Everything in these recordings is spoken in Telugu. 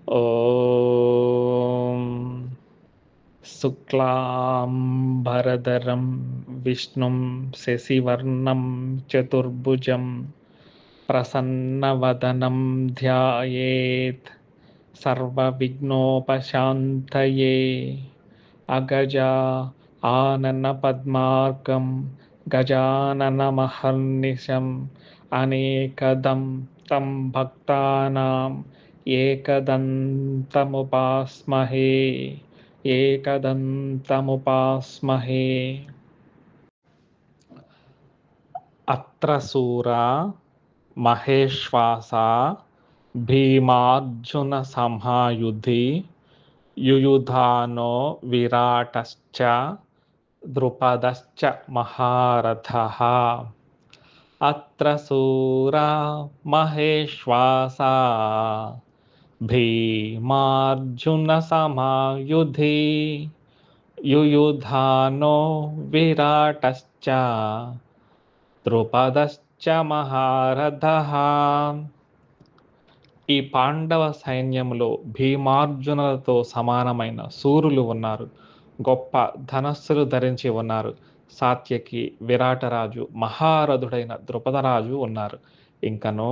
ॐ शुक्लाम्बरधरं विष्णुं शशिवर्णं चतुर्भुजं प्रसन्नवदनं ध्यायेत् सर्वविघ्नोपशान्तये अगजा आननपद्मार्कं गजाननमहर्निशम् अनेकदं तं भक्तानाम् एकदन्तमुपास्महे एकदन्तमुपास्महे अत्र शूरा महेश्वासा भीमार्जुनसमायुधि युयुधानो विराटश्च द्रुपदश्च महारथः अत्र शूरा महेश्वासा भीमार्जुनसमायुधि युयुधानो विराटश्च ద్రుపదశ్చ మహారథః. ఈ పాండవ సైన్యంలో భీమార్జునులతో సమానమైన శూరులు ఉన్నారు. గొప్ప ధనస్సులు ధరించి ఉన్నారు. సాత్యకి విరాటరాజు మహారథుడైన ద్రుపదరాజు ఉన్నారు. ఇంకను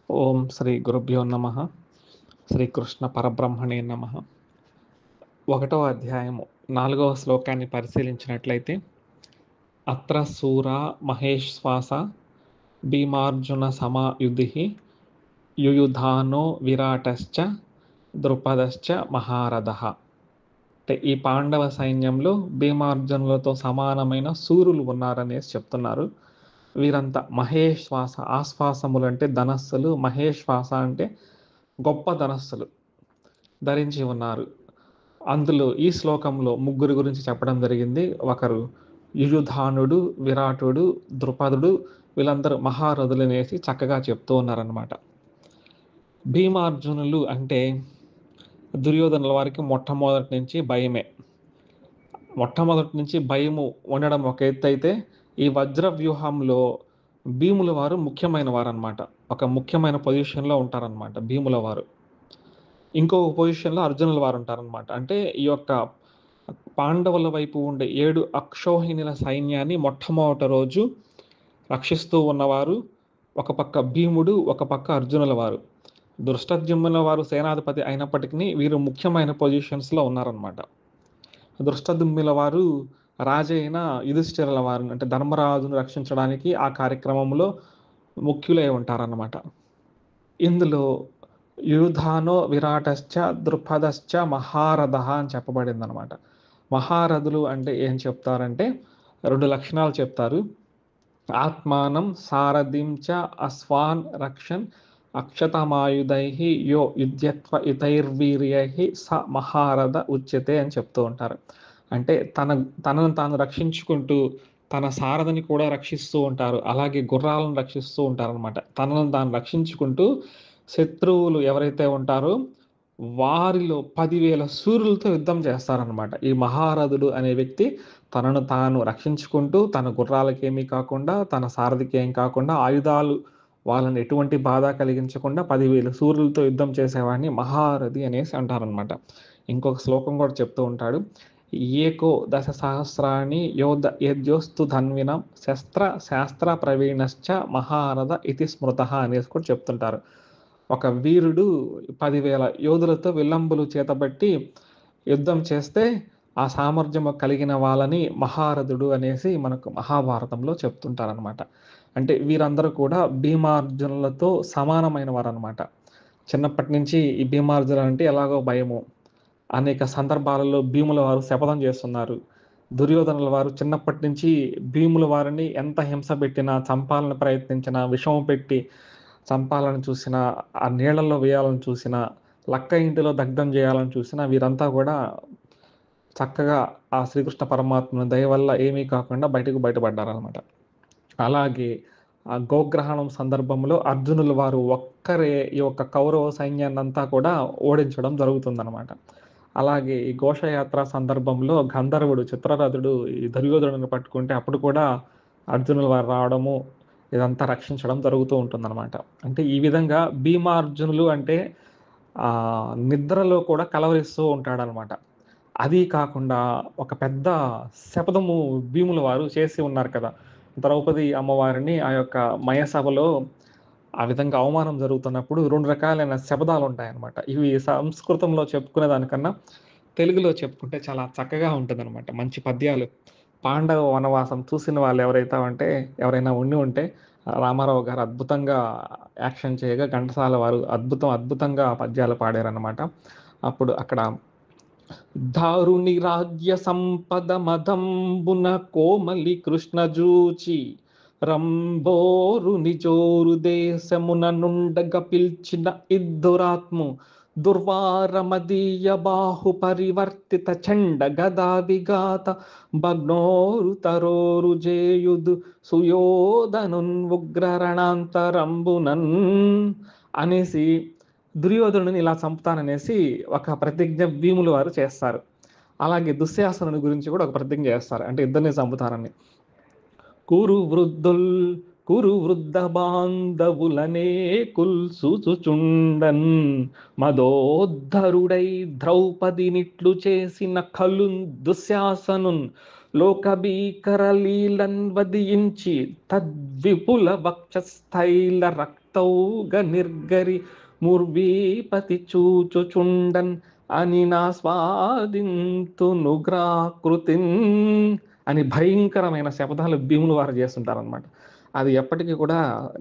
ఓం శ్రీ గురుభ్యో నమ. శ్రీకృష్ణ పరబ్రహ్మణే నమ. 1వ అధ్యాయము 4వ శ్లోకాన్ని పరిశీలించినట్లయితే, అత్ర సూరా మహేశ్వాస భీమార్జున సమాయుధి యుయుధానో విరాటశ్చ ద్రుపదశ్చ మహారథః. అంటే ఈ పాండవ సైన్యంలో భీమార్జునులతో సమానమైన సూరులు ఉన్నారనేసి చెప్తున్నారు. వీరంతా మహేశ్వాస, ఆశ్వాసములు అంటే ధనస్సులు, మహేశ్వాస అంటే గొప్ప ధనస్సులు ధరించి ఉన్నారు. అందులో ఈ శ్లోకంలో ముగ్గురు గురించి చెప్పడం జరిగింది. ఒకరు యుయుధానుడు, విరాటుడు, ద్రుపదుడు. వీళ్ళందరూ మహారథులనేసి చక్కగా చెప్తూ ఉన్నారనమాట. భీమార్జునులు అంటే దుర్యోధనుల వారికి మొట్టమొదటి నుంచి భయమే. మొట్టమొదటి నుంచి భయము ఉండడం ఒక ఎత్తు అయితే, ఈ వజ్ర వ్యూహంలో భీముల వారు ముఖ్యమైన వారు అనమాట. ఒక ముఖ్యమైన పొజిషన్లో ఉంటారనమాట భీముల వారు. ఇంకొక పొజిషన్లో అర్జునుల వారు ఉంటారనమాట. అంటే ఈ యొక్క పాండవుల వైపు ఉండే 7 అక్షోహిణుల సైన్యాన్ని మొట్టమొదటి రోజు రక్షిస్తూ ఉన్నవారు ఒక పక్క భీముడు, ఒక పక్క అర్జునుల వారు. దృష్టద్యుమ్నుల వారు సేనాధిపతి అయినప్పటికీ వీరు ముఖ్యమైన పొజిషన్స్లో ఉన్నారనమాట. దృష్టద్యుమ్నుల వారు రాజైన యుధిష్ఠిరుల వారిని అంటే ధర్మరాజును రక్షించడానికి ఆ కార్యక్రమంలో ముఖ్యులై ఉంటారన్నమాట. ఇందులో యుధానో విరాటశ్చ ద్రుపదశ్చ మహారథః అని చెప్పబడింది అనమాట. మహారథులు అంటే ఏం చెప్తారంటే 2 లక్షణాలు చెప్తారు. ఆత్మానం సారథిం చ అశ్వాన్ రక్షన్ అక్షతమాయుధై యో యుధ్యత్వ ఇతైర్వీర్యై స మహారథ ఉచ్యతే అని చెప్తూ ఉంటారు. అంటే తనను తాను రక్షించుకుంటూ తన సారథిని కూడా రక్షిస్తూ ఉంటారు. అలాగే గుర్రాలను రక్షిస్తూ ఉంటారనమాట. తనను తాను రక్షించుకుంటూ శత్రువులు ఎవరైతే ఉంటారో వారిలో 10,000 సూర్యులతో యుద్ధం చేస్తారనమాట. ఈ మహారథుడు అనే వ్యక్తి తనను తాను రక్షించుకుంటూ తన గుర్రాలకి ఏమీ కాకుండా, తన సారథికి ఏం కాకుండా, ఆయుధాలు వాళ్ళని ఎటువంటి బాధ కలిగించకుండా 10,000 సూర్యులతో యుద్ధం చేసేవాడిని మహారథి అనేసి అంటారనమాట. ఇంకొక శ్లోకం కూడా చెప్తూ ఉంటాడు. ఏకో దశ సహస్రాణి యద్యోస్తు ధన్వినం శాస్త్ర ప్రవీణశ్చ మహారథ ఇతి స్మృత అనేసి కూడా చెప్తుంటారు. ఒక వీరుడు 10,000 యోధులతో విల్లంబులు చేతబట్టి యుద్ధం చేస్తే ఆ సామర్థ్యం కలిగిన వాళ్ళని మహారథుడు అనేసి మనకు మహాభారతంలో చెప్తుంటారనమాట. అంటే వీరందరూ కూడా భీమార్జునులతో సమానమైన వారు అనమాట. చిన్నప్పటి నుంచి ఈ భీమార్జునులు అంటే ఎలాగో భయము. అనేక సందర్భాలలో భీముల వారు శపథం చేస్తున్నారు. దుర్యోధనుల వారు చిన్నప్పటి నుంచి భీముల వారిని ఎంత హింస పెట్టినా, చంపాలని ప్రయత్నించినా, విషం పెట్టి చంపాలని చూసినా, ఆ నీళ్లలో వేయాలని చూసినా, లక్క ఇంటిలో దగ్ధం చేయాలని చూసినా వీరంతా కూడా చక్కగా ఆ శ్రీకృష్ణ పరమాత్మ దయ వల్ల ఏమీ కాకుండా బయటపడ్డారనమాట. అలాగే ఆ గోగ్రహణం సందర్భంలో అర్జునుల వారు ఒక్కరే ఈ యొక్క కౌరవ సైన్యాన్ని అంతా కూడా ఓడించడం జరుగుతుందన్నమాట. అలాగే ఈ ఘోషయాత్ర సందర్భంలో గంధర్వుడు చిత్రరథుడు ఈ దుర్యోధనుని పట్టుకుంటే అప్పుడు కూడా అర్జునుల వారు రావడము, ఇదంతా రక్షించడం జరుగుతూ ఉంటుందన్నమాట. అంటే ఈ విధంగా భీమార్జునులు అంటే నిద్రలో కూడా కలవరిస్తూ ఉంటాడనమాట. అది కాకుండా ఒక పెద్ద శపథము భీముల వారు చేసి ఉన్నారు కదా. ద్రౌపది అమ్మవారిని ఆ యొక్క మయసభలో ఆ విధంగా అవమానం జరుగుతున్నప్పుడు 2 రకాలైన శపథాలు ఉంటాయన్నమాట. ఇవి సంస్కృతంలో చెప్పుకునే దానికన్నా తెలుగులో చెప్పుకుంటే చాలా చక్కగా ఉంటుందన్నమాట. మంచి పద్యాలు. పాండవ వనవాసం చూసిన వాళ్ళు ఎవరైనా ఉంటే రామారావు గారు అద్భుతంగా యాక్షన్ చేయగా ఘంటసాల వారు అద్భుతంగా పద్యాలు పాడారన్నమాట. అప్పుడు అక్కడ దారుని రాజ్య సంపద మదంబున కోమలి కృష్ణ జూచి రంబోరు నిజోరు దేశమున నుండగ పిల్చిన ఇద్దురాత్ము దుర్వారమదీయ బాహు పరివర్తిత చండ గదా విగాత భగ్నోరు తరోరు జేయుదు సుయోధనున్ ఉగ్రరణాంతరంబునన్ అనేసి దుర్యోధనుని ఇలా చంపుతాననేసి ఒక ప్రతిజ్ఞ భీముల వారు చేస్తారు. అలాగే దుశ్శాసనుని గురించి కూడా ఒక ప్రతిజ్ఞ చేస్తారు. అంటే ఇద్దరిని చంపుతారని. కురు వృద్ధ బాంధవులనే కుల్సుచుండన్ మదోద్ధరుడై ద్రౌపది నిట్లు చేసిన కలున్ దుశ్శాసనున్ లోకభీకర లీలన్ వదియించి తద్విపుల వక్షస్థైల భక్తౌగ నిర్గరి ముర్వీపతి చూచుచుండన్ అని నాస్వాదింతునుగ్రాకృతిన్ అని భయంకరమైన శపథాలు భీములు వారు చేస్తుంటారనమాట. అది ఎప్పటికీ కూడా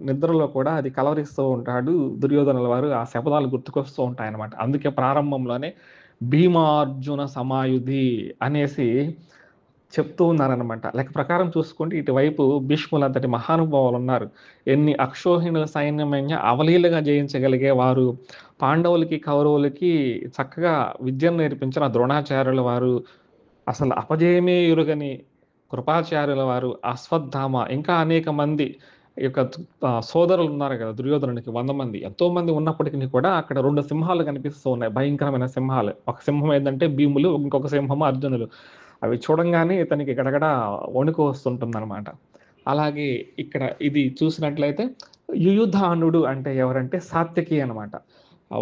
నిద్రలో కూడా అది కలవరిస్తూ ఉంటాడు దుర్యోధనుల వారు. ఆ శపథాలు గుర్తుకొస్తూ ఉంటాయన్నమాట. అందుకే ప్రారంభంలోనే భీమార్జున సమాయుధి అనేసి చెప్తూ ఉన్నారనమాట. లెక్క ప్రకారం చూసుకుంటే ఇటువైపు భీష్ములంతటి మహానుభావులు ఉన్నారు. ఎన్ని అక్షోహిణుల సైన్యమైనా అవలీలగా జయించగలిగే వారు, పాండవులకి కౌరవులకి చక్కగా విద్యను నేర్పించిన ద్రోణాచార్యుల వారు, అసలు అపజయమే ఎరుగని కృపాచార్యుల వారు, అశ్వత్థామ, ఇంకా అనేక మంది ఈ యొక్క సోదరులు ఉన్నారు కదా దుర్యోధనునికి 100 మంది. ఎంతో మంది ఉన్నప్పటికీ కూడా అక్కడ 2 సింహాలు కనిపిస్తూ ఉన్నాయి. భయంకరమైన సింహాలు. ఒక సింహం ఏందంటే భీములు, ఇంకొక సింహం అర్జునులు. అవి చూడంగానే ఇతనికి గడగడ వణుకు వస్తుంటుందన్నమాట. అలాగే ఇక్కడ ఇది చూసినట్లయితే యుయుధానుడు అంటే ఎవరంటే సాత్యకి అనమాట.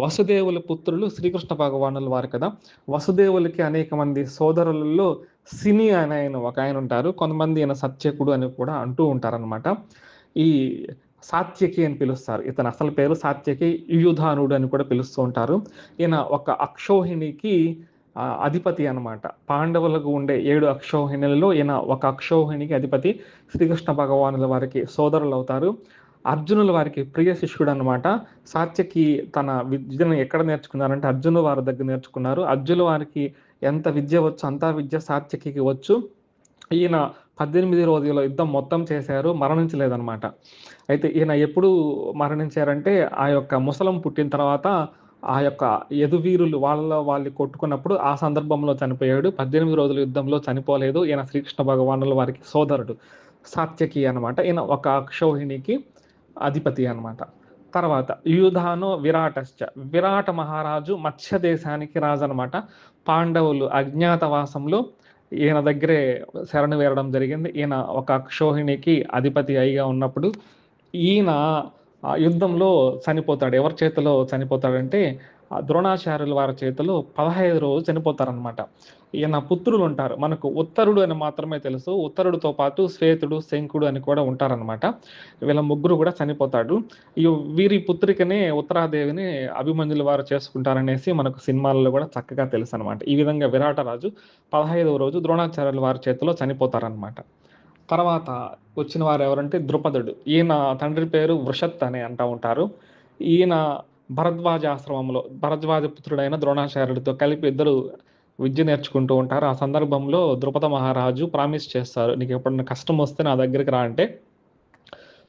వసుదేవుల పుత్రులు శ్రీకృష్ణ భగవానుల వారు కదా. వసుదేవులకి అనేక మంది సోదరులలో సిని అని ఒక ఆయన ఉంటారు. కొంతమంది ఈయన సత్యకుడు అని కూడా అంటూ ఉంటారనమాట. ఈ సాత్యకి అని పిలుస్తారు. ఇతని అసలు పేరు సాత్యకి, యుయుధానుడు అని కూడా పిలుస్తూ ఉంటారు. ఈయన ఒక అక్షౌహిణికి అధిపతి అనమాట. పాండవులకు ఉండే 7 అక్షౌహిణులలో ఈయన ఒక అక్షౌహిణికి అధిపతి. శ్రీకృష్ణ భగవానుల వారికి సోదరులు అవుతారు. అర్జునుల వారికి ప్రియ శిష్యుడు అనమాట. సాత్యకి తన విద్యను ఎక్కడ నేర్చుకున్నారంటే అర్జునుల వారి దగ్గర నేర్చుకున్నారు. అర్జునుల వారికి ఎంత విద్య వచ్చు అంతా విద్య సాత్యకి వచ్చు. ఈయన 18 రోజుల యుద్ధం మొత్తం చేశారు, మరణించలేదన్నమాట. అయితే ఈయన ఎప్పుడు మరణించారంటే ఆ యొక్క ముసలం పుట్టిన తర్వాత ఆ యొక్క యదువీరులు వాళ్ళు కొట్టుకున్నప్పుడు ఆ సందర్భంలో చనిపోయాడు. 18 రోజుల యుద్ధంలో చనిపోలేదు. ఈయన శ్రీకృష్ణ భగవానుల వారికి సోదరుడు సాత్యకి అనమాట. ఈయన ఒక అక్షౌహిణికి అధిపతి అనమాట. తర్వాత యుధానో విరాటశ్చ, విరాట మహారాజు మత్స్య దేశానికి రాజు అనమాట. పాండవులు అజ్ఞాతవాసంలో ఈయన దగ్గరే శరణు వేరడం జరిగింది. ఈయన ఒక అక్షౌహిణికి అధిపతి అయిగా ఉన్నప్పుడు ఈయన యుద్ధంలో చనిపోతాడు. ఎవరి చేతిలో చనిపోతాడంటే ద్రోణాచార్యుల వారి చేతిలో 15 రోజులు చనిపోతారనమాట. ఈయన పుత్రులు ఉంటారు. మనకు ఉత్తరుడు అని మాత్రమే తెలుసు. ఉత్తరుడితో పాటు శ్వేతుడు, శంకుడు అని కూడా ఉంటారనమాట. వీళ్ళ ముగ్గురు కూడా చనిపోతాడు. వీరి పుత్రికనే ఉత్తరాదేవిని అభిమన్యుల వారు చేసుకుంటారనేసి మనకు సినిమాల్లో కూడా చక్కగా తెలుసు అనమాట. ఈ విధంగా విరాటరాజు 15వ రోజు ద్రోణాచార్యుల వారి చేతిలో చనిపోతారనమాట. తర్వాత వచ్చిన వారు ఎవరంటే ద్రుపదుడు. ఈయన తండ్రి పేరు వృషత్ అని అంటూ ఉంటారు. ఈయన భరద్వాజ ఆశ్రమంలో భరద్వాజ పుత్రుడైన ద్రోణాచార్యుడితో కలిపి ఇద్దరు విద్య నేర్చుకుంటూ ఉంటారు. ఆ సందర్భంలో ద్రుపద మహారాజు ప్రామిస్ చేస్తారు, నీకు ఎప్పుడన్నా కష్టం వస్తే నా దగ్గరికి రా అంటే.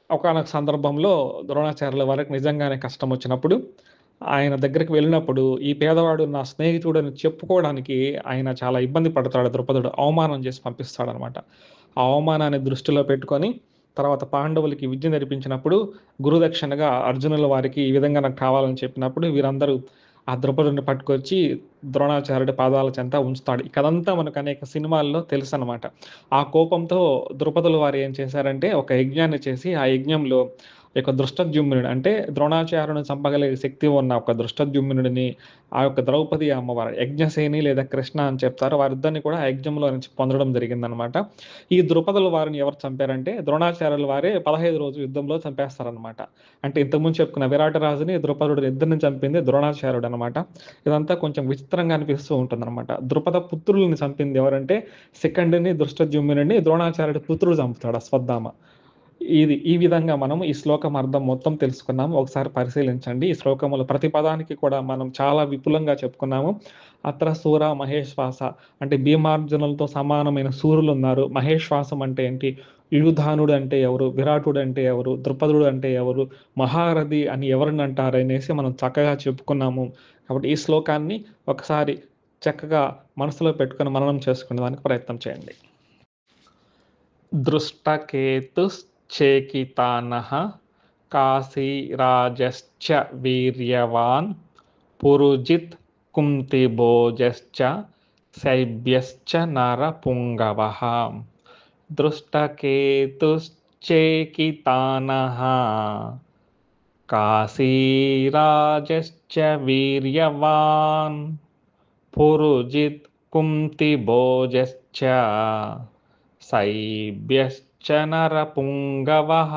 ఒకానొక సందర్భంలో ద్రోణాచార్యుల వారికి నిజంగానే కష్టం వచ్చినప్పుడు ఆయన దగ్గరికి వెళ్ళినప్పుడు ఈ పేదవాడు నా స్నేహితుడు అని చెప్పుకోవడానికి ఆయన చాలా ఇబ్బంది పడతాడు. ద్రుపదుడు అవమానం చేసి పంపిస్తాడనమాట. ఆ అవమానాన్ని దృష్టిలో పెట్టుకొని తర్వాత పాండవులకి విద్య నేర్పించినప్పుడు గురుదక్షిణగా అర్జునుల వారికి ఈ విధంగా నాకు కావాలని చెప్పినప్పుడు వీరందరూ ఆ ద్రుపదుడిని పట్టుకొచ్చి ద్రోణాచార్యుడి పాదాల చెంత ఉంచుతాడు. ఈ కథంతా మనకు అనేక సినిమాల్లో తెలుసు అనమాట. ఆ కోపంతో ద్రుపదుల వారు ఏం చేశారంటే ఒక యజ్ఞాన్ని చేసి ఆ యజ్ఞంలో యొక్క దృష్టద్యుమ్నుడు అంటే ద్రోణాచార్యుని చంపగలిగే శక్తి ఉన్న ఒక దృష్టద్యుమ్నుడిని ఆ యొక్క ద్రౌపది అమ్మవారు యజ్ఞసేని లేదా కృష్ణ అని చెప్తారు, వారిద్దరిని కూడా ఆ యజ్ఞంలో నుంచి పొందడం జరిగిందనమాట. ఈ ద్రుపదుల వారిని ఎవరు చంపారంటే ద్రోణాచార్యుల వారే 15 రోజు యుద్ధంలో చంపేస్తారనమాట. అంటే ఇంతకుముందు చెప్పుకున్న విరాటరాజుని ద్రుపదుడు ఇద్దరిని చంపింది ద్రోణాచార్యుడు అనమాట. ఇదంతా కొంచెం విచిత్రంగా అనిపిస్తూ ఉంటుంది అనమాట. ద్రుపద పుత్రుల్ని చంపింది ఎవరంటే సెకండ్ని దృష్టద్యుమ్నుడిని ద్రోణాచార్యుడి పుత్రుడు చంపుతాడు అశ్వత్థామ. ఈ విధంగా మనం ఈ శ్లోకం అర్థం మొత్తం తెలుసుకున్నాము. ఒకసారి పరిశీలించండి. ఈ శ్లోకములు ప్రతి పదానికి కూడా మనం చాలా విపులంగా చెప్పుకున్నాము. అత్ర సూర మహేశ్వాస అంటే భీమార్జునులతో సమానమైన సూర్యులు ఉన్నారు. మహేశ్వాసం అంటే ఏంటి, యుయుధానుడు అంటే ఎవరు, విరాటుడు అంటే ఎవరు, ద్రుపదుడు అంటే ఎవరు, మహారథి అని ఎవరిని అంటారు అనేసి మనం చక్కగా చెప్పుకున్నాము. కాబట్టి ఈ శ్లోకాన్ని ఒకసారి చక్కగా మనసులో పెట్టుకొని మననం చేసుకునే దానికి ప్రయత్నం చేయండి. దృష్టకేతుశ్చేకితానః కాశీరాజశ్చ వీర్యవాన్ పురుజిత్ కుంతిభోజశ్చ శైబ్యశ్చ నరపుంగవః. దృష్టకేతుశ్చేకితానః కాశీరాజశ్చ వీర్యవాన్ పురుజిత్ కుంతిభోజశ్చ శైబ్యశ్చ నరపుంగవః.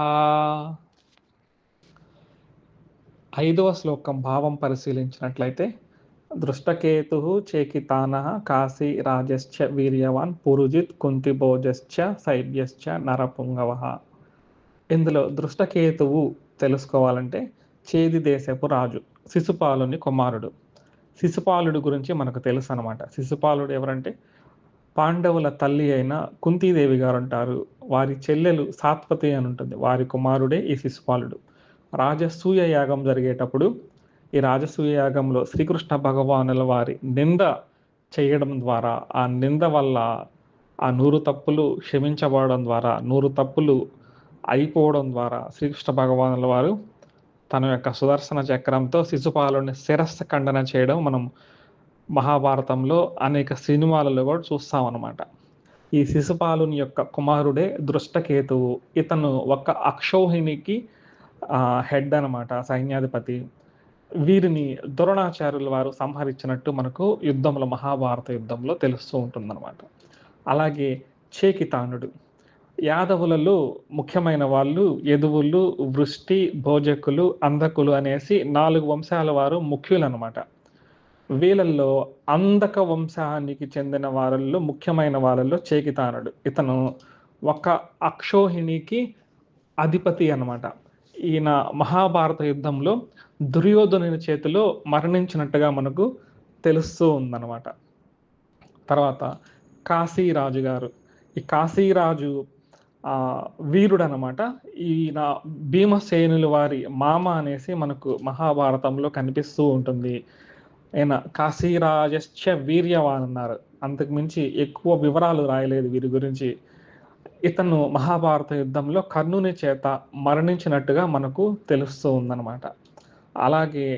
5వ శ్లోకం భావం పరిశీలించినట్లయితే దృష్టకేతు చేకితాన కాశీ రాజశ్చ వీర్యవాన్ పురుజిత్ కుంతిభోజశ్చ సైభ్యశ్చ నరపుంగవ. ఇందులో దృష్టకేతువు తెలుసుకోవాలంటే చేది దేశపు రాజు, శిశుపాలుని కుమారుడు. శిశుపాలుడు గురించి మనకు తెలుసు అనమాట. శిశుపాలుడు ఎవరంటే పాండవుల తల్లి అయిన కుంతీదేవి గారు ఉంటారు, వారి చెల్లెలు సాత్వతి అని ఉంటుంది, వారి కుమారుడే ఈ శిశుపాలుడు. రాజసూయ యాగం జరిగేటప్పుడు ఈ రాజసూయ యాగంలో శ్రీకృష్ణ భగవానుల వారి నింద చేయడం ద్వారా, ఆ నింద వల్ల ఆ 100 తప్పులు క్షమించబడడం ద్వారా, 100 తప్పులు అయిపోవడం ద్వారా శ్రీకృష్ణ భగవానుల వారు తన యొక్క సుదర్శన చక్రంతో శిశుపాలుని శిరస్సు ఖండన చేయడం మనం మహాభారతంలో అనేక సినిమాలలో కూడా చూస్తాం అన్నమాట. ఈ శిశుపాలుని యొక్క కుమారుడే దృష్టకేతువు. ఇతను ఒక అక్షౌహిణికి హెడ్ అనమాట, సైన్యాధిపతి. వీరిని ద్రోణాచార్యుల వారు సంహరించినట్టు మనకు యుద్ధంలో, మహాభారత యుద్ధంలో తెలుస్తూ ఉంటుందన్నమాట. అలాగే చేకితానుడు, యాదవులలో ముఖ్యమైన వాళ్ళు యదువులు, వృష్టి, భోజకులు, అంధకులు అనేసి 4 వంశాల వారు ముఖ్యులన్నమాట. వీళ్ళల్లో అంధక వంశానికి చెందిన వారిలో ముఖ్యమైన వాళ్ళల్లో చేకితానుడు. ఇతను ఒక అక్షౌహిణికి అధిపతి అన్నమాట. ఈయన మహాభారత యుద్ధంలో దుర్యోధనుని చేతిలో మరణించినట్టుగా మనకు తెలుస్తూ ఉందన్నమాట. తర్వాత కాశీరాజు గారు. ఈ కాశీరాజు వీరుడు అనమాట. ఈయన భీమసేనుల వారి మామ అనేసి మనకు మహాభారతంలో కనిపిస్తూ ఉంటుంది. ఆయన కాశీరాజశ్చ వీర్యవాన్ అన్నారు, అంతకు మించి ఎక్కువ వివరాలు రాయలేదు వీరి గురించి. ఇతను మహాభారత యుద్ధంలో కర్ణుని చేత మరణించినట్టుగా మనకు తెలుస్తూ ఉందన్నమాట. అలాగే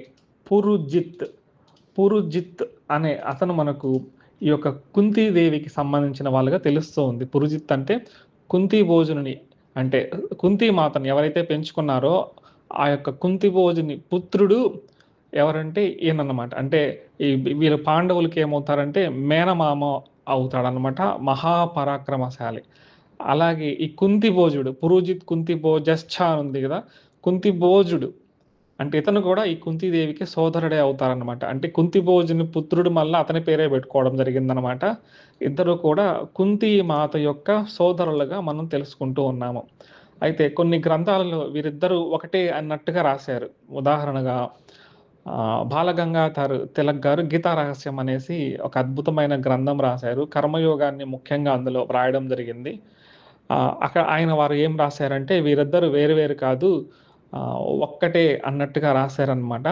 పురుజిత్ అనే అతను మనకు ఈ యొక్క కుంతీదేవికి సంబంధించిన వాళ్ళుగా తెలుస్తూ ఉంది. పురుజిత్ అంటే కుంతి భోజుని, అంటే కుంతి మాతను ఎవరైతే పెంచుకున్నారో ఆ యొక్క కుంతి భోజుని పుత్రుడు ఎవరంటే ఈయనన్నమాట. అంటే ఈ వీళ్ళు పాండవులకి ఏమవుతారంటే మేనమామ అవుతాడనమాట, మహాపరాక్రమశాలి. అలాగే ఈ కుంతిభోజుడు, పురోజిత్ కుంతిభోజశ్చ ఉంది కదా, కుంతిభోజుడు అంటే ఇతను కూడా ఈ కుంతీదేవికి సోదరుడే అవుతారనమాట. అంటే కుంతిభోజుని పుత్రుడు మళ్ళీ అతని పేరే పెట్టుకోవడం జరిగిందనమాట. ఇద్దరు కూడా కుంతి మాత యొక్క సోదరులుగా మనం తెలుసుకుంటూ ఉన్నాము. అయితే కొన్ని గ్రంథాలలో వీరిద్దరూ ఒకటే అన్నట్టుగా రాశారు. ఉదాహరణగా బాలగంగాధర్ తిలక్ గారు గీతా రహస్యం అనేసి ఒక అద్భుతమైన గ్రంథం రాశారు. కర్మయోగాన్ని ముఖ్యంగా అందులో రాయడం జరిగింది. అక్కడ వారు ఏం రాశారంటే వీరిద్దరు వేరు వేరు కాదు, ఒక్కటే అన్నట్టుగా రాశారనమాట.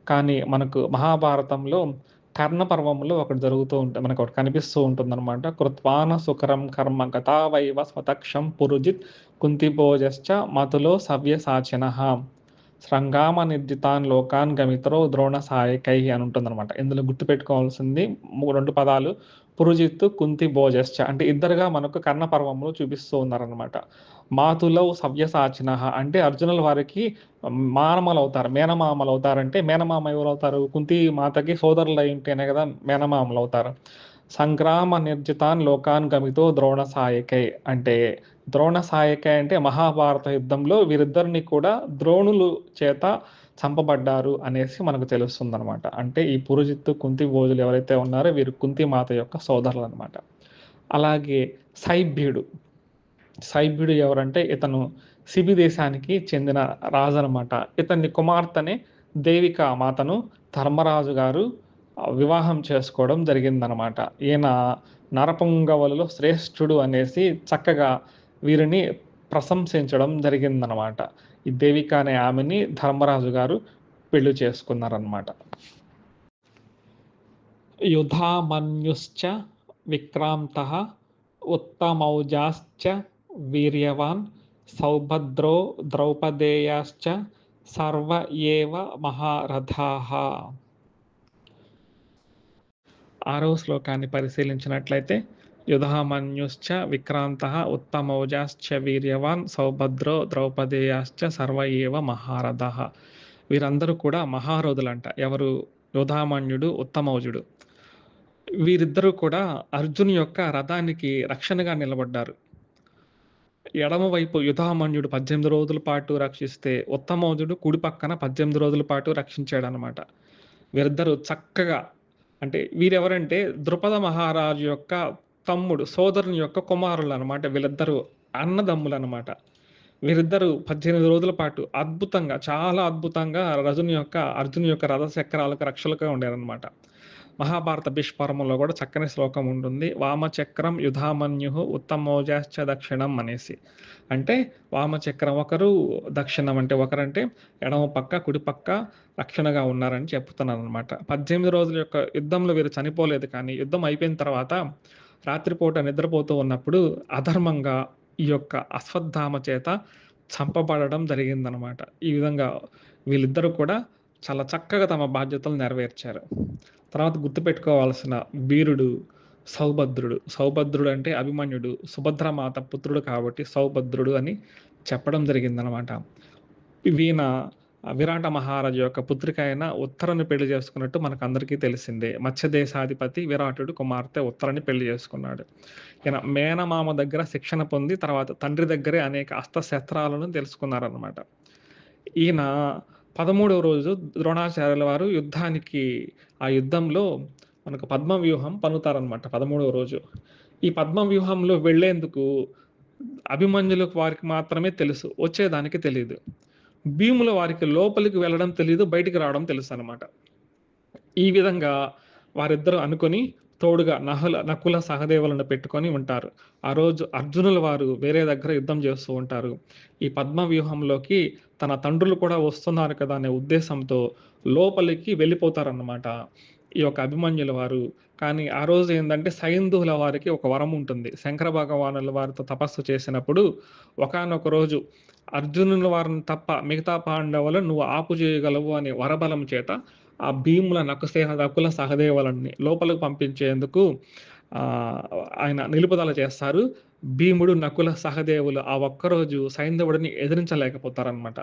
కానీ మనకు మహాభారతంలో కర్ణ పర్వంలో ఒకటి జరుగుతూ ఉంటుంది, మనకు ఒకటి కనిపిస్తూ ఉంటుందన్నమాట. కృత్వాన సుకరం కర్మ గతావైవ స్వతక్షం పురుజిత్ కుంతిభోజశ్చ మతులో సవ్యసాచిన శృంగామ నిర్జితాన్ లోకాన్ గమిత్రో ద్రోణ సాయకై అని ఉంటుందన్నమాట. ఇందులో గుర్తుపెట్టుకోవాల్సింది 2 పదాలు, పురుజిత్తు కుంతిభోజశ్చ. అంటే ఇద్దరుగా మనకు కర్ణ పర్వంలో చూపిస్తూ ఉన్నారనమాట. మాతులౌ సవ్యసాచిన అంటే అర్జునుల వారికి మానమలు అవుతారు, మేనమామలు అవుతారంటే మేనమామ ఎవరు అవుతారు? కుంతి మాతకి సోదరులు అయి ఉంటేనే కదా మేనమామలు అవుతారు. సంగ్రామ నిర్జితాన్ లోకాన్ గమితో ద్రోణ సాయకై అంటే ద్రోణ సాయకై అంటే మహాభారత యుద్ధంలో వీరిద్దరిని కూడా ద్రోణులు చేత చంపబడ్డారు అనేసి మనకు తెలుస్తుందన్నమాట. అంటే ఈ పురుజిత్తు కుంతి భోజులు ఎవరైతే ఉన్నారో వీరు కుంతి మాత యొక్క సోదరులు అనమాట. అలాగే సైభ్యుడు ఎవరంటే ఇతను సిబి దేశానికి చెందిన రాజు అనమాట. ఇతని కుమార్తెనే దేవిక మాతను ధర్మరాజు గారు వివాహం చేసుకోవడం జరిగిందనమాట. ఈయన నరపుంగవులలో శ్రేష్ఠుడు అనేసి చక్కగా వీరిని ప్రశంసించడం జరిగిందనమాట. ఈ దేవిక అనే ఆమెని ధర్మరాజు గారు పెళ్లి చేసుకున్నారనమాట. యుధామన్యుశ్చ విక్రాంతః ఉత్తమౌజాశ్చ వీర్యవాన్ సౌభద్రో ద్రౌపదేయాశ్చ సర్వ ఏవ మహారథాః. 6వ శ్లోకాన్ని పరిశీలించినట్లయితే యుధామన్యుశ్చ విక్రాంతః ఉత్తమౌజాశ్చ వీర్యవాన్ సౌభద్రో ద్రౌపదేయాశ్చ సర్వ ఏవ మహారథాః. వీరందరూ కూడా మహారథులంట. ఎవరు? యుధామన్యుడు, ఉత్తమౌజుడు. వీరిద్దరూ కూడా అర్జున్ యొక్క రథానికి రక్షణగా నిలబడ్డారు. ఎడమ వైపు యుధామన్యుడు 18 రోజుల పాటు రక్షిస్తే, ఉత్తమౌజుడు కుడి పక్కన 18 రోజుల పాటు రక్షించాడనమాట. వీరిద్దరూ చక్కగా అంటే వీరెవరంటే ద్రుపద మహారాజు యొక్క తమ్ముడు, సోదరుని యొక్క కుమారులనమాట. వీళ్ళిద్దరూ అన్నదమ్ములనమాట. వీరిద్దరూ 18 రోజుల పాటు అద్భుతంగా, చాలా అద్భుతంగా అర్జుని యొక్క రథ చక్రాలకు రక్షలుగా ఉండారనమాట. మహాభారత భీష్మపర్వంలో కూడా చక్కని శ్లోకం ఉంటుంది. వామచక్రం యుధామన్యు ఉత్తమౌజాశ్చ దక్షిణం అనేసి. అంటే వామచక్రం ఒకరు, దక్షిణం అంటే ఒకరంటే ఎడమ పక్క, కుడి పక్క రక్షణగా ఉన్నారని చెప్తున్నాననమాట. 18 రోజుల యొక్క యుద్ధంలో వీరు చనిపోలేదు, కానీ యుద్ధం అయిపోయిన తర్వాత రాత్రిపూట నిద్రపోతూ ఉన్నప్పుడు అధర్మంగా ఈ యొక్క అశ్వత్థామ చేత చంపబడడం జరిగిందనమాట. ఈ విధంగా వీళ్ళిద్దరూ కూడా చాలా చక్కగా తమ బాధ్యతలు నెరవేర్చారు. తర్వాత గుర్తుపెట్టుకోవాల్సిన వీరుడు సౌభద్రుడు. సౌభద్రుడు అంటే అభిమన్యుడు, సుభద్రమాత పుత్రుడు కాబట్టి సౌభద్రుడు అని చెప్పడం జరిగిందనమాట. ఈయన విరాట మహారాజు యొక్క పుత్రిక అయిన ఉత్తరని పెళ్లి చేసుకున్నట్టు మనకందరికీ తెలిసిందే. మత్స్యదేశాధిపతి విరాటుడు కుమార్తె ఉత్తరని పెళ్లి చేసుకున్నాడు. ఈయన మేనమామ దగ్గర శిక్షణ పొంది తర్వాత తండ్రి దగ్గరే అనేక అస్త్రశస్త్రాలను తెలుసుకున్నారనమాట. ఈయన 13వ రోజు ద్రోణాచార్యుల వారు ఆ యుద్ధంలో మనకు పద్మవ్యూహం పన్నుతారనమాట 13వ రోజు. ఈ పద్మవ్యూహంలో వెళ్ళేందుకు అభిమన్యులకు వారికి మాత్రమే తెలుసు, వచ్చేదానికి తెలీదు. భీముల వారికి లోపలికి వెళ్ళడం తెలీదు, బయటికి రావడం తెలుసనమాట. ఈ విధంగా వారిద్దరూ అనుకొని తోడుగా నకుల సహదేవులను పెట్టుకొని ఉంటారు. ఆ రోజు అర్జునుల వారు వేరే దగ్గర యుద్ధం చేస్తూ ఉంటారు. ఈ పద్మ వ్యూహంలోకి తన తండ్రులు కూడా వస్తున్నారు కదా అనే ఉద్దేశంతో లోపలికి వెళ్ళిపోతారన్నమాట ఈ యొక్క అభిమన్యుల వారు. కానీ ఆ రోజు ఏందంటే సైంధవుల వారికి ఒక వరం ఉంటుంది. శంకర భగవానుల వారితో తపస్సు చేసినప్పుడు ఒకానొక రోజు అర్జునుల వారిని తప్ప మిగతా పాండవులను నువ్వు ఆపు చేయగలవు అనే వరబలం చేత ఆ భీముల నకుల సహదేవులని లోపలికి పంపించేందుకు ఆయన నిలుపుదల చేస్తారు. భీముడు, నకుల సహదేవులు ఆ ఒక్కరోజు సైంధవుడిని ఎదిరించలేకపోతారనమాట.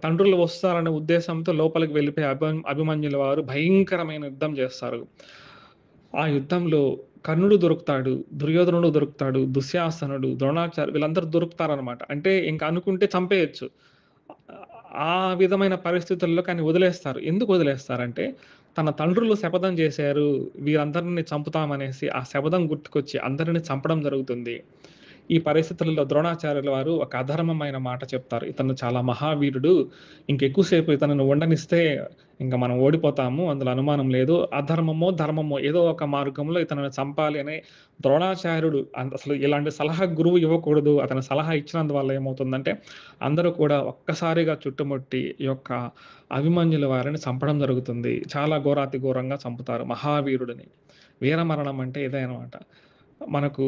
తండ్రులు వస్తారనే ఉద్దేశంతో లోపలికి వెళ్ళిపోయి అభిమన్యుల వారు భయంకరమైన యుద్ధం చేస్తారు. ఆ యుద్ధంలో కర్ణుడు దొరుకుతాడు, దుర్యోధనుడు దొరుకుతాడు, దుశ్శాసనుడు, ద్రోణాచార్య వీళ్ళందరూ దొరుకుతారనమాట. అంటే ఇంక అనుకుంటే చంపేయొచ్చు. ఆ విధమైన పరిస్థితుల్లో కానీ వదిలేస్తారు. ఎందుకు వదిలేస్తారంటే, తన తండ్రులు శపథం చేశారు, వీరందరిని చంపుతామనేసి ఆ శపథం గుర్తుకొచ్చి అందరిని చంపడం జరుగుతుంది. ఈ పరిస్థితులలో ద్రోణాచార్యుల వారు ఒక అధర్మమైన మాట చెప్తారు. ఇతను చాలా మహావీరుడు. ఇంకెక్కువ సేపు ఇతనిని ఉండనిస్తే ఇంక మనం ఓడిపోతాము. అందులో అనుమానం లేదు. అధర్మమో, ధర్మమో ఏదో ఒక మార్గంలో ఇతనిని చంపాలి అనే ద్రోణాచార్యుడు అసలు ఇలాంటి సలహా గురువు ఇవ్వకూడదు. అతను సలహా ఇచ్చినందువల్ల ఏమవుతుందంటే, అందరూ కూడా ఒక్కసారిగా చుట్టుముట్టి ఈ యొక్క అభిమన్యుల వారిని చంపడం జరుగుతుంది. చాలా ఘోరాతి ఘోరంగా చంపుతారు మహావీరుడిని. వీరమరణం అంటే ఇదే అనమాట. మనకు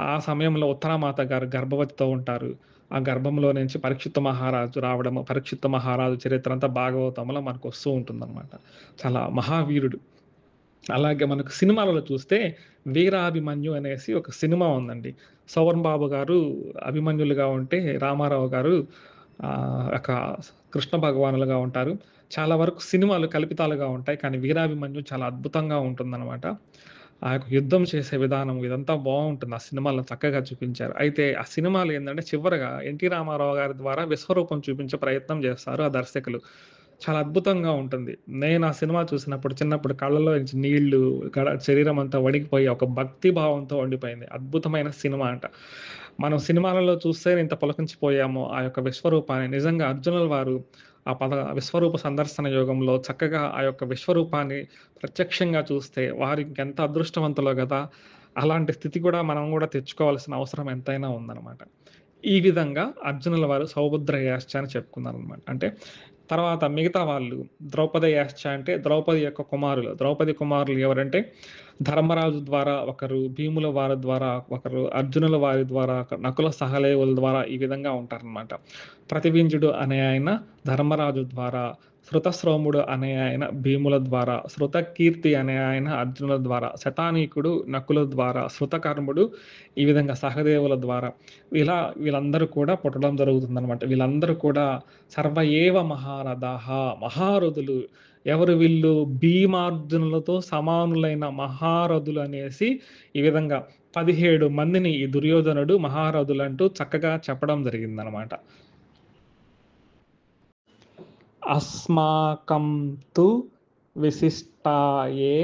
ఆ సమయంలో ఉత్తరామాత గారు గర్భవతితో ఉంటారు. ఆ గర్భంలో నుంచి పరీక్షిత్తు మహారాజు రావడము, పరీక్షిత్తు మహారాజు చరిత్ర అంతా భాగవతంలో మనకొస్తూ ఉంటుందనమాట. చాలా మహావీరుడు. అలాగే మనకు సినిమాలలో చూస్తే 'వీరాభిమన్యు' అనేసి ఒక సినిమా ఉందండి. 'శోభన్ బాబు' గారు అభిమన్యులుగా ఉంటే, రామారావు గారు ఒక కృష్ణ భగవానులుగా ఉంటారు. చాలా వరకు సినిమాలు కల్పితాలుగా ఉంటాయి. కానీ 'వీరాభిమన్యు' చాలా అద్భుతంగా ఉంటుందనమాట. ఆ యొక్క యుద్ధం చేసే విధానం ఇదంతా బావుంటుంది. ఆ సినిమాలో చక్కగా చూపించారు. అయితే ఆ సినిమాలో ఏందంటే చివరగా 'ఎన్టీ రామారావు' గారి ద్వారా విశ్వరూపం చూపించే ప్రయత్నం చేస్తారు ఆ దర్శకులు. చాలా అద్భుతంగా ఉంటుంది. నేను ఆ సినిమా చూసినప్పుడు చిన్నప్పుడు కళ్ళలో నుంచి నీళ్లు, శరీరం అంతా వణికిపోయి ఒక భక్తి భావంతో ఉండిపోయింది. అద్భుతమైన సినిమా అంట. మనం సినిమాలలో చూస్తేనే ఇంత పులకించిపోయాము ఆ యొక్క విశ్వరూపాన్ని. నిజంగా అర్జునుల వారు ఆ విశ్వరూప సందర్శన యోగంలో చక్కగా ఆ యొక్క విశ్వరూపాన్ని ప్రత్యక్షంగా చూస్తే వారు ఇంకెంత అదృష్టవంతులో గదా! అలాంటి స్థితి కూడా మనం గూడా తెచ్చుకోవాల్సిన అవసరం ఎంతైనా ఉందనమాట. ఈ విధంగా అర్జునుల వారు సౌభద్రయాశ్చ అని చెప్పుకున్నారనమాట. అంటే తర్వాత మిగతా వాళ్ళు ద్రౌపదయాశ్చ అంటే ద్రౌపది యొక్క కుమారులు. ద్రౌపది కుమారులు ఎవరంటే ధర్మరాజు ద్వారా ఒకరు, భీముల వారి ద్వారా ఒకరు, అర్జునుల వారి ద్వారా, నకుల సహదేవుల ద్వారా ఈ విధంగా ఉంటారనమాట. ప్రతివింజుడు అనే ఆయన ధర్మరాజు ద్వారా, శృతశ్రోముడు అనే ఆయన భీముల ద్వారా, శృతకీర్తి అనే ఆయన అర్జునుల ద్వారా, శతానీకుడు నకుల ద్వారా, శృతకర్ముడు ఈ విధంగా సహదేవుల ద్వారా వీళ్ళందరూ కూడా పుట్టడం జరుగుతుందనమాట. వీళ్ళందరూ కూడా సర్వ ఏవ మహారథాః మహారథులు. ఎవరు వీళ్ళు? భీమార్జునులతో సమానులైన మహారథులు అనేసి ఈ విధంగా 17 మందిని ఈ దుర్యోధనుడు మహారథులంటూ చక్కగా చెప్పడం జరిగిందనమాట. అస్మాకం తు విశిష్టాయే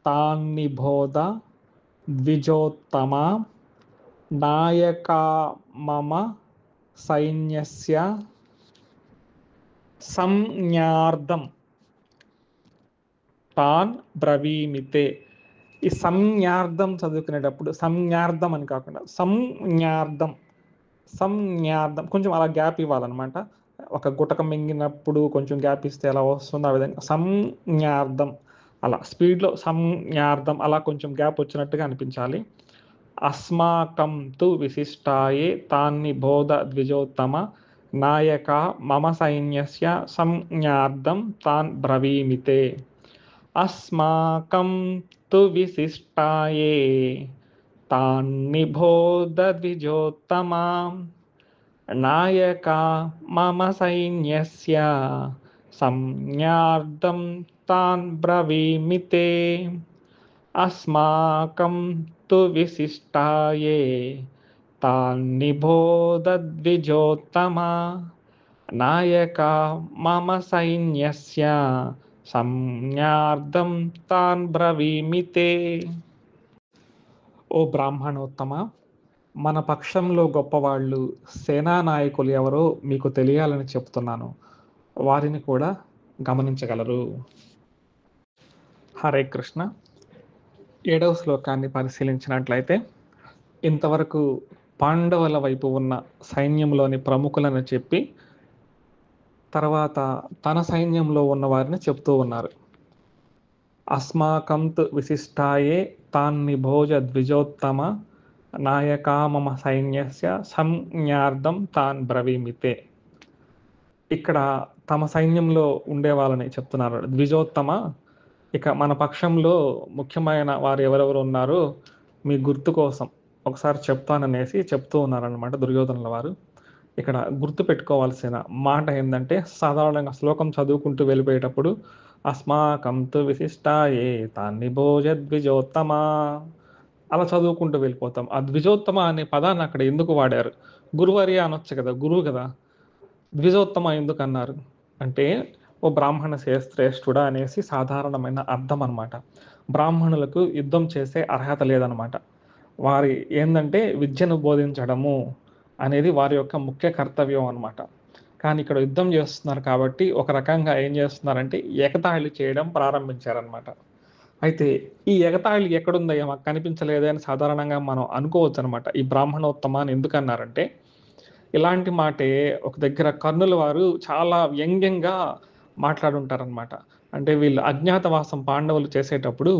తాన్నిబోధ ద్విజోత్తమా నాయకా మమ సైన్యస్య సంజ్ఞార్థం తాన్ బ్రవీమితే. ఈ సంజ్ఞార్థం చదువుకునేటప్పుడు సంజ్ఞార్థం అని కాకుండా సంజ్ఞార్థం కొంచెం అలా గ్యాప్ ఇవ్వాలన్నమాట. ఒక గుటకం మింగినప్పుడు కొంచెం గ్యాప్ ఇస్తే ఎలా వస్తుందో ఆ విధంగా సంజ్ఞార్థం, అలా స్పీడ్లో సంజ్ఞార్థం అలా కొంచెం గ్యాప్ వచ్చినట్టుగా అనిపించాలి. అస్మాకం తు విశిష్టాయే తాన్ని బోధ ద్విజోత్తమ నాయక మమ సైన్యస్య సంజ్ఞార్థం తాన్ బ్రవీమితే. అస్మాకం తు విశిష్టాయే తాన్ని బోధ ద్విజోత్తమ నాయక మమ సైన్యస్య సంజ్ఞార్థం తాన్ బ్రవీమితే. అస్మాకం తు విశిష్టాయే తాన్ని బోధ ద్విజోత్తమ నాయక మమ సైన్యస్య సంజ్ఞార్థం తాన్ బ్రవీమితే. ఓ బ్రాహ్మణోత్తమ, మన పక్షంలో గొప్పవాళ్ళు సేనానాయకులు ఎవరో మీకు తెలియాలని చెప్తున్నాను. వారిని కూడా గమనించగలరు. హరే కృష్ణ. 7వ శ్లోకాన్ని పరిశీలించినట్లయితే, ఇంతవరకు పాండవుల వైపు ఉన్న సైన్యంలోని ప్రముఖులను చెప్పి తర్వాత తన సైన్యంలో ఉన్న వారిని చెప్తూ ఉన్నారు. అస్మాకంత్ విశిష్టాయే తాన్ని భోజ ద్విజోత్తమ నాయకా మమ సైన్యస్య సంజ్ఞార్థం తాన్ బ్రవీమితే. ఇక్కడ తమ సైన్యంలో ఉండే వాళ్ళని చెప్తున్నారు. ద్విజోత్తమ, ఇక మన పక్షంలో ముఖ్యమైన వారు ఎవరెవరు ఉన్నారో మీ గుర్తు కోసం ఒకసారి చెప్తాననేసి చెప్తూ ఉన్నారనమాట దుర్యోధనుల వారు. ఇక్కడ గుర్తు పెట్టుకోవాల్సిన మాట ఏంటంటే, సాధారణంగా శ్లోకం చదువుకుంటూ వెళ్ళిపోయేటప్పుడు అస్మాకంతు విశిష్టాయే తాన్ని భోజ ద్విజోత్తమ అలా చదువుకుంటూ వెళ్ళిపోతాం. ఆ ద్విజోత్తమ అనే పదాన్ని అక్కడ ఎందుకు వాడారు? గురువర్య అనొచ్చు కదా, గురువు కదా. ద్విజోత్తమ ఎందుకు అన్నారు అంటే, ఓ బ్రాహ్మణ శ్రేష్ఠుడా అనేసి సాధారణమైన అర్థం అనమాట. బ్రాహ్మణులకు యుద్ధం చేసే అర్హత లేదనమాట. వారి ఏంటంటే విద్యను బోధించడము అనేది వారి యొక్క ముఖ్య కర్తవ్యం అనమాట. కానీ ఇక్కడ యుద్ధం చేస్తున్నారు కాబట్టి ఒక రకంగా ఏం చేస్తున్నారంటే ఎగతాళి చేయడం ప్రారంభించారనమాట. అయితే ఈ ఎగతాళి ఎక్కడుందయ్యా మాకు కనిపించలేదే అని సాధారణంగా మనం అనుకోవచ్చు అనమాట. ఈ బ్రాహ్మణోత్తమ అని ఎందుకన్నారంటే, ఇలాంటి మాటే ఒక దగ్గర కర్ణుల వారు చాలా వ్యంగ్యంగా మాట్లాడుంటారనమాట. అంటే వీళ్ళు అజ్ఞాతవాసం పాండవులు చేసేటప్పుడు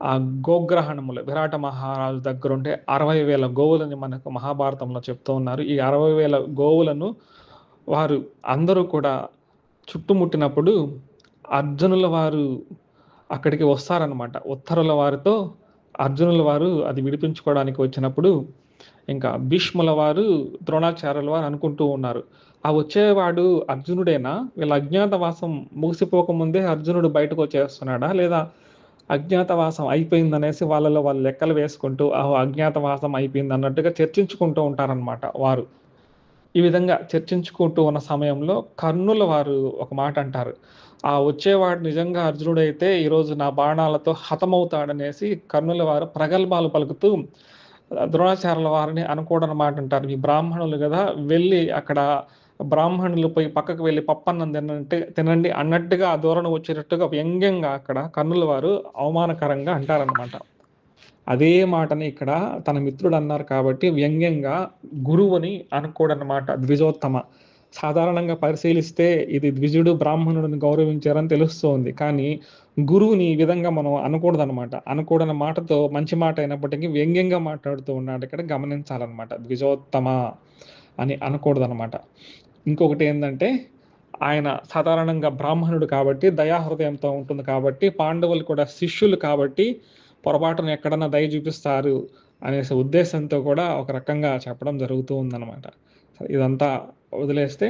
ఆ గోగ్రహణములు విరాట మహారాజు దగ్గర ఉంటే 60,000 గోవులని మనకు మహాభారతంలో చెప్తూ ఉన్నారు. ఈ 60,000 గోవులను వారు అందరూ కూడా చుట్టుముట్టినప్పుడు అర్జునుల వారు అక్కడికి వస్తారనమాట. ఉత్తరుల వారితో అర్జునుల వారు అది విడిపించుకోవడానికి వచ్చినప్పుడు ఇంకా భీష్ముల వారు ద్రోణాచార్యుల వారు అనుకుంటూ ఉన్నారు, ఆ వచ్చేవాడు అర్జునుడేనా? వీళ్ళ అజ్ఞాతవాసం ముగిసిపోకముందే అర్జునుడు బయటకు వచ్చేస్తున్నాడా, లేదా అజ్ఞాతవాసం అయిపోయిందనేసి వాళ్ళలో వాళ్ళు లెక్కలు వేసుకుంటూ అజ్ఞాతవాసం అయిపోయింది అన్నట్టుగా చర్చించుకుంటూ ఉంటారనమాట వారు. ఈ విధంగా చర్చించుకుంటూ ఉన్న సమయంలో కర్ణుల వారు ఒక మాట అంటారు, ఆ వచ్చేవాడు నిజంగా అర్జునుడైతే ఈరోజు నా బాణాలతో హతమవుతాడనేసి కర్ణుల వారు ప్రగల్భాలు పలుకుతూ ద్రోణాచార్యుల వారిని అనుకోవడం మాట అంటారు. మీ బ్రాహ్మణులు కదా, వెళ్ళి అక్కడ బ్రాహ్మణులు పోయి పక్కకు వెళ్ళి పప్పన్నం తినండి అన్నట్టుగా ఆ ధోరణి వచ్చేటట్టుగా వ్యంగ్యంగా అక్కడ కర్ణుల వారు అవమానకరంగా అంటారనమాట. అదే మాటని ఇక్కడ తన మిత్రుడు అన్నారు కాబట్టి వ్యంగ్యంగా గురువుని అనుకోడనమాట ద్విజోత్తమ. సాధారణంగా పరిశీలిస్తే ఇది ద్విజుడు బ్రాహ్మణుడిని గౌరవించారని తెలుస్తోంది, కానీ గురువుని ఈ విధంగా మనం అనకూడదనమాట. అనకూడని మాటతో మంచి మాట అయినప్పటికీ వ్యంగ్యంగా మాట్లాడుతూ ఉన్నాడు ఇక్కడ గమనించాలన్నమాట. ద్విజోత్తమ అని అనకూడదనమాట. ఇంకొకటి ఏంటంటే, ఆయన సాధారణంగా బ్రాహ్మణుడు కాబట్టి దయాహృదయంతో ఉంటుంది కాబట్టి, పాండవులు కూడా శిష్యులు కాబట్టి పొరపాటున ఎక్కడన్నా దయ చూపిస్తారు అనేసి ఉద్దేశంతో కూడా ఒక రకంగా చెప్పడం జరుగుతూ ఉందన్నమాట. ఇదంతా వదిలేస్తే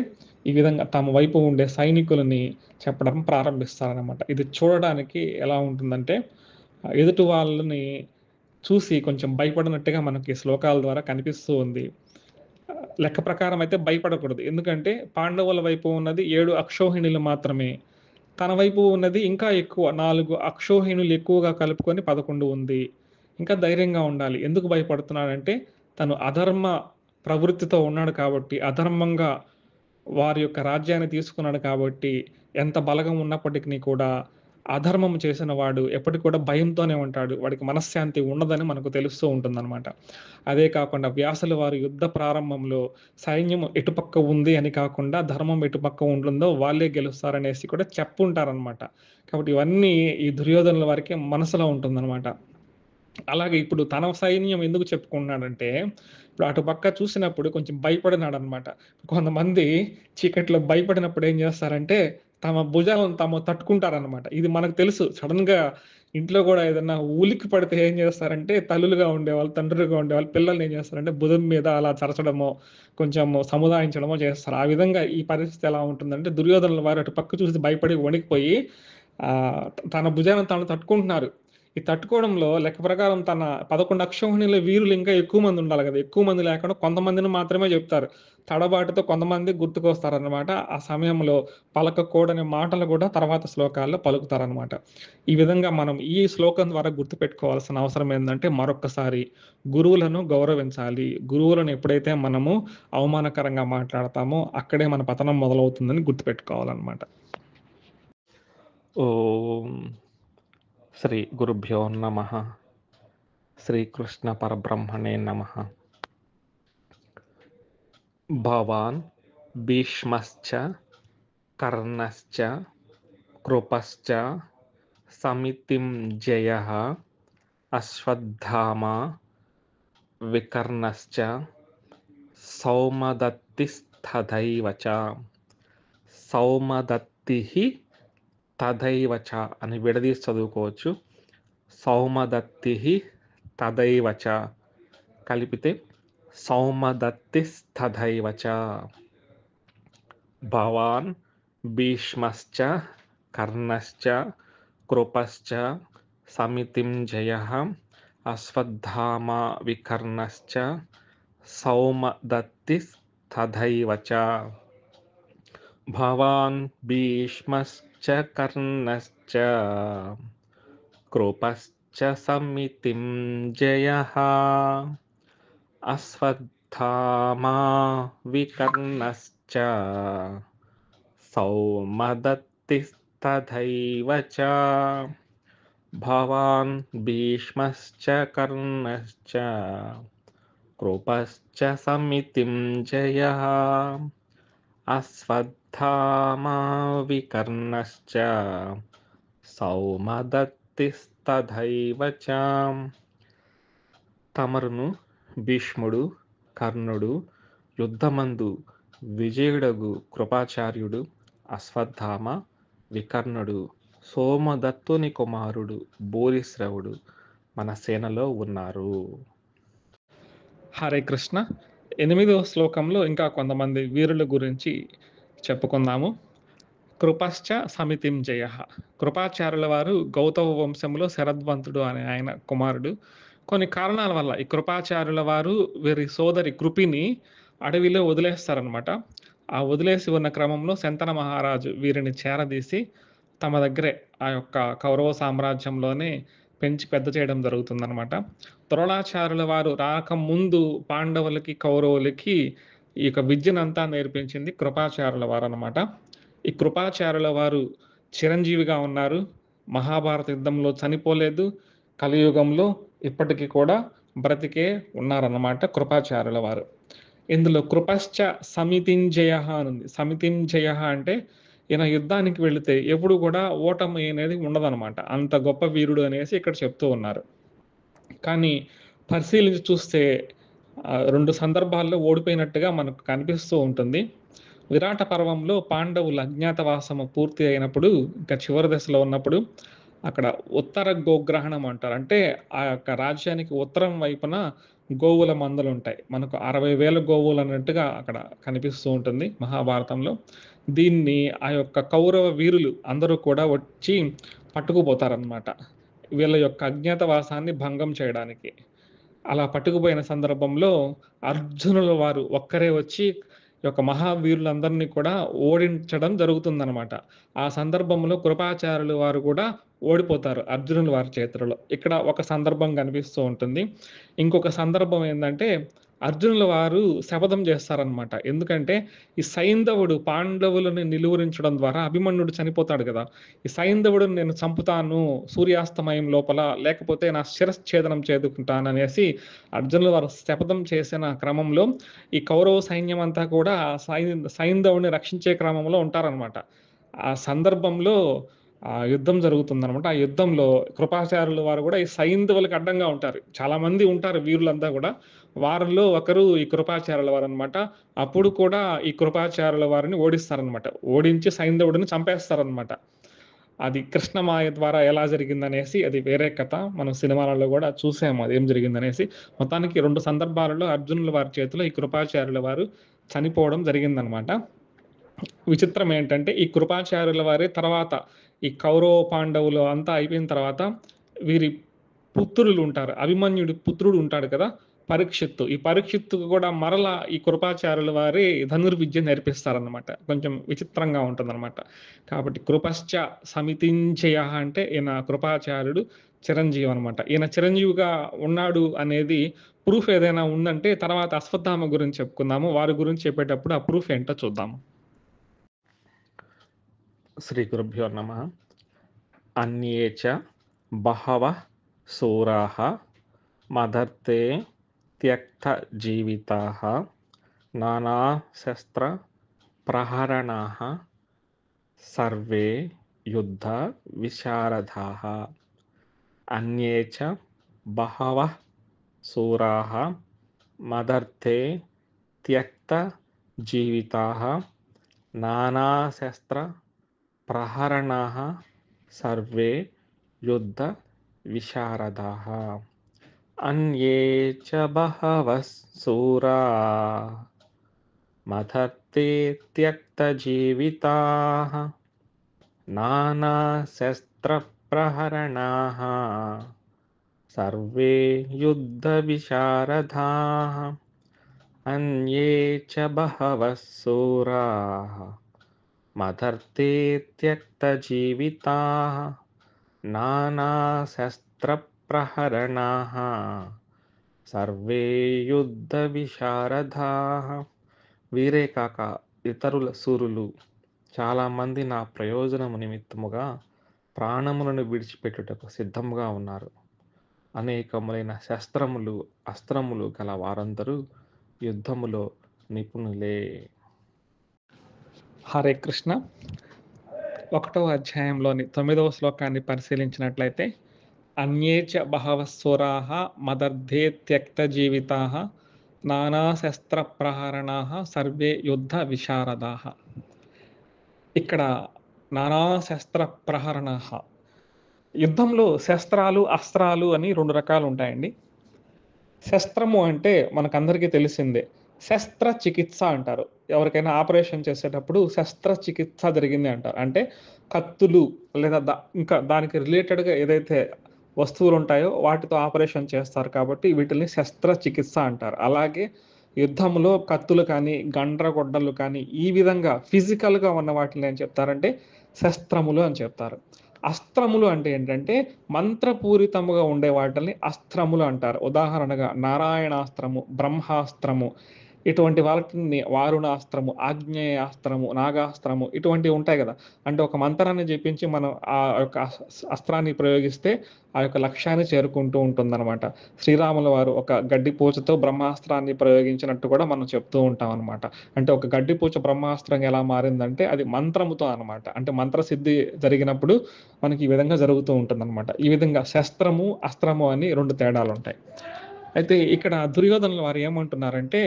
ఈ విధంగా తమ వైపు ఉండే సైనికులని చెప్పడం ప్రారంభిస్తారనమాట. ఇది చూడడానికి ఎలా ఉంటుందంటే, ఎదుటి వాళ్ళని చూసి కొంచెం భయపడినట్టుగా మనకి శ్లోకాల ద్వారా కనిపిస్తూ ఉంది. లెక్క ప్రకారం అయితే భయపడకూడదు. ఎందుకంటే పాండవుల వైపు ఉన్నది 7 అక్షౌహిణులు మాత్రమే. తన వైపు ఉన్నది ఇంకా ఎక్కువ 4 అక్షౌహిణులు ఎక్కువగా కలుపుకొని 11 ఉంది. ఇంకా ధైర్యంగా ఉండాలి. ఎందుకు భయపడుతున్నాడంటే తను అధర్మ ప్రవృత్తితో ఉన్నాడు కాబట్టి, అధర్మంగా వారి యొక్క రాజ్యాన్ని తీసుకున్నాడు కాబట్టి, ఎంత బలగం ఉన్నప్పటికిని కూడా అధర్మం చేసిన వాడు ఎప్పటికి కూడా భయంతోనే ఉంటాడు. వాడికి మనశ్శాంతి ఉండదని మనకు తెలుస్తూ ఉంటుందనమాట. అదే కాకుండా వ్యాసుల వారు యుద్ధ ప్రారంభంలో సైన్యం ఎటుపక్క ఉంది అని కాకుండా, ధర్మం ఎటుపక్క ఉంటుందో వాళ్ళే గెలుస్తారనేసి కూడా చెప్పుంటారనమాట. కాబట్టి ఇవన్నీ ఈ దుర్యోధనుల వారికి మనసులో ఉంటుందనమాట. అలాగే ఇప్పుడు తన సైన్యం ఎందుకు చెప్పుకుంటున్నాడంటే, ఇప్పుడు అటుపక్క చూసినప్పుడు కొంచెం భయపడినాడనమాట. కొంతమంది చీకట్లో భయపడినప్పుడు ఏం జేస్తారంటే, తమ భుజాలను తాము తట్టుకుంటారనమాట. ఇది మనకు తెలుసు. సడెన్‌గా ఇంట్లో గూడా ఏదన్నా ఉలిక్కి పడితే ఏం జేస్తారంటే, తల్లులుగా ఉండేవాళ్ళు, తండ్రులుగా ఉండేవాళ్ళు పిల్లల్ని ఏం జేస్తారంటే, భుజం మీద అలా చరచడమో, కొంచెం సముదాయించడమో చేస్తారు. ఆ విధంగా ఈ పరిస్థితి ఎలా ఉంటుందంటే, దుర్యోధనుల వారు అటు పక్క చూసి భయపడి వణికిపోయి ఆహ్, తన భుజాలను తాను తట్టుకుంటున్నారు. ఈ తట్టుకోవడంలో లెక్క ప్రకారం తన 11 అక్షౌహిణుల వీరులు ఇంకా ఎక్కువ మంది ఉండాలి గదా! ఎక్కువ మంది లేకుండా కొంతమందిని మాత్రమే జెప్తారు. తడబాటుతో కొంతమంది గుర్తుకొస్తారనమాట. ఆ సమయంలో పలకకూడని మాటలు గూడా తర్వాత శ్లోకాల్లో పలుకుతారనమాట. ఈ విధంగా మనం ఈ శ్లోకం ద్వారా గుర్తుపెట్టుకోవాల్సిన అవసరం ఏందంటే మరొక్కసారి గురువులను గౌరవించాలి. గురువులను ఎప్పుడైతే మనము అవమానకరంగా మాట్లాడతామో అక్కడే మన పతనం మొదలవుతుందని గుర్తుపెట్టుకోవాలనమాట. ఓం శ్రీ గురుభ్యో నమః. శ్రీకృష్ణ పరబ్రహ్మణే నమః. భవాన్ భీష్మశ్చ కర్ణశ్చ కృపశ్చ సమితిం జయః అశ్వత్థామా వికర్ణశ్చ సౌమదత్తిస్తథైవ చ. సౌమదత్తిః తథైవ చ అని విడదీసి చదువుకోవచ్చు. సౌమదత్తిః తథైవ చ కలిపితే సౌమదత్తిస్తథైవ చ. భవాన్ భీష్మశ్చ కర్ణశ్చ కృపశ్చ సమితిం జయః అశ్వత్థామా వికర్ణశ్చ సౌమదత్తిస్తథైవ చ. భవాన్ భీష్మశ్చ కర్ణశ్చ కృపశ్చ సమితిం జయః అశ్వత్థామా వికర్ణశ్చ సౌమదత్తిస్తథైవ చ. భవాన్ భీష్మశ్చ కర్ణశ్చ కృపశ్చ సమితిం జయః అశ్వత్థామా వికర్ణశ్చ సౌమదత్తిస్తథైవ చ. తమరును భీష్ముడు కర్ణుడు యుద్ధమందు విజయుడగు కృపాచార్యుడు అశ్వత్థామ వికర్ణుడు సోమదత్తుని కుమారుడు భూరిశ్రవుడు మన సేనలో ఉన్నారు. హరే కృష్ణ. 8వ శ్లోకంలో ఇంకా కొంతమంది వీరుల గురించి చెప్పుకుందాము. కృపశ్చ సమితిం జయః. కృపాచార్యుల వారు గౌతమ వంశంలో శరద్వంతుడు అనే ఆయన కుమారుడు. కొన్ని కారణాల వల్ల ఈ కృపాచార్యుల వారు వీరి సోదరి కృపిని అడవిలో వదిలేస్తారనమాట. ఆ వదిలేసి ఉన్న క్రమంలో శంతన మహారాజు వీరిని చేరదీసి తమ దగ్గరే ఆ యొక్క కౌరవ సామ్రాజ్యంలోనే పెంచి పెద్ద చేయడం జరుగుతుందనమాట. ద్రోణాచార్యుల వారు రాకముందు పాండవులకి, కౌరవులకి ఈ యొక్క విద్యనంతా నేర్పించింది కృపాచార్యుల వారనమాట. ఈ కృపాచార్యుల వారు చిరంజీవిగా ఉన్నారు. మహాభారత యుద్ధంలో చనిపోలేదు. కలియుగంలో ఇప్పటికి కూడా బ్రతికే ఉన్నారన్నమాట కృపాచార్యుల వారు. ఇందులో కృపశ్చ సమితింజయః అనుంది. సమితింజయః అంటే ఈయన యుద్ధానికి వెళితే ఎప్పుడు కూడా ఓటమి అనేది ఉండదనమాట. అంత గొప్ప వీరుడు అనేసి ఇక్కడ చెప్తూ ఉన్నారు. కానీ పరిశీలించి చూస్తే 2 సందర్భాల్లో ఓడిపోయినట్టుగా మనకు కనిపిస్తూ ఉంటుంది. విరాట పర్వంలో పాండవుల అజ్ఞాతవాసము పూర్తి అయినప్పుడు ఇంకా చివరి దశలో ఉన్నప్పుడు అక్కడ ఉత్తర గోగ్రహణం అంటారు. అంటే ఆ యొక్క రాజ్యానికి ఉత్తరం వైపున గోవుల మందలుంటాయి. మనకు 60,000 గోవులు అన్నట్టుగా అక్కడ కనిపిస్తూ ఉంటుంది మహాభారతంలో. దీన్ని ఆ యొక్క కౌరవ వీరులు అందరూ కూడా వచ్చి పట్టుకుపోతారనమాట. వీళ్ళ యొక్క అజ్ఞాతవాసాన్ని భంగం చేయడానికి. అలా పట్టుకుపోయిన సందర్భంలో అర్జునుల వారు ఒక్కరే వచ్చి ఈ యొక్క మహావీరులందరినీ కూడా ఓడించడం జరుగుతుందనమాట. ఆ సందర్భంలో కృపాచార్యులు వారు కూడా ఓడిపోతారు అర్జునుల వారి చేతులలో. ఇక్కడ ఒక సందర్భం కనిపిస్తూ ఉంటుంది. ఇంకొక సందర్భం ఏందంటే అర్జునుల వారు శపథం చేస్తారనమాట. ఎందుకంటే ఈ సైంధవుడు పాండవులను నిలువరించడం ద్వారా అభిమన్యుడు చనిపోతాడు కదా! ఈ సైంధవుడిని నేను చంపుతాను సూర్యాస్తమయం లోపల, లేకపోతే నా శిరశ్ఛేదనం చేసుకుంటాననేసి అర్జునుల వారు శపథం చేసిన క్రమంలో ఈ కౌరవ సైన్యం అంతా కూడా సైంధవుడిని రక్షించే క్రమంలో ఉంటారనమాట. ఆ సందర్భంలో యుద్ధం జరుగుతుందనమాట. ఆ యుద్ధంలో కృపాచార్యుల వారు కూడా ఈ సైంధవులకు అడ్డంగా ఉంటారు. చాలామంది ఉంటారు వీరులంతా కూడా. వారిలో ఒకరు ఈ కృపాచార్యుల వారనమాట. అప్పుడు కూడా ఈ కృపాచార్యుల వారిని ఓడిస్తారనమాట. ఓడించి సైంధవుడిని చంపేస్తారనమాట. అది కృష్ణమాయ ద్వారా ఎలా జరిగిందనేసి అది వేరే కథ. మనం సినిమాలలో కూడా చూసాము అదేం జరిగిందనేసి. మొత్తానికి 2 సందర్భాలలో అర్జునుల వారి చేతిలో ఈ కృపాచార్యుల వారు చనిపోవడం జరిగిందనమాట. విచిత్రం ఏంటంటే ఈ కృపాచార్యుల వారి తర్వాత ఈ కౌరవ పాండవులు అంతా అయిపోయిన తర్వాత వీరి పుత్రులు ఉంటారు. అభిమన్యుడి పుత్రుడు ఉంటాడు కదా పరీక్షిత్తు. ఈ పరీక్షిత్తుకు కూడా మరలా ఈ కృపాచార్యుల వారి ధనుర్విద్య నేర్పిస్తారనమాట. కొంచెం విచిత్రంగా ఉంటుందన్నమాట. కాబట్టి కృపశ్చ సమితించయ అంటే ఈయన కృపాచార్యుడు చిరంజీవి అనమాట. ఈయన చిరంజీవిగా ఉన్నాడు అనేది ప్రూఫ్ ఏదైనా ఉందంటే తర్వాత అశ్వత్థామ గురించి చెప్పుకుందాము. వారి గురించి చెప్పేటప్పుడు ఆ ప్రూఫ్ ఏంటో చూద్దాము. శ్రీ గురుభ్యో నమః. అన్యే చ బహవః శూరాః మదర్తే త్యక్తజీవితాః నానాశస్త్ర ప్రహరణాః సర్వే యుద్ధ విశారదాః. అన్యే చ బహవః శూరాః మదర్తే త్యక్తజీవితాః నానాశస్త్ర ప్రహరణాః సర్వే యుద్ధ విశారదాః. అన్యే చ బహవః శూరాః మదర్తే త్యక్తజీవితాః నానాశస్త్ర ప్రహరణాః సర్వే యుద్ధ విశారదాః. అన్యే చ బహవః శూరాః మదర్తే త్యక్తజీవితాః నానాశస్త్ర ప్రహరణాః సర్వే యుద్ధ విశారదాః. వీరే కాక ఇతరుల సూరులు చాలామంది నా ప్రయోజనము నిమిత్తముగా ప్రాణములను విడిచిపెట్టుటకు సిద్ధముగా ఉన్నారు. అనేకములైన శస్త్రములు అస్త్రములు గల వారందరూ యుద్ధములో నిపుణులే. హరే కృష్ణ. 1వ అధ్యాయంలోని 9వ శ్లోకాన్ని పరిశీలించినట్లయితే అన్యే చ బహవః శూరాః మదర్ధే త్యక్తజీవితాః నానాశస్త్ర ప్రహరణాః సర్వే యుద్ధ విశారదాః. ఇక్కడ నానాశస్త్ర ప్రహరణాః, యుద్ధంలో శస్త్రాలు అస్త్రాలు అని 2 రకాలు ఉంటాయండి. శస్త్రము అంటే మనకందరికీ తెలిసిందే. శస్త్రచికిత్స అంటారు. ఎవరికైనా ఆపరేషన్ చేసేటప్పుడు శస్త్రచికిత్స జరిగింది అంటారు. అంటే కత్తులు లేదా ఇంకా దానికి రిలేటెడ్‌గా ఏదైతే వస్తువులు ఉంటాయో వాటితో ఆపరేషన్ చేస్తారు కాబట్టి వీటిల్ని శస్త్రచికిత్స అంటారు. అలాగే యుద్ధంలో కత్తులు కానీ, గండ్రగొడ్డలు కానీ ఈ విధంగా ఫిజికల్‌గా ఉన్న వాటిని ఏం చెప్తారంటే శస్త్రములు అని చెప్తారు. అస్త్రములు అంటే ఏంటంటే మంత్రపూరితముగా ఉండే వాటిని అస్త్రములు అంటారు. ఉదాహరణగా నారాయణాస్త్రము, బ్రహ్మాస్త్రము, ఇటువంటి వాటిని వారుణాస్త్రము, ఆగ్నేయాస్త్రము, నాగాస్త్రము ఇటువంటివి ఉంటాయి కదా. అంటే ఒక మంత్రాన్ని జపించి మనం ఆ యొక్క అస్త్రాన్ని ప్రయోగిస్తే ఆ యొక్క లక్ష్యాన్ని చేరుకుంటూ ఉంటుందన్నమాట. శ్రీరాముల వారు ఒక గడ్డిపూచతో బ్రహ్మాస్త్రాన్ని ప్రయోగించినట్టు కూడా మనం చెప్తూ ఉంటాం అనమాట. అంటే ఒక గడ్డిపూచ బ్రహ్మాస్త్రం ఎలా మారిందంటే అది మంత్రముతో అనమాట. అంటే మంత్రసిద్ధి జరిగినప్పుడు మనకి ఈ విధంగా జరుగుతూ ఉంటుందన్నమాట. ఈ విధంగా శస్త్రము, అస్త్రము అని 2 తేడాలు ఉంటాయి. అయితే ఇక్కడ దుర్యోధనుల వారు ఏమంటున్నారంటే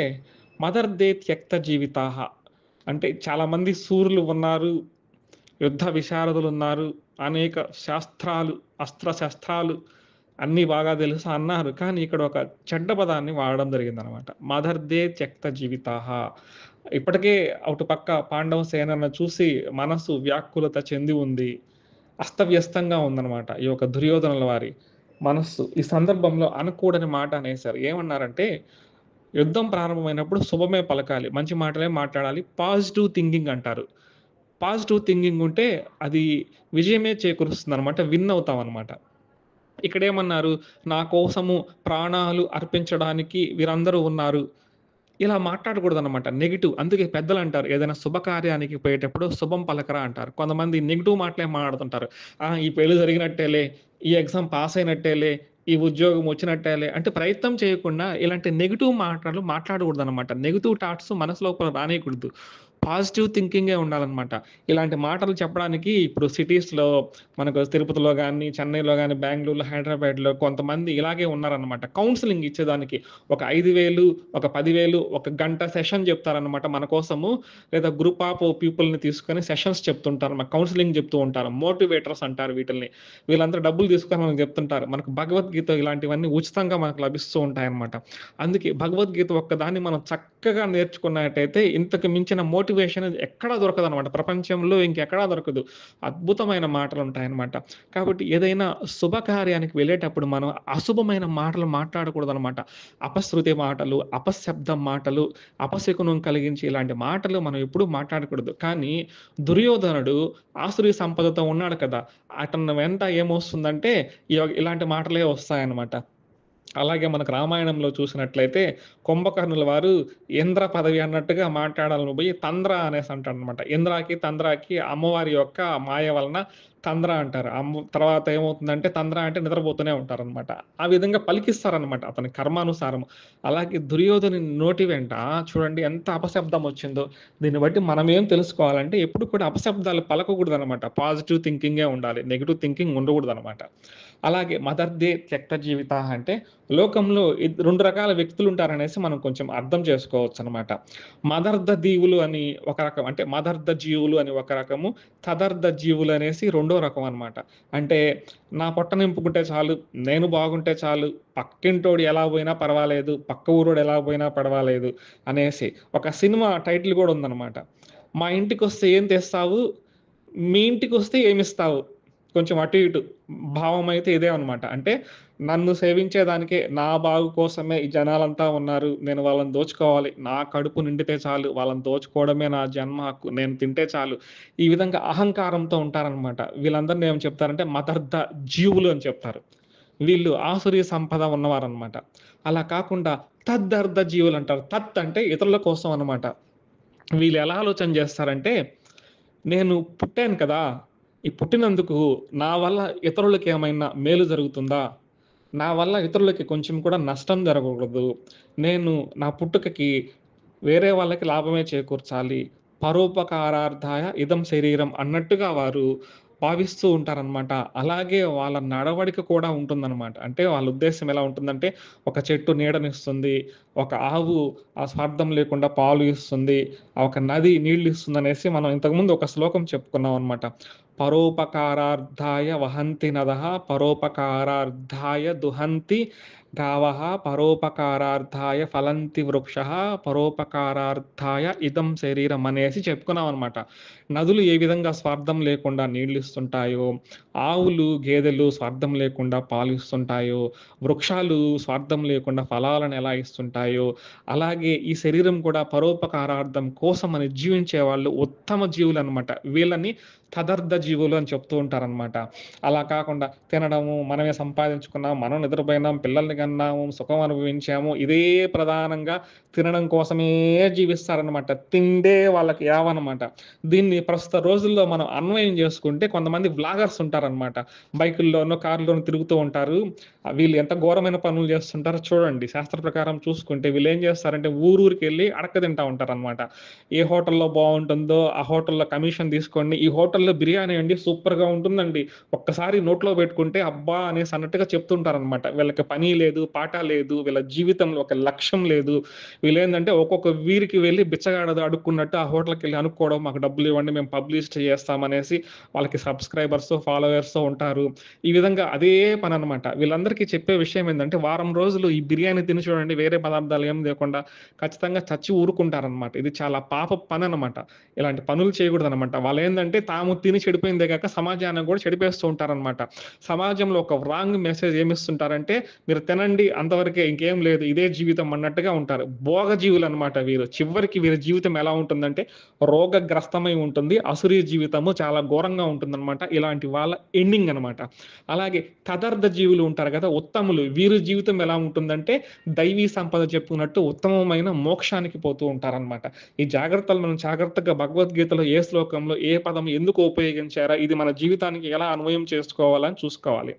మదర్దే త్యక్త జీవితాః అంటే చాలామంది సూర్యులు ఉన్నారు, యుద్ధ విశారదులు ఉన్నారు, అనేక శాస్త్రాలు, అస్త్ర శస్త్రాలు అన్నీ బాగా తెలుసు అన్నారు. కానీ ఇక్కడ ఒక చెడ్డ పదాన్ని వాడడం జరిగిందనమాట. మదర్దే త్యక్త జీవితాః. ఇప్పటికే అటుపక్క పాండవ సేనను చూసి మనసు వ్యాకులత చెంది ఉంది. అస్తవ్యస్తంగా ఉందన్నమాట ఈ యొక్క దుర్యోధనుల వారి మనస్సు. ఈ సందర్భంలో అనకూడని మాట అనేసారు. ఏమన్నారంటే, యుద్ధం ప్రారంభమైనప్పుడు శుభమే పలకాలి, మంచి మాటలే మాట్లాడాలి, పాజిటివ్ థింకింగ్ అంటారు. పాజిటివ్ థింకింగ్ ఉంటే అది విజయమే చేకూరుస్తుందనమాట. విన్ అవుతామనమాట. ఇక్కడేమన్నారు, నా కోసము ప్రాణాలు అర్పించడానికి వీరందరూ ఉన్నారు. ఇలా మాట్లాడకూడదనమాట. నెగెటివ్. అందుకే పెద్దలంటారు, ఏదైనా శుభకార్యానికి పోయేటప్పుడు శుభం పలకరా అంటారు. కొంతమంది నెగెటివ్ మాటలే మాట్లాడుతుంటారు. ఈ పెళ్లి జరిగినట్టేలే, ఈ ఎగ్జామ్ పాస్ అయినట్టేలే, ఈ ఉద్యోగం వచ్చినట్టేలే అంటే ప్రయత్నం చేయకుండా ఇలాంటి నెగెటివ్ మాటలు మాట్లాడకూడదనమాట. నెగెటివ్ థాట్స్ మనసు లోపల రానీయకూడదు. పాజిటివ్ థింకింగే ఉండాలనమాట. ఇలాంటి మాటలు చెప్పడానికి ఇప్పుడు సిటీస్‌లో మనకు తిరుపతిలో గాని, చెన్నైలో గాని, బెంగుళూరులో, హైదరాబాద్‌లో కొంతమంది ఇలాగే ఉన్నారనమాట. కౌన్సెలింగ్ ఇచ్చేదానికి ఒక 5,000, ఒక 10,000 ఒక గంట సెషన్ చెప్తారనమాట మన కోసము. లేదా గ్రూప్ ఆఫ్ పీపుల్‌ని తీసుకొని సెషన్స్ చెప్తుంటారు. కౌన్సెలింగ్ చెప్తూ ఉంటారు. మోటివేటర్స్ అంటారు వీటిల్ని. వీళ్ళందరూ డబ్బులు తీసుకొని మనకు చెప్తుంటారు. మనకు భగవద్గీత ఇలాంటివన్నీ ఉచితంగా మనకు లభిస్తూ ఉంటాయన్నమాట. అందుకే భగవద్గీత ఒక్కదాన్ని మనం చక్కగా నేర్చుకున్నట్టయితే ఇంతకు మించిన మోటివేషన్ ఎక్కడా దొరకదనమాట. ప్రపంచంలో ఇంకెక్కడా దొరకదు. అద్భుతమైన మాటలుంటాయన్నమాట. కాబట్టి ఏదైనా శుభకార్యానికి వెళ్ళేటప్పుడు మనం అశుభమైన మాటలు మాట్లాడకూడదనమాట. అపశృతి మాటలు, అపశబ్దం మాటలు, అపశకునం కలిగించే ఇలాంటి మాటలు మనం ఎప్పుడూ మాట్లాడకూడదు. కానీ దుర్యోధనుడు ఆసురీ సంపదతో ఉన్నాడు కదా! అతని వెంట ఏమొస్తుందంటే ఇలాంటి మాటలే వస్తాయన్నమాట. అలాగే మనకు రామాయణంలో చూసినట్లయితే కుంభకర్ణుల వారు ఇంద్ర పదవి అన్నట్టుగా మాట్లాడాలని పోయి తంద్ర అనేసి అంటాడనమాట. ఇంద్రాకి, తంద్రాకి అమ్మవారి యొక్క మాయ వలన తంద్ర అంటారు. తర్వాత ఏమవుతుందంటే తంద్ర అంటే నిద్రపోతూనే ఉంటారనమాట. ఆ విధంగా పలికిస్తారనమాట అతని కర్మానుసారం. అలాగే దుర్యోధనుని నోటి వెంట చూడండి ఎంత అపశబ్దం వచ్చిందో. దీన్ని బట్టి మనం ఏం తెలుసుకోవాలంటే ఎప్పుడు కూడా అపశబ్దాలు పలకకూడదనమాట. పాజిటివ్ థింకింగే ఉండాలి. నెగెటివ్ థింకింగ్ ఉండకూడదనమాట. అలాగే మదర్దే త్యక్త జీవితాః అంటే లోకంలో 2 రకాల వ్యక్తులుంటారనేసి మనం కొంచెం అర్థం చేసుకోవచ్చనమాట. మదర్థ దీవులు అని ఒక రకం. అంటే మదర్థ జీవులు అని ఒక రకము. తదర్థ జీవులు అనేసి రెండో రకం అనమాట. అంటే నా పొట్ట నింపుకుంటే చాలు, నేను బాగుంటే చాలు, పక్కింటోడు ఎలా పోయినా పర్వాలేదు, పక్క ఊరోడు ఎలా పోయినా పర్వాలేదు అనేసి ఒక సినిమా టైటిల్ గూడా ఉందనమాట. మా ఇంటికొస్తే ఏం తెస్తావు? మీ ఇంటికొస్తే ఏమిస్తావు? కొంచెం అటు ఇటు భావం అయితే ఇదే అనమాట. అంటే నన్ను సేవించేదానికే, నా బాగు కోసమే ఈ జనాలంతా ఉన్నారు. నేను వాళ్ళని దోచుకోవాలి. నా కడుపు నిండితే చాలు. వాళ్ళని దోచుకోవడమే నా జన్మ హక్కు. నేను తింటే చాలు. ఈ విధంగా అహంకారంతో ఉంటారనమాట. వీళ్ళందరిని ఏమని చెప్తారంటే మదర్థ జీవులు అని చెప్తారు. వీళ్ళు ఆసురీ సంపద ఉన్నవారనమాట. అలా కాకుండా తద్దర్థ జీవులంటారు. తత్ అంటే ఇతరుల కోసం అనమాట. వీళ్ళు ఎలా ఆలోచన చేస్తారంటే, నేను పుట్టాను కదా! ఈ పుట్టినందుకు నా వల్ల ఇతరులకేమైనా మేలు జరుగుతుందా? నా వల్ల ఇతరులకి కొంచెం కూడా నష్టం జరగకూడదు. నేను నా పుట్టుకకి వేరే వాళ్ళకి లాభమే చేకూర్చాలి. పరోపకారార్థాయ ఇదం శరీరం అన్నట్టుగా వారు భావిస్తూ ఉంటారనమాట. అలాగే వాళ్ళ నడవడిక కూడా ఉంటుందనమాట. అంటే వాళ్ళ ఉద్దేశ్యం ఎలా ఉంటుందంటే, ఒక చెట్టు నీడనిస్తుంది. ఒక ఆవు స్వార్థం లేకుండా పాలు ఇస్తుంది. ఒక నది నీళ్ళు ఇస్తుందనేసి మనం ఇంతకుముందు ఒక శ్లోకం చెప్పుకున్నాం అనమాట. పరోపకారార్థాయ వహంతి నదః పరోపకారార్థాయ దుహంతి గావః పరోపకారార్థాయ ఫలంతి వృక్షః పరోపకారార్థాయ ఇదం శరీరం అనేసి చెప్పుకున్నామనమాట. నదులు ఏ విధంగా స్వార్థం లేకుండా నీళ్ళిస్తుంటాయో, ఆవులు, గేదెలు స్వార్థం లేకుండా పాలు ఇస్తుంటాయో, వృక్షాలు స్వార్థం లేకుండా ఫలాలను ఎలా ఇస్తుంటాయో, అలాగే ఈ శరీరం కూడా పరోపకారార్థం కోసమని జీవించే వాళ్ళు ఉత్తమ జీవులనమాట. వీళ్ళని తదర్థ జీవులు అని చెప్తూ ఉంటారనమాట. అలా కాకుండా తినడము, మనమే సంపాదించుకున్నాం, మనం నిద్రపోయినాం, పిల్లల్ని కన్నాము, సుఖం అనుభవించాము. ఇదే ప్రధానంగా తినడం కోసమే జీవిస్తారనమాట. తిండే వాళ్ళకి యావనమాట. దీన్ని ప్రస్తుత రోజుల్లో మనం అన్వయం చేసుకుంటే కొంతమంది వ్లాగర్స్ ఉంటారనమాట. బైకుల్లోనో, కార్‌లోనో తిరుగుతూ ఉంటారు. వీళ్ళు ఎంత ఘోరమైన పనులు చేస్తుంటారో చూడండి. శాస్త్ర ప్రకారం చూసుకుంటే వీళ్ళేం చేస్తారంటే ఊరూరికెళ్ళి అడక్క తింటా ఉంటారనమాట. ఏ హోటల్‌లో బావుంటుందో ఆ హోటల్‌లో కమిషన్ తీసుకోండి. ఈ హోటల్‌లో బిర్యానీ అండి సూపర్‌గా ఉంటుందండి. ఒక్కసారి నోట్లో పెట్టుకుంటే అబ్బా! అనేసి అన్నట్టుగా చెప్తుంటారనమాట. వీళ్ళకి పని లేదు. లేదు, పాట లేదు, వీళ్ళ జీవితంలో ఒక లక్ష్యం లేదు. వీళ్ళేందంటే ఒక్కొక్క వీరికి వెళ్లి బిచ్చగాడు అడుక్కున్నట్టు ఆ హోటల్‌కెళ్ళి అనుకోవడం, మాకు డబ్బులివ్వండి మేము పబ్లిసిటీ చేస్తామనేసి వాళ్ళకి సబ్‌స్క్రైబర్సో, ఫాలోవర్సో ఉంటారు. ఈ విధంగా అదే పననమాట. వీళ్ళందరికీ చెప్పే విషయం ఏందంటే వారం రోజులు ఈ బిర్యానీ తిని చూడండి వేరే పదార్థాలు ఏం లేకుండా ఖచ్చితంగా చచ్చి ఊరుకుంటారనమాట. ఇది చాలా పాపపు పననమాట. ఇలాంటి పనులు చేయకూడదనమాట. వాళ్ళేందంటే తాము తిని చెడిపోయిందే కాక సమాజాన్ని గూడా చెడిపేస్తూ ఉంటారనమాట. సమాజంలో ఒక రాంగ్ మెసేజ్ ఏమిస్తుంటారంటే మీరు తినండి అంతవరకే ఇంకేం లేదు. ఇదే జీవితం అన్నట్టుగా ఉంటారు. భోగజీవులనమాట వీరు. చివరికి వీరి జీవితం ఎలా ఉంటుందంటే రోగగ్రస్తమై ఉంటుంది. అసురీ జీవితము చాలా ఘోరంగా ఉంటుందనమాట. ఇలాంటి వాళ్ళ ఎండింగ్ అనమాట. అలాగే తదర్థ జీవులు ఉంటారు కదా! ఉత్తములు. వీరి జీవితం ఎలా ఉంటుందంటే దైవీ సంపద చెప్పుకున్నట్టు ఉత్తమమైన మోక్షానికి పోతూ ఉంటారనమాట. ఈ జాగ్రత్తలు మనం జాగ్రత్తగా భగవద్గీతలో ఏ శ్లోకంలో ఏ పదం ఎందుకు ఉపయోగించారా? ఇది మన జీవితానికి ఎలా అన్వయం చేసుకోవాలని చూసుకోవాలి.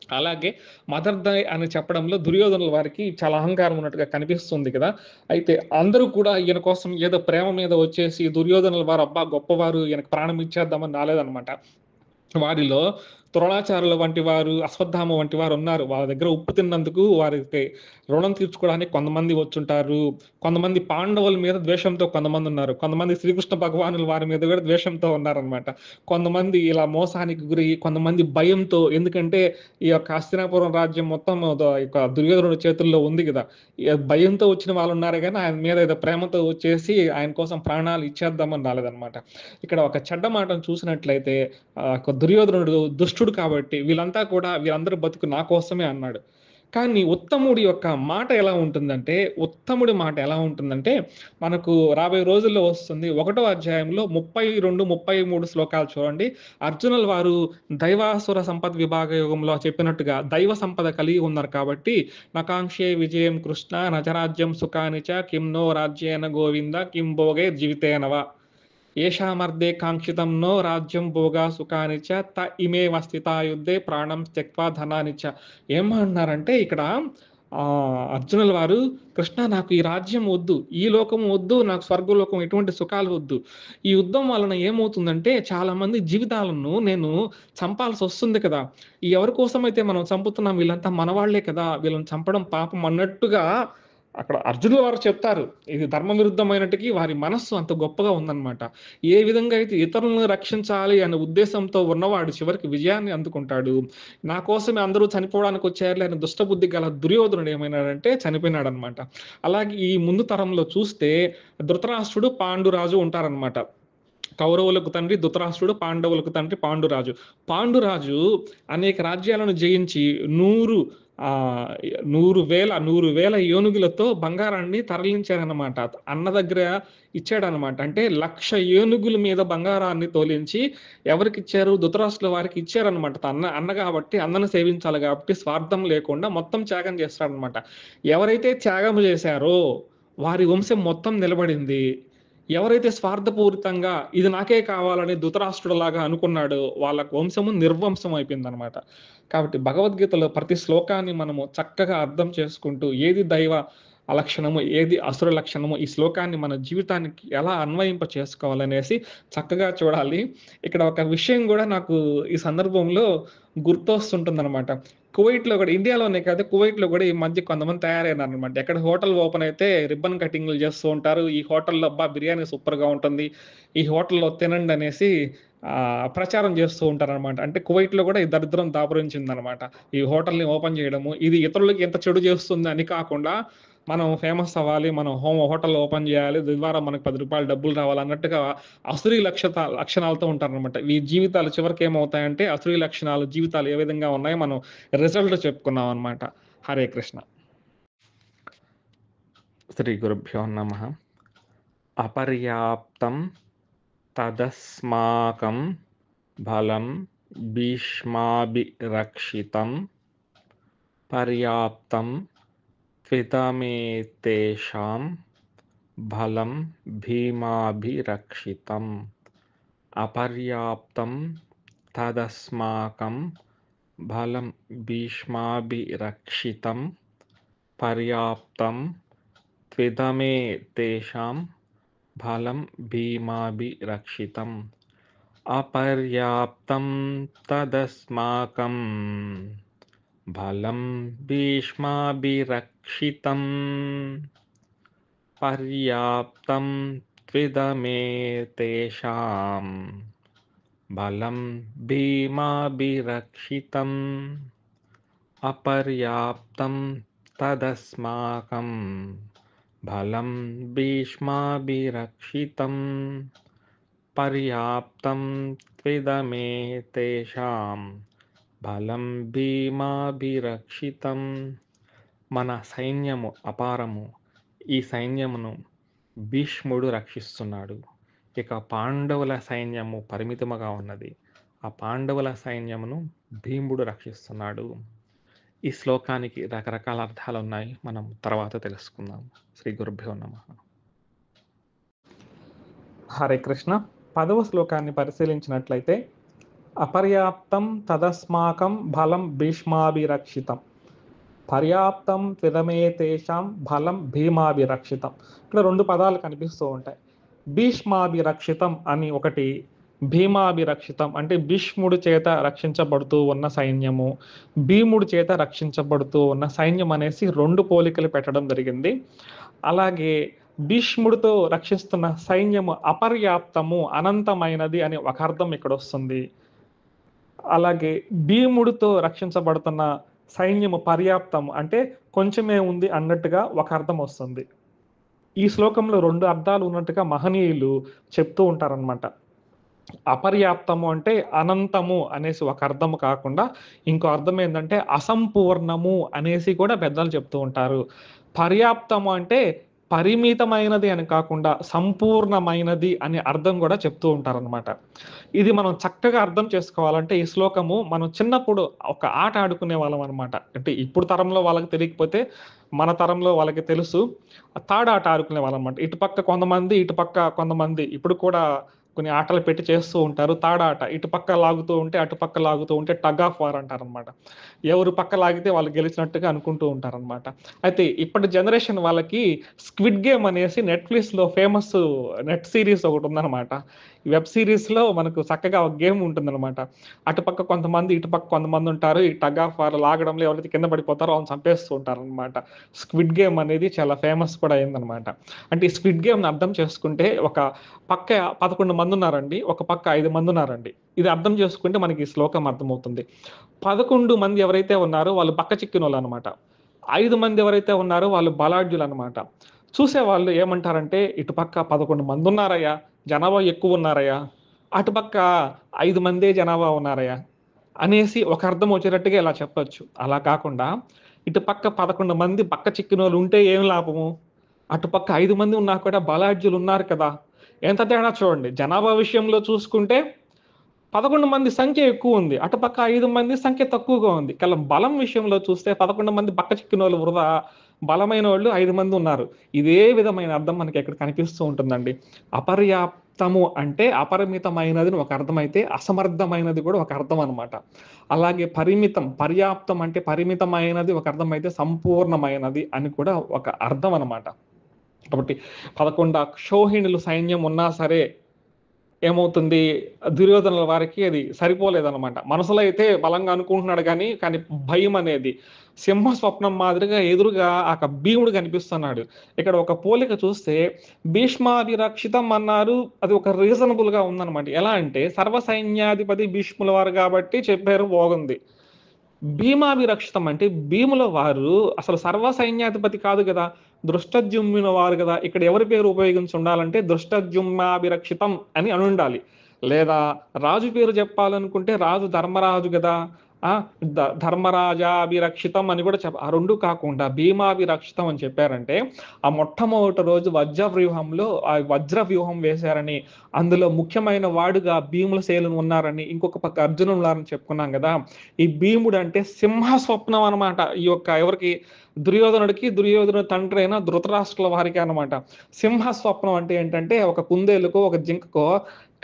అలాగే మదర్‌దై అని చెప్పడంలో దుర్యోధనుల వారికి చాలా అహంకారం ఉన్నట్టుగా కనిపిస్తుంది కదా! అయితే అందరూ కూడా ఈయన కోసం ఏదో ప్రేమ మీద వచ్చేసి దుర్యోధనుల వారు అబ్బా! గొప్పవారు ఈయనకు ప్రాణం ఇచ్చేద్దామని రాలేదనమాట. వారిలో ద్రోణాచార్యుల వంటి వారు, అశ్వత్థామ వంటి వారున్నారు. వాళ్ళ దగ్గర ఉప్పు తిన్నందుకు వారికి రుణం తీర్చుకోవడానికి కొంతమంది వచ్చుంటారు. కొంతమంది పాండవుల మీద ద్వేషంతో కొంతమందున్నారు. కొంతమంది శ్రీకృష్ణ భగవానుల వారి మీద కూడా ద్వేషంతో ఉన్నారనమాట. కొంతమంది ఇలా మోసానికి గురయ్యి, కొంతమంది భయంతో ఎందుకంటే ఈ యొక్క హస్తినాపురం రాజ్యం మొత్తం ఈ యొక్క దుర్యోధనుడి చేతుల్లో ఉంది గదా! భయంతో వచ్చిన వాళ్ళున్నారే గానీ ఆయన మీద ఏదో ప్రేమతో వచ్చేసి ఆయన కోసం ప్రాణాలు ఇచ్చేద్దామని రాలేదనమాట. ఇక్కడ ఒక చెడ్డ మాటను చూసినట్లయితే దుర్యోధనుడు దుష్టుడు కాబట్టి వీళ్ళందరూ బతుకు నా కోసమే అన్నాడు. కానీ ఉత్తముడి యొక్క మాట ఎలా ఉంటుందంటే, ఉత్తముడి మాట ఎలా ఉంటుందంటే, మనకు రాబోయే రోజుల్లో వస్తుంది. ఒకటో అధ్యాయంలో 32, 33 శ్లోకాలు చూడండి. అర్జునుల వారు దైవాసుర సంపద్ విభాగ యోగంలో చెప్పినట్టుగా దైవ సంపద కలిగి ఉన్నారు కాబట్టి, నకాంక్షే విజయం కృష్ణ నచరాజ్యం సుఖాని చ కిం నో రాజ్యేన గోవింద కిం భోగే జీవితేన వా. ఏషామర్దే కాంక్షితం నో రాజ్యం భోగా సుఖాని చ త ఇమేవ స్థితా యుద్ధే ప్రాణం త్యక్త్వా ధనాని చ. ఏమంటున్నారంటే ఇక్కడ అర్జునుల వారు కృష్ణ నాకు ఈ రాజ్యం వద్దు, ఈ లోకం వద్దు, నాకు స్వర్గలోకం ఎటువంటి సుఖాలు వద్దు. ఈ యుద్ధం వలన ఏమవుతుందంటే చాలామంది జీవితాలను నేను చంపాల్సొస్తుంది కదా! ఈ ఎవరి కోసమైతే మనం చంపుతున్నాం వీళ్ళంతా మనవాళ్ళే కదా! వీళ్ళని చంపడం పాపం అన్నట్టుగా అక్కడ అర్జునుల వారు చెప్తారు. ఇది ధర్మ విరుద్ధమైనటికి వారి మనస్సు అంత గొప్పగా ఉందన్నమాట. ఏ విధంగా అయితే ఇతరులను రక్షించాలి అనే ఉద్దేశంతో ఉన్నవాడు చివరికి విజయాన్ని అందుకుంటాడు. నా కోసమే అందరూ చనిపోవడానికొచ్చారులే అనే దుష్టబుద్ధి గల దుర్యోధనుడు ఏమైనాడంటే చనిపోయినాడన్నమాట. అలాగే ఈ ముందు తరంలో చూస్తే ధృతరాష్ట్రుడు, పాండురాజు ఉంటారన్నమాట. కౌరవులకు తండ్రి ధృతరాష్ట్రుడు, పాండవులకు తండ్రి పాండురాజు. పాండురాజు అనేక రాజ్యాలను జయించి 100 ఆహ్, 100,000 ఏనుగులతో బంగారాన్ని తరలించారనమాట. అన్న దగ్గర ఇచ్చాడనమాట. అంటే 1,00,000 ఏనుగుల మీద బంగారాన్ని తోలించి ఎవరికిచ్చారు? ధృతరాష్ట్రుల వారికి ఇచ్చారనమాట. అన్న కాబట్టి అన్నను సేవించాలి కాబట్టి స్వార్థం లేకుండా మొత్తం త్యాగం చేస్తాడనమాట. ఎవరైతే త్యాగం చేశారో వారి వంశం మొత్తం నిలబడింది. ఎవరైతే స్వార్థపూరితంగా ఇది నాకే కావాలని ధృతరాష్ట్రుడిలాగా అనుకున్నాడో వాళ్ళ వంశము నిర్వంశం అయిపోయిందనమాట. కాబట్టి భగవద్గీతలో ప్రతి శ్లోకాన్ని మనము చక్కగా అర్థం చేసుకుంటూ ఏది దైవ లక్షణము, ఏది అసుర లక్షణము ఈ శ్లోకాన్ని మన జీవితానికి ఎలా అన్వయింప చేసుకోవాలనేసి చక్కగా చూడాలి. ఇక్కడ ఒక విషయం గూడా నాకు ఈ సందర్భంలో గుర్తొస్తుంటుందనమాట. కువైట్‌లో గూడా ఇండియాలోనే కాదు కువైట్‌లో గూడా ఈ మధ్య కొంతమంది తయారైనారనమాట. ఎక్కడ హోటల్ ఓపెన్ అయితే రిబ్బన్ కటింగ్‌లు చేస్తూ ఉంటారు. ఈ హోటల్‌లో అబ్బా! బిర్యానీ సూపర్‌గా ఉంటుంది. ఈ హోటల్‌లో తినండి అనేసి ప్రచారం చేస్తూ ఉంటారనమాట. అంటే కువైట్‌లో గూడా ఈ దరిద్రం దాపురించిందనమాట. ఈ హోటల్‌ని ఓపెన్ చేయడము. ఇది ఇతరులకి ఎంత చెడు చేస్తుంది అని కాకుండా మనం ఫేమస్ అవ్వాలి. మనం హోటల్ ఓపెన్ చేయాలి. దీని ద్వారా మనకు రూ. 10 డబ్బులు రావాలన్నట్టుగా అసురీ లక్షణాలతో ఉంటారనమాట. ఈ జీవితాలు చివరికి ఏమవుతాయంటే అసురీ లక్షణాలు జీవితాలు ఏ విధంగా ఉన్నాయో మనం రిజల్ట్ చెప్పుకున్నాం అన్నమాట. హరే కృష్ణ. శ్రీ గురుభ్యో నమః. అపర్యాప్తం తదస్మాకం బలం భీష్మాభిరక్షితం పర్యాప్తం త్విదమేతేషాం బలం భీమాభిరక్షితం. అపర్యాప్తం తదస్మాకం బలం భీష్మాభిరక్షితం పర్యాప్తం త్విదమేతేషాం బలం భీమాభిరక్షితం. అపర్యాప్తం తదస్మాకం బలం భీష్మాభిరక్షితం పర్యాప్తం త్విదమేతేషాం బలం భీమాభిరక్షితం అపర్యాప్తం తదస్మాకం బలం భీష్మాభిరక్షితం పర్యాప్తం త్విదమేతేషాం బలం భీమాభిరక్షితం. మన సైన్యము అపారము, ఈ సైన్యమును భీష్ముడు రక్షిస్తున్నాడు. ఇక పాండవుల సైన్యము పరిమితముగా ఉన్నది, ఆ పాండవుల సైన్యమును భీముడు రక్షిస్తున్నాడు. ఈ శ్లోకానికి రకరకాల అర్థాలు ఉన్నాయి, మనం తర్వాత తెలుసుకుందాం. శ్రీ గురుభ్యో నమః. హరే కృష్ణ. 10వ శ్లోకాన్ని పరిశీలించినట్లయితే అపర్యాప్తం తదస్మాకం బలం భీష్మాభిరక్షితం పర్యాప్తం త్విదమేతేషాం బలం భీమాభిరక్షితం. ఇక్కడ 2 పదాలు కనిపిస్తూ ఉంటాయి. భీష్మాభిరక్షితం అని ఒకటి, భీమాభిరక్షితం అంటే భీష్ముడి చేత రక్షించబడుతూ ఉన్న సైన్యము, భీముడి చేత రక్షించబడుతూ ఉన్న సైన్యం అనేసి 2 పోలికలు పెట్టడం జరిగింది. అలాగే భీష్ముడితో రక్షిస్తున్న సైన్యము అపర్యాప్తము, అనంతమైనది అని ఒక అర్థం ఇక్కడ వస్తుంది. అలాగే భీముడితో రక్షించబడుతున్న సైన్యము పర్యాప్తం అంటే కొంచెమే ఉంది అన్నట్టుగా ఒక అర్థం వస్తుంది. ఈ శ్లోకంలో 2 అర్థాలు ఉన్నట్టుగా మహనీయులు చెప్తూ ఉంటారనమాట. అపర్యాప్తము అంటే అనంతము అనేసి ఒక అర్థము కాకుండా ఇంకో అర్థం ఏంటంటే అసంపూర్ణము అనేసి కూడా పెద్దలు చెప్తూ ఉంటారు. పర్యాప్తము అంటే పరిమితమైనది అని కాకుండా సంపూర్ణమైనది అనే అర్థం కూడా చెప్తూ ఉంటారనమాట. ఇది మనం చక్కగా అర్థం చేసుకోవాలంటే ఈ శ్లోకము మనం చిన్నప్పుడు ఒక ఆట ఆడుకునే వాళ్ళం అనమాట. అంటే ఇప్పుడు తరంలో వాళ్ళకి తెలియకపోతే మన తరంలో వాళ్ళకి తెలుసు. తాడాట ఆడుకునే వాళ్ళం అనమాట. ఇటుపక్క కొంతమంది, ఇటుపక్క కొంతమంది ఇప్పుడు కూడా కొన్ని ఆటలు పెట్టి చేస్తూ ఉంటారు. తాడాట, ఇటుపక్క లాగుతూ ఉంటే అటుపక్క లాగుతూ ఉంటే టగ్ ఆఫ్ వార్ అంటారనమాట. ఎవరు పక్క లాగితే వాళ్ళు గెలిచినట్టుగా అనుకుంటూ ఉంటారనమాట. అయితే ఇప్పటి జనరేషన్ వాళ్ళకి స్క్విడ్ గేమ్ అనేసి నెట్ఫ్లిక్స్లో ఫేమస్ నెట్ సిరీస్ ఒకటి ఉందన్నమాట. ఈ వెబ్ సిరీస్లో మనకు చక్కగా ఒక గేమ్ ఉంటుందన్నమాట. అటుపక్క కొంతమంది, ఇటుపక్క కొంతమంది ఉంటారు. ఈ టగ్ ఆఫ్ వార్ లాగడంలో ఎవరైతే కింద పడిపోతారో వాళ్ళని చంపేస్తూ ఉంటారనమాట. స్క్విడ్ గేమ్ అనేది చాలా ఫేమస్ కూడా అయిందనమాట. అంటే ఈ స్క్విడ్ గేమ్ని అర్థం చేసుకుంటే ఒక పక్క 11 మంది ఉన్నారండి, ఒక పక్క 5 మంది ఉన్నారండి. ఇది అర్థం చేసుకుంటే మనకి ఈ శ్లోకం అర్థమవుతుంది. 11 మంది ఎవరైతే ఉన్నారో వాళ్ళు బక్క చిక్కిన వాళ్ళు అనమాట. 5 మంది ఎవరైతే ఉన్నారో వాళ్ళు బలాఢ్యులు అనమాట. చూసేవాళ్ళు ఏమంటారంటే ఇటుపక్క 11 మంది ఉన్నారయ్యా, జనాభా ఎక్కువ ఉన్నారయ్యా, అటుపక్క 5 మందే జనాభా ఉన్నారయ్యా అనేసి ఒక అర్థం వచ్చేటట్టుగా ఇలా చెప్పొచ్చు. అలా కాకుండా ఇటుపక్క 11 మంది బక్క చిక్కిన వాళ్ళు ఉంటే ఏం లాభము, అటుపక్క 5 మంది ఉన్నా కూడా బలాఢ్యులు ఉన్నారు కదా, ఎంత తేడా చూడండి. జనాభా విషయంలో చూసుకుంటే 11 మంది సంఖ్య ఎక్కువ ఉంది, అటుపక్క 5 మంది సంఖ్య తక్కువగా ఉంది. కేవలం బలం విషయంలో చూస్తే 11 మంది బక్క చిక్కిన వాళ్ళు వృధా, బలమైన వాళ్ళు 5 మంది ఉన్నారు. ఇదే విధమైన అర్థం మనకి ఇక్కడ కనిపిస్తూ ఉంటుందండి. అపర్యాప్తము అంటే అపరిమితమైనది ఒక అర్థమైతే అసమర్థమైనది కూడా ఒక అర్థం అనమాట. అలాగే పరిమితం, పర్యాప్తం అంటే పరిమితమైనది ఒక అర్థమైతే సంపూర్ణమైనది అని కూడా ఒక అర్థం అనమాట. కాబట్టి 11 అక్షోహిణులు సైన్యం ఉన్నా సరే ఏమవుతుంది, దుర్యోధనుల వారికి అది సరిపోలేదన్నమాట. మనసులో అయితే బలంగా అనుకుంటున్నాడు కానీ భయం అనేది సింహ స్వప్నం మాదిరిగా ఎదురుగా ఆ భీముడు కనిపిస్తున్నాడు. ఇక్కడ ఒక పోలిక చూస్తే భీష్మాభిరక్షితం అన్నారు, అది ఒక రీజనబుల్ గా ఉందన్నమాట. ఎలా అంటే సర్వసైన్యాధిపతి భీష్ముల వారు కాబట్టి చెప్పారు, బాగుంది. భీమాభిరక్షితం అంటే భీముల వారు అసలు సర్వ సైన్యాధిపతి కాదు కదా, దృష్టద్యుమ్నుల వారు కదా. ఇక్కడ ఎవరి పేరు ఉపయోగించి ఉండాలంటే దృష్టద్యుమ్నాభిరక్షితం అని ఉండాలి. లేదా రాజు పేరు చెప్పాలనుకుంటే రాజు ధర్మరాజు కదా, ధర్మరాజాభిరక్షితం అని కూడా ఆ 2 కాకుండా భీమాభిరక్షితం అని చెప్పారంటే ఆ మొట్టమొదటి రోజు వజ్ర వ్యూహంలో ఆ వజ్ర వ్యూహం వేశారని, అందులో ముఖ్యమైన వాడుగా భీముల శైలును ఉన్నారని, ఇంకొక పక్క అర్జునులు ఉన్నారని చెప్పుకున్నాం కదా. ఈ భీముడు అంటే సింహ స్వప్నం అనమాట. ఈ యొక్క ఎవరికి, దుర్యోధనుడి తండ్రి అయిన ధృతరాష్ట్రుల వారికి అనమాట. సింహ స్వప్నం అంటే ఏంటంటే ఒక కుందేలుకో ఒక జింకకో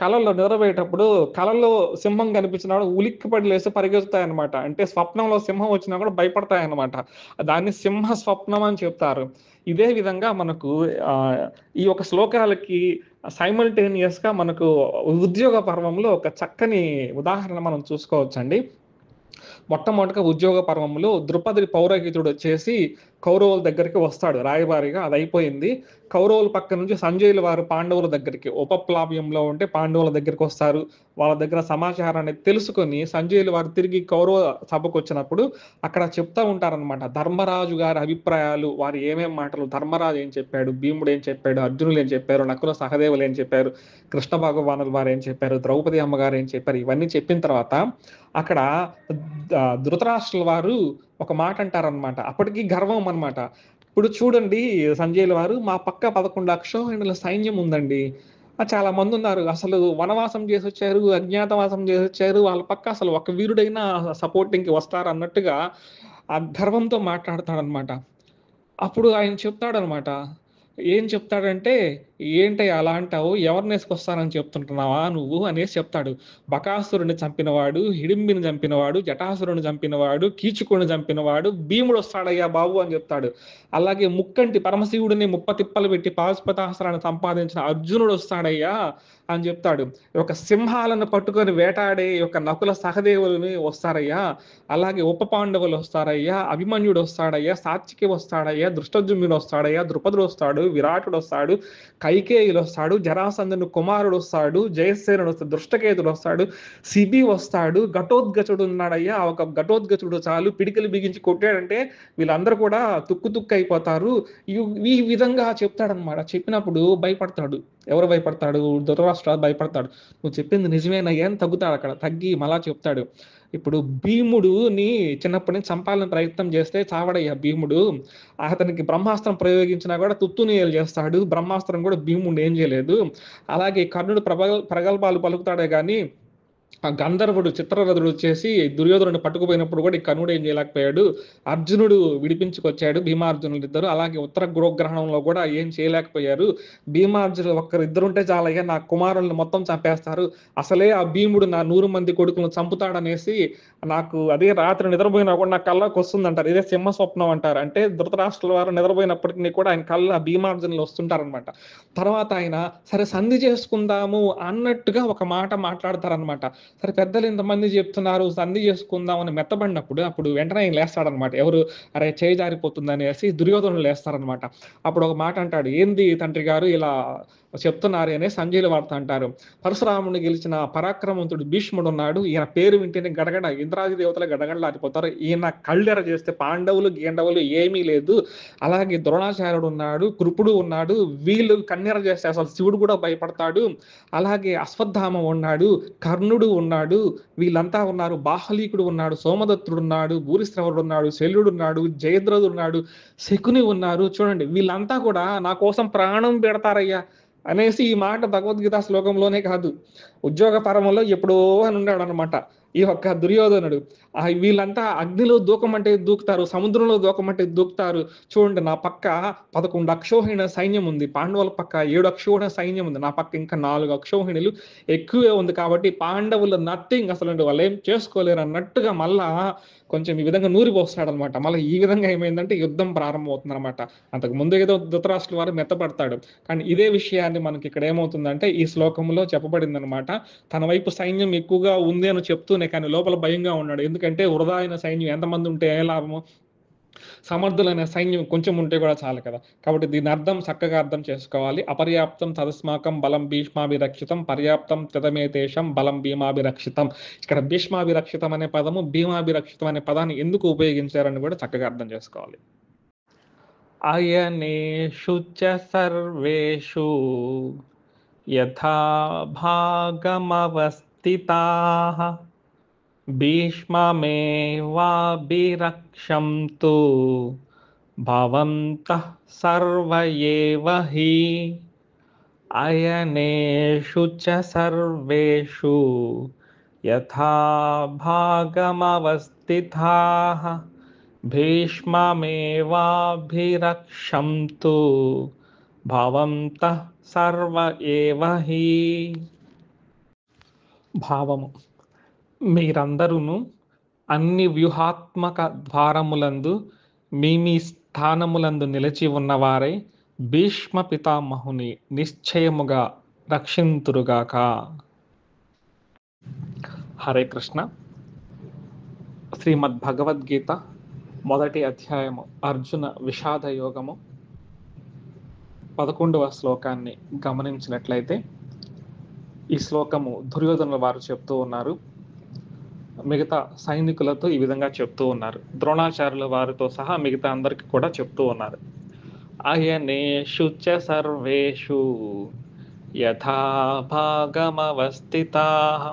కళల్లో నిద్రపోయేటప్పుడు కళల్లో సింహం కనిపించినప్పుడు ఉలిక్కిపడి లేసి పరిగెత్తుతాయన్నమాట. అంటే స్వప్నంలో సింహం వచ్చినా కూడా భయపడతాయన్నమాట. దాన్ని సింహ స్వప్నం అని చెప్తారు. ఇదే విధంగా మనకు ఈ యొక్క శ్లోకాలకి సైమల్టేనియస్ గా మనకు ఉద్యోగ పర్వంలో ఒక చక్కని ఉదాహరణ మనం చూసుకోవచ్చండి. మొట్టమొదటిగా ఉద్యోగ పర్వంలో ద్రుపది పౌరోహితుడు వచ్చేసి కౌరవుల దగ్గరికి వస్తాడు రాయబారిగా. అది అయిపోయింది. కౌరవుల పక్క నుంచి సంజయుల వారు పాండవుల దగ్గరికి ఉపప్లావ్యంలో ఉంటే పాండవుల దగ్గరికి వస్తారు. వాళ్ళ దగ్గర సమాచారాన్ని తెలుసుకొని సంజయుల వారు తిరిగి కౌరవ సభకు వచ్చినప్పుడు అక్కడ చెప్తా ఉంటారనమాట. ధర్మరాజు గారి అభిప్రాయాలు, వారు ఏమేం మాటలు, ధర్మరాజు ఏం చెప్పాడు, భీముడు ఏం చెప్పాడు, అర్జునులు ఏం చెప్పారు, నకుల సహదేవులు ఏం చెప్పారు, కృష్ణ భగవానులు వారు ఏం చెప్పారు, ద్రౌపది అమ్మగారు ఏం చెప్పారు, ఇవన్నీ చెప్పిన తర్వాత అక్కడ ధృతరాష్ట్రుల వారు ఒక మాట అంటారనమాట. అప్పటికి గర్వం అనమాట. ఇప్పుడు చూడండి సంజయుల వారు, మా పక్క 11 అక్షోహిణుల సైన్యం ఉందండి. చాలా మంది ఉన్నారు. అసలు వనవాసం చేసి వచ్చారు, అజ్ఞాతవాసం చేసి వచ్చారు. వాళ్ళ పక్క అసలు ఒక వీరుడైనా సపోర్టింగ్‌కి వస్తారు అన్నట్టుగా ఆ గర్వంతో మాట్లాడతాడనమాట. అప్పుడు ఆయన చెప్తాడనమాట. ఏం చెప్తాడంటే, "ఏంటయ్య అలా అంటావు? ఎవరినేసుకొస్తానని చెప్తుంటున్నావా నువ్వు?" అనేసి చెప్తాడు. బకాసురుడిని చంపినవాడు, హిడింబిని చంపినవాడు, జటాసురుడిని చంపినవాడు, కీచకుడిని చంపినవాడు భీముడొస్తాడయ్యా బాబు అని చెప్తాడు. అలాగే ముక్కంటి పరమశివుడిని ముప్పతిప్పలు పెట్టి పాశుపతాస్త్రాన్ని సంపాదించిన అర్జునుడొస్తాడయ్యా అని చెప్తాడు. ఒక సింహాలను పట్టుకొని వేటాడే ఒక నకుల సహదేవులని వస్తారయ్యా. అలాగే ఉప పాండవులు వస్తారయ్యా, అభిమన్యుడు వస్తాడయ్యా, సాత్వికి వస్తాడయ్యా, దృష్టద్యుమ్నుడు వస్తాడయ్యా, ద్రుపదుడు వస్తాడు, విరాటుడు వస్తాడు, కైకేయులు వస్తాడు, జరాసంధుని కుమారుడు వస్తాడు, జయసేనుడు వస్తాడు, దృష్టకేతుడు వస్తాడు, శిబి వస్తాడు, ఘటోద్గచుడు ఉన్నాడయ్యా. ఒక ఘటోద్గచుడు చాలు పిడికిలు బిగించి కొట్టాడంటే వీళ్ళందరూ కూడా తుక్కు తుక్కు అయిపోతారు. ఈ విధంగా చెప్తాడనమాట. చెప్పినప్పుడు భయపడతాడు. ఎవరు భయపడతాడు? ధృతరాష్ట్ర భయపడతాడు. నువ్వు చెప్పింది నిజమేనయ్యా అని తగ్గుతాడు. అక్కడ తగ్గి మళ్ళా చెప్తాడు. ఇప్పుడు భీముడుని చిన్నప్పటి నుంచి చంపాలని ప్రయత్నం చేస్తే చావడయ్యా భీముడు. అతనికి బ్రహ్మాస్త్రం ప్రయోగించినా కూడా తుత్తునియలు చేస్తాడు. బ్రహ్మాస్త్రం కూడా భీముడిని ఏం చేయలేదు. అలాగే కర్ణుడు ప్రగల్భాలు పలుకుతాడే గాని ఆ గంధర్వుడు చిత్రరథుడు వచ్చేసి దుర్యోధనుడిని పట్టుకుపోయినప్పుడు కూడా ఈ కర్ణుడు ఏం చేయలేకపోయాడు. అర్జునుడు విడిపించుకొచ్చాడు భీమార్జునులు ఇద్దరు. అలాగే ఉత్తర గృహగ్రహణంలో కూడా ఏం చేయలేకపోయారు. భీమార్జునులు ఒక్కరిద్దరుంటే చాలయ్యా నా కుమారుల్ని మొత్తం చంపేస్తారు. అసలే ఆ భీముడు నా 100 మంది కొడుకులను చంపుతాడనేసి నాకు అదే రాత్రి నిద్రపోయినా కూడా నా కళ్ళకు వస్తుందంటారు. ఇదే సింహ స్వప్నం అంటారు. అంటే ధృతరాష్ట్రుల వారు నిద్రపోయినప్పటికీ కూడా ఆయన కళ్ళ భీమార్జునులు వస్తుంటారనమాట. తర్వాత ఆయన సరే సంధి చేసుకుందాము అన్నట్టుగా ఒక మాట మాట్లాడతారనమాట. సరే పెద్దలు ఇంతమంది చెప్తున్నారు సంధి చేసుకుందాం అని మెత్తబడినప్పుడు అప్పుడు వెంటనే ఆయన లేస్తాడనమాట. ఎవరు అరే చేయి జారిపోతుంది అనేసి దుర్యోధనులు లేస్తారనమాట. అప్పుడు ఒక మాట అంటాడు, ఏంది తండ్రి గారు ఇలా చెప్తున్నారు అనే సంజయుల వార్త అంటారు. పరశురాముని గెలిచిన పరాక్రమవంతుడు భీష్ముడు ఉన్నాడు. ఈయన పేరు వింటేనే గడగడ ఇంద్రాది దేవతలు గడగడలాడిపోతారు. ఈయన కళ్ళెర చేస్తే పాండవులు గేండవులు ఏమీ లేదు. అలాగే ద్రోణాచార్యుడు ఉన్నాడు, కృపుడు ఉన్నాడు. వీళ్ళు కన్నెర చేస్తే అసలు శివుడు కూడా భయపడతాడు. అలాగే అశ్వత్థామ ఉన్నాడు, కర్ణుడు ఉన్నాడు, వీళ్ళంతా ఉన్నారు. బాహలీకుడు ఉన్నాడు, సోమదత్తుడు ఉన్నాడు, భూరిశ్రవుడు ఉన్నాడు, శల్యుడు ఉన్నాడు, జయద్రథుడు ఉన్నాడు, శకుని ఉన్నారు. చూడండి వీళ్ళంతా కూడా నా కోసం ప్రాణం పెడతారయ్యా అనేసి ఈ మాట భగవద్గీత శ్లోకంలోనే కాదు, ఉద్యోగ పరమంలో ఎప్పుడో అని ఉన్నాడు అనమాట ఈ యొక్క దుర్యోధనుడు. వీళ్ళంతా అగ్నిలో దూకమంటే దూకుతారు, సముద్రంలో దూకమంటే దూకుతారు. చూడండి నా పక్క 11 అక్షోహిణ సైన్యం ఉంది, పాండవుల పక్క 7 అక్షోహిణ సైన్యం ఉంది, నా పక్క ఇంకా 4 అక్షోహిణులు ఎక్కువే ఉంది. కాబట్టి పాండవులు నథింగ్, అసలు వాళ్ళు ఏం చేసుకోలేరు అన్నట్టుగా మళ్ళా కొంచెం ఈ విధంగా నూరిపోస్తాడు అనమాట. మళ్ళీ ఈ విధంగా ఏమైందంటే యుద్ధం ప్రారంభమవుతుంది అనమాట. అంతకు ముందు ఏదో ధృతరాష్ట్రుల వారు మెత్తపడతాడు, కానీ ఇదే విషయాన్ని మనకి ఇక్కడ ఏమవుతుందంటే ఈ శ్లోకంలో చెప్పబడింది అనమాట. తన వైపు సైన్యం ఎక్కువగా ఉంది అని చెప్తూనే కానీ లోపల భయంగా ఉన్నాడు. ఎందుకంటే వృధా అయిన సైన్యం ఎంతమంది ఉంటే ఏ లాభము, సమర్థులైన సైన్యం కొంచెం ఉంటే కూడా చాలు కదా. కాబట్టి దీని అర్థం చక్కగా అర్థం చేసుకోవాలి. అపర్యాప్తం తదస్మాకం బలం భీష్మాభిరక్షితం, పర్యాప్తం తదమేతేషం బలం భీమాభిరక్షితం. ఇక్కడ భీష్మాభిరక్షితం అనే పదము భీమాభిరక్షితం అనే పదాన్ని ఎందుకు ఉపయోగించారని కూడా చక్కగా అర్థం చేసుకోవాలి. అయనేషు చ సర్వేషు యథా భాగమవస్థితాః భీష్మమేవాభిరక్షంతు భవంతః సర్వ ఏవ హి. అయనేషు చ సర్వేషు యథా భాగమవస్థితాః భీష్మమేవాభిరక్షంతు భవంతః సర్వ ఏవ హి. భావము, మీరందరూను అన్ని వ్యూహాత్మక ద్వారములందు మీ స్థానములందు నిలిచి ఉన్నవారై భీష్మ పితామహుని నిశ్చయముగా రక్షింతురుగాక. హరే కృష్ణ. శ్రీమద్ భగవద్గీత మొదటి అధ్యాయము అర్జున విషాద యోగము 11వ శ్లోకాన్ని గమనించినట్లయితే ఈ శ్లోకము దుర్యోధనుల వారు చెప్తూ ఉన్నారు. మిగతా సైనికులతో ఈ విధంగా చెప్తూ ఉన్నారు. ద్రోణాచార్యుల వారితో సహా మిగతా అందరికి కూడా చెప్తూ ఉన్నారు. అయనేషు చ సర్వేషు యథా భాగమవస్థితాః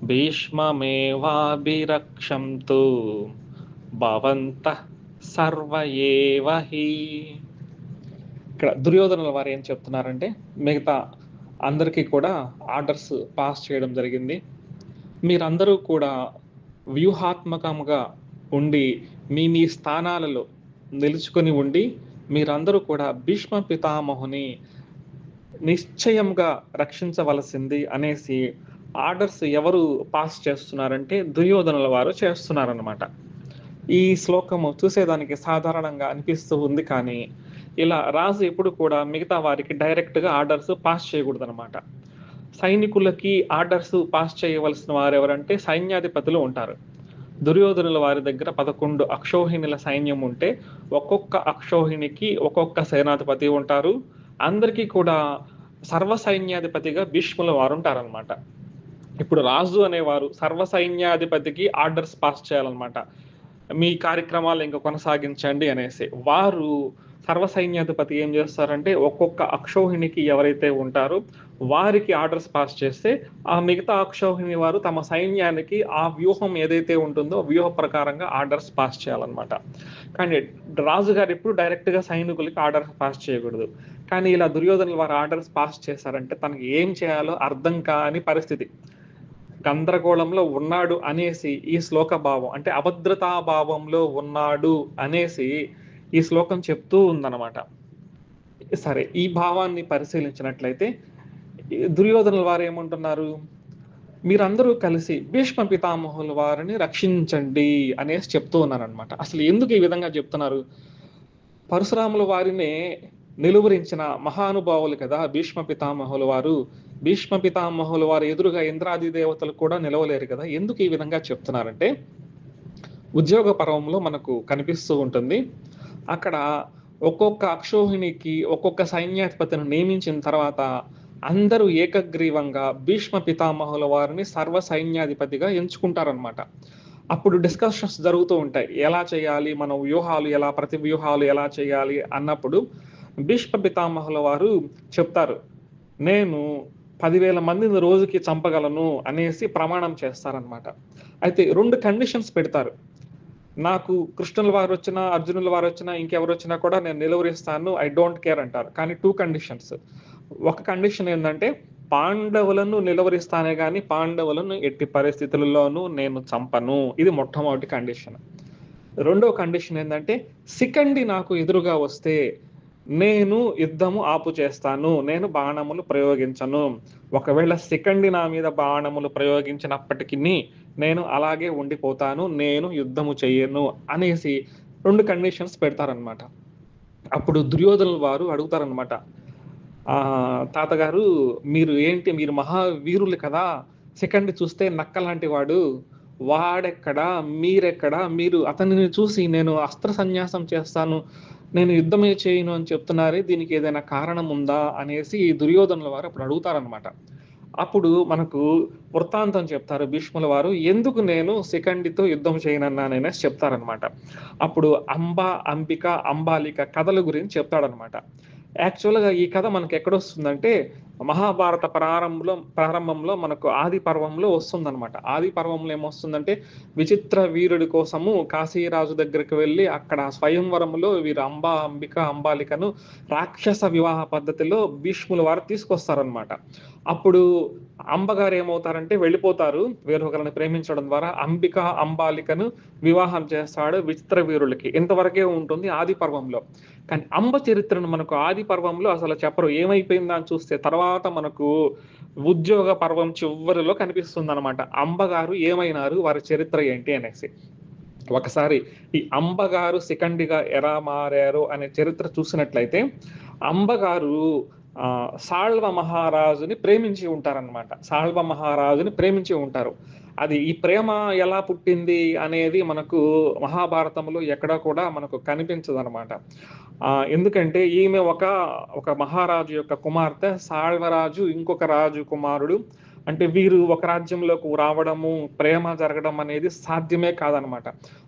భీష్మమేవాభిరక్షంతు భవంతః సర్వ ఏవ హి. ఇక్కడ దుర్యోధనుల వారు ఏం చెప్తున్నారంటే, మిగతా అందరికీ కూడా ఆర్డర్స్ పాస్ చేయడం జరిగింది. మీరందరూ కూడా వ్యూహాత్మకంగా ఉండి మీ స్థానాలలో నిలుచుకొని ఉండి మీరందరూ కూడా భీష్మ పితామహుని నిశ్చయంగా రక్షించవలసింది అనేసి ఆర్డర్స్ ఎవరు పాస్ చేస్తున్నారంటే దుర్యోధనుల వారు చేస్తున్నారన్నమాట. ఈ శ్లోకము చూసేదానికి సాధారణంగా అనిపిస్తూ ఉంది, కానీ ఇలా రాజు ఎప్పుడు కూడా మిగతా వారికి డైరెక్ట్గా ఆర్డర్స్ పాస్ చేయకూడదు అనమాట. సైనికులకి ఆర్డర్స్ పాస్ చేయవలసిన వారు ఎవరంటే సైన్యాధిపతులు ఉంటారు. దుర్యోధనుల వారి దగ్గర 11 అక్షోహిణుల సైన్యం ఉంటే ఒక్కొక్క అక్షోహిణికి ఒక్కొక్క సేనాధిపతి ఉంటారు. అందరికీ కూడా సర్వ సైన్యాధిపతిగా భీష్ముల వారు ఉంటారనమాట. ఇప్పుడు రాజు అనేవారు సర్వ సైన్యాధిపతికి ఆర్డర్స్ పాస్ చేయాలన్నమాట. మీ కార్యక్రమాలు ఇంకా కొనసాగించండి అనేసి. వారు సర్వ సైన్యాధిపతి ఏం చేస్తారంటే ఒక్కొక్క అక్షోహిణికి ఎవరైతే ఉంటారో వారికి ఆర్డర్స్ పాస్ చేస్తే ఆ మిగతా అక్షోహిణి వారు తమ సైన్యానికి ఆ వ్యూహం ఏదైతే ఉంటుందో వ్యూహ ప్రకారంగా ఆర్డర్స్ పాస్ చేయాలన్నమాట. కానీ రాజుగారు ఎప్పుడు డైరెక్ట్గా సైనికులకి ఆర్డర్స్ పాస్ చేయకూడదు. కానీ ఇలా దుర్యోధనుల వారు ఆర్డర్స్ పాస్ చేశారంటే తనకి ఏం చేయాలో అర్థం కాని పరిస్థితి, గందరగోళంలో ఉన్నాడు అనేసి ఈ శ్లోక భావం, అంటే అభద్రతా భావంలో ఉన్నాడు అనేసి ఈ శ్లోకం చెప్తూ ఉందన్నమాట. సరే, ఈ భావాన్ని పరిశీలించినట్లయితే దుర్యోధనుల వారు ఏమంటున్నారు, మీరందరూ కలిసి భీష్మ పితామహుల వారిని రక్షించండి అనేసి చెప్తూ ఉన్నారనమాట. అసలు ఎందుకు ఈ విధంగా చెప్తున్నారు? పరశురాముల వారినే నిలువరించిన మహానుభావులు కదా భీష్మ పితామహుల వారు. భీష్మ పితామహుల వారు ఎదురుగా ఇంద్రాది దేవతలు కూడా నిలవలేరు కదా. ఎందుకు ఈ విధంగా చెప్తున్నారంటే, ఉద్యోగ పర్వంలో మనకు కనిపిస్తూ ఉంటుంది. అక్కడ ఒక్కొక్క అక్షోహిణికి ఒక్కొక్క సైన్యాధిపతిని నియమించిన తర్వాత అందరూ ఏకగ్రీవంగా భీష్మ పితామహుల వారిని సర్వ సైన్యాధిపతిగా ఎంచుకుంటారనమాట. అప్పుడు డిస్కషన్స్ జరుగుతూ ఉంటాయి, ఎలా చేయాలి, మన వ్యూహాలు ఎలా, ప్రతి వ్యూహాలు ఎలా చేయాలి అన్నప్పుడు భీష్మ పితామహుల వారు చెప్తారు, నేను 10,000 మందిని రోజుకి చంపగలను అనేసి ప్రమాణం చేస్తారనమాట. అయితే 2 కండిషన్స్ పెడతారు. నాకు కృష్ణుల వారు వచ్చినా, అర్జునుల వారు వచ్చినా, ఇంకెవరు వచ్చినా కూడా నేను నిలువరిస్తాను, ఐ డోంట్ కేర్ అంటారు. కానీ 2 కండిషన్స్. ఒక కండిషన్ ఏంటంటే, పాండవులను నిలువరిస్తానే కానీ పాండవులను ఎట్టి పరిస్థితులలోనూ నేను చంపను. ఇది మొట్టమొదటి కండిషన్. రెండో కండిషన్ ఏంటంటే, శిఖండి నాకు ఎదురుగా వస్తే నేను యుద్ధము ఆపు చేస్తాను, నేను బాణములు ప్రయోగించను. ఒకవేళ శిఖండి నా మీద బాణములు ప్రయోగించినప్పటికీ నేను అలాగే ఉండిపోతాను, నేను యుద్ధము చెయ్యను అనేసి 2 కండిషన్స్ పెడతారనమాట. అప్పుడు దుర్యోధనుల వారు అడుగుతారనమాట, తాతగారు మీరు ఏంటి, మీరు మహావీరులు కదా, శిఖండి చూస్తే నక్కలాంటి వాడు, వాడెక్కడా, మీరెక్కడా, మీరు అతనిని చూసి నేను అస్త్ర సన్యాసం చేస్తాను, నేను యుద్ధమే చేయను అని చెప్తున్నారే, దీనికి ఏదైనా కారణం ఉందా అనేసి దుర్యోధనుల వారు అప్పుడు అడుగుతారనమాట. అప్పుడు మనకు వృత్తాంతం చెప్తారు భీష్ముల వారు, ఎందుకు నేను శిఖండితో యుద్ధం చేయనన్నాననేసి చెప్తారనమాట. అప్పుడు అంబిక, అంబాలిక కథల గురించి చెప్తాడనమాట. యాక్చువల్గా ఈ కథ మనకు ఎక్కడొస్తుందంటే మహాభారత ప్రారంభంలో మనకు ఆది పర్వంలో వస్తుందన్నమాట. ఆది పర్వంలో ఏమొస్తుందంటే, విచిత్ర వీరుడి కోసము కాశీరాజు దగ్గరికి వెళ్ళి అక్కడ స్వయంవరంలో వీరు అంబిక, అంబాలికను రాక్షస వివాహ పద్ధతిలో భీష్ముల వారు తీసుకొస్తారనమాట. అప్పుడు అంబగారు ఏమవుతారంటే వెళ్ళిపోతారు, వేరొకరిని ప్రేమించడం ద్వారా అంబిక, అంబాలికను వివాహం చేస్తాడు విచిత్ర వీరులకి. ఇంతవరకే ఉంటుంది ఆది పర్వంలో. కానీ అంబ చరిత్రను మనకు ఆది పర్వంలో అసలు చెప్పరు, ఏమైపోయిందా అని చూస్తే తర్వాత మనకు ఉద్యోగ పర్వం చివరిలో కనిపిస్తుంది అనమాట. అంబగారు ఏమైనారు, వారి చరిత్ర ఏంటి అనేసి. ఒకసారి ఈ అంబగారు శిఖండిగా ఎలా మారారు అనే చరిత్ర చూసినట్లయితే, అంబగారు సాళ్వ మహారాజుని ప్రేమించి ఉంటారనమాట. సాళ్వ మహారాజుని ప్రేమించి ఉంటారు. అది ఈ ప్రేమ ఎలా పుట్టింది అనేది మనకు మహాభారతంలో ఎక్కడా కూడా మనకు కనిపించదనమాట. ఎందుకంటే ఈమె ఒక మహారాజు యొక్క కుమార్తె, సాళ్వరాజు ఇంకొక రాజు కుమారుడు. అంటే వీరు ఒక రాజ్యంలోకి రావడము, ప్రేమ జరగడం అనేది సాధ్యమే కాదనమాట.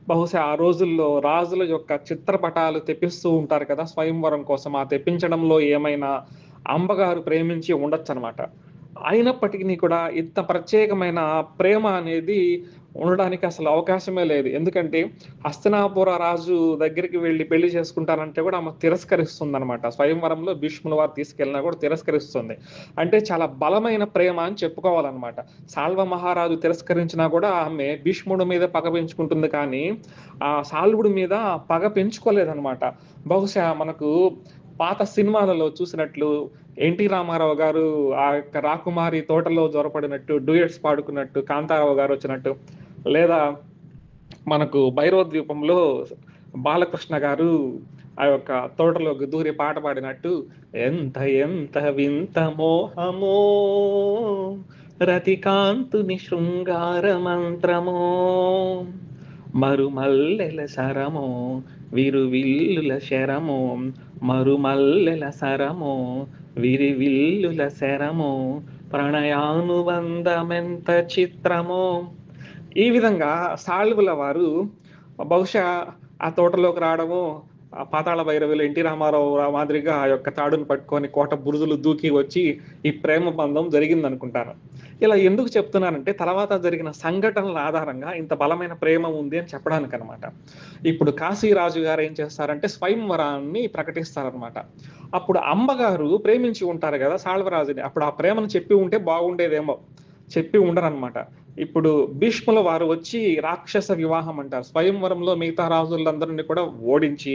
బహుశా ఆ రోజుల్లో రాజుల యొక్క చిత్రపటాలు తెప్పిస్తూ ఉంటారు కదా స్వయంవరం కోసం. ఆ తెప్పించడంలో ఏమైనా అంబగారు ప్రేమించి ఉండొచ్చనమాట. అయినప్పటికీ కూడా ఇంత ప్రత్యేకమైన ప్రేమ అనేది ఉండడానికి అసలు అవకాశమే లేదు. ఎందుకంటే హస్తినాపుర రాజు దగ్గరికి వెళ్లి పెళ్లి చేసుకుంటానంటే కూడా ఆమె తిరస్కరిస్తుందనమాట. స్వయంవరంలో భీష్ముల వారు తీసుకెళ్ళినా కూడా తిరస్కరిస్తుంది. అంటే చాలా బలమైన ప్రేమ అని చెప్పుకోవాలన్నమాట. సాల్వ మహారాజు తిరస్కరించినా కూడా ఆమె భీష్ముడి మీద పగ పెంచుకుంటుంది కానీ ఆ సాల్వుడి మీద పగ పెంచుకోలేదన్నమాట. బహుశా మనకు పాత సినిమాలలో చూసినట్లు ఎన్టీ రామారావు గారు ఆ యొక్క రాకుమారి తోటలో జొరపడినట్టు, డ్యూయెట్స్ పాడుకున్నట్టు, కాంతారావు గారు వచ్చినట్టు, లేదా మనకు భైరవ ద్వీపంలో బాలకృష్ణ గారు ఆ యొక్క తోటలోకి దూరి పాట పాడినట్టు, ఎంత ఎంత వింత మోహమో రతికాంతుని శృంగార మంత్రమో మరుమల్లెల శరమో విరువిల్లుల శరమో మరుమల్లెల శరమో విరివిల్లుల శరమో ప్రణయానుబంధమెంత చిత్రమో. ఈ విధంగా సాళ్వుల వారు బహుశా ఆ తోటలోకి రావడము, ఆ పాతాళ భైరవిలో ఎన్టీ రామారావు మాదిరిగా ఆ యొక్క తాడును పట్టుకొని కోట బురుజులు దూకి వచ్చి ఈ ప్రేమ బంధం జరిగిందనుకుంటాను. ఇలా ఎందుకు చెప్తున్నానంటే తర్వాత జరిగిన సంఘటనల ఆధారంగా ఇంత బలమైన ప్రేమ ఉంది అని చెప్పడానికి అనమాట. ఇప్పుడు కాశీరాజు గారు ఏం చేస్తారంటే స్వయంవరాన్ని ప్రకటిస్తారనమాట. అప్పుడు అమ్మగారు ప్రేమించి ఉంటారు కదా సాళ్వరాజుని. అప్పుడు ఆ ప్రేమను చెప్పి ఉంటే బాగుండేదేమో, చెప్పి ఉండరనమాట. ఇప్పుడు భీష్ముల వారు వచ్చి రాక్షస వివాహం అంటారు. స్వయంవరంలో మిగతా రాజులందరినీ కూడా ఓడించి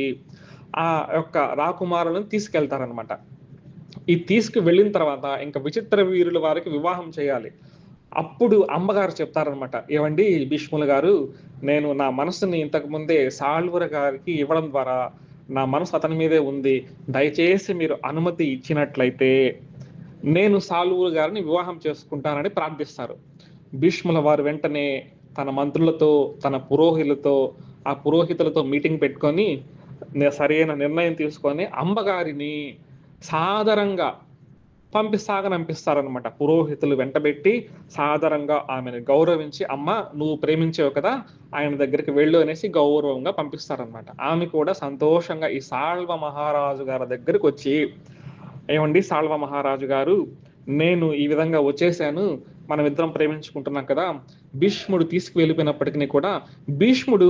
ఆ యొక్క రాకుమారులను తీసుకెళ్తారనమాట. ఈ తీసుకు వెళ్ళిన తర్వాత ఇంకా విచిత్ర వీరుల వారికి వివాహం చేయాలి. అప్పుడు అమ్మగారు చెప్తారనమాట, ఏవండి భీష్ముల గారు, నేను నా మనసుని ఇంతకు ముందే సాళ్వర గారికి ఇవ్వడం ద్వారా నా మనసు అతని మీదే ఉంది. దయచేసి మీరు అనుమతి ఇచ్చినట్లయితే నేను సాళ్వూరు గారిని వివాహం చేసుకుంటానని ప్రార్థిస్తారు. భీష్ముల వారు వెంటనే తన మంత్రులతో, తన ఆ పురోహితులతో మీటింగ్ పెట్టుకొని సరైన నిర్ణయం తీసుకొని అమ్మగారిని సాదరంగా సాగనంపిస్తారనమాట. పురోహితులు వెంటబెట్టి సాదరంగా ఆమెను గౌరవించి, అమ్మ నువ్వు ప్రేమించావు కదా ఆయన దగ్గరికి వెళ్ళు అనేసి గౌరవంగా పంపిస్తారనమాట. ఆమె కూడా సంతోషంగా ఈ సాళ్వ మహారాజు గారి దగ్గరికి వచ్చి, ఏమండి సాళ్వ మహారాజు గారు, నేను ఈ విధంగా వచ్చేసాను, మనం ఇద్దరం ప్రేమించుకుంటున్నాం కదా. భీష్ముడు తీసుకువెళ్ళిపోయినప్పటికీ కూడా భీష్ముడు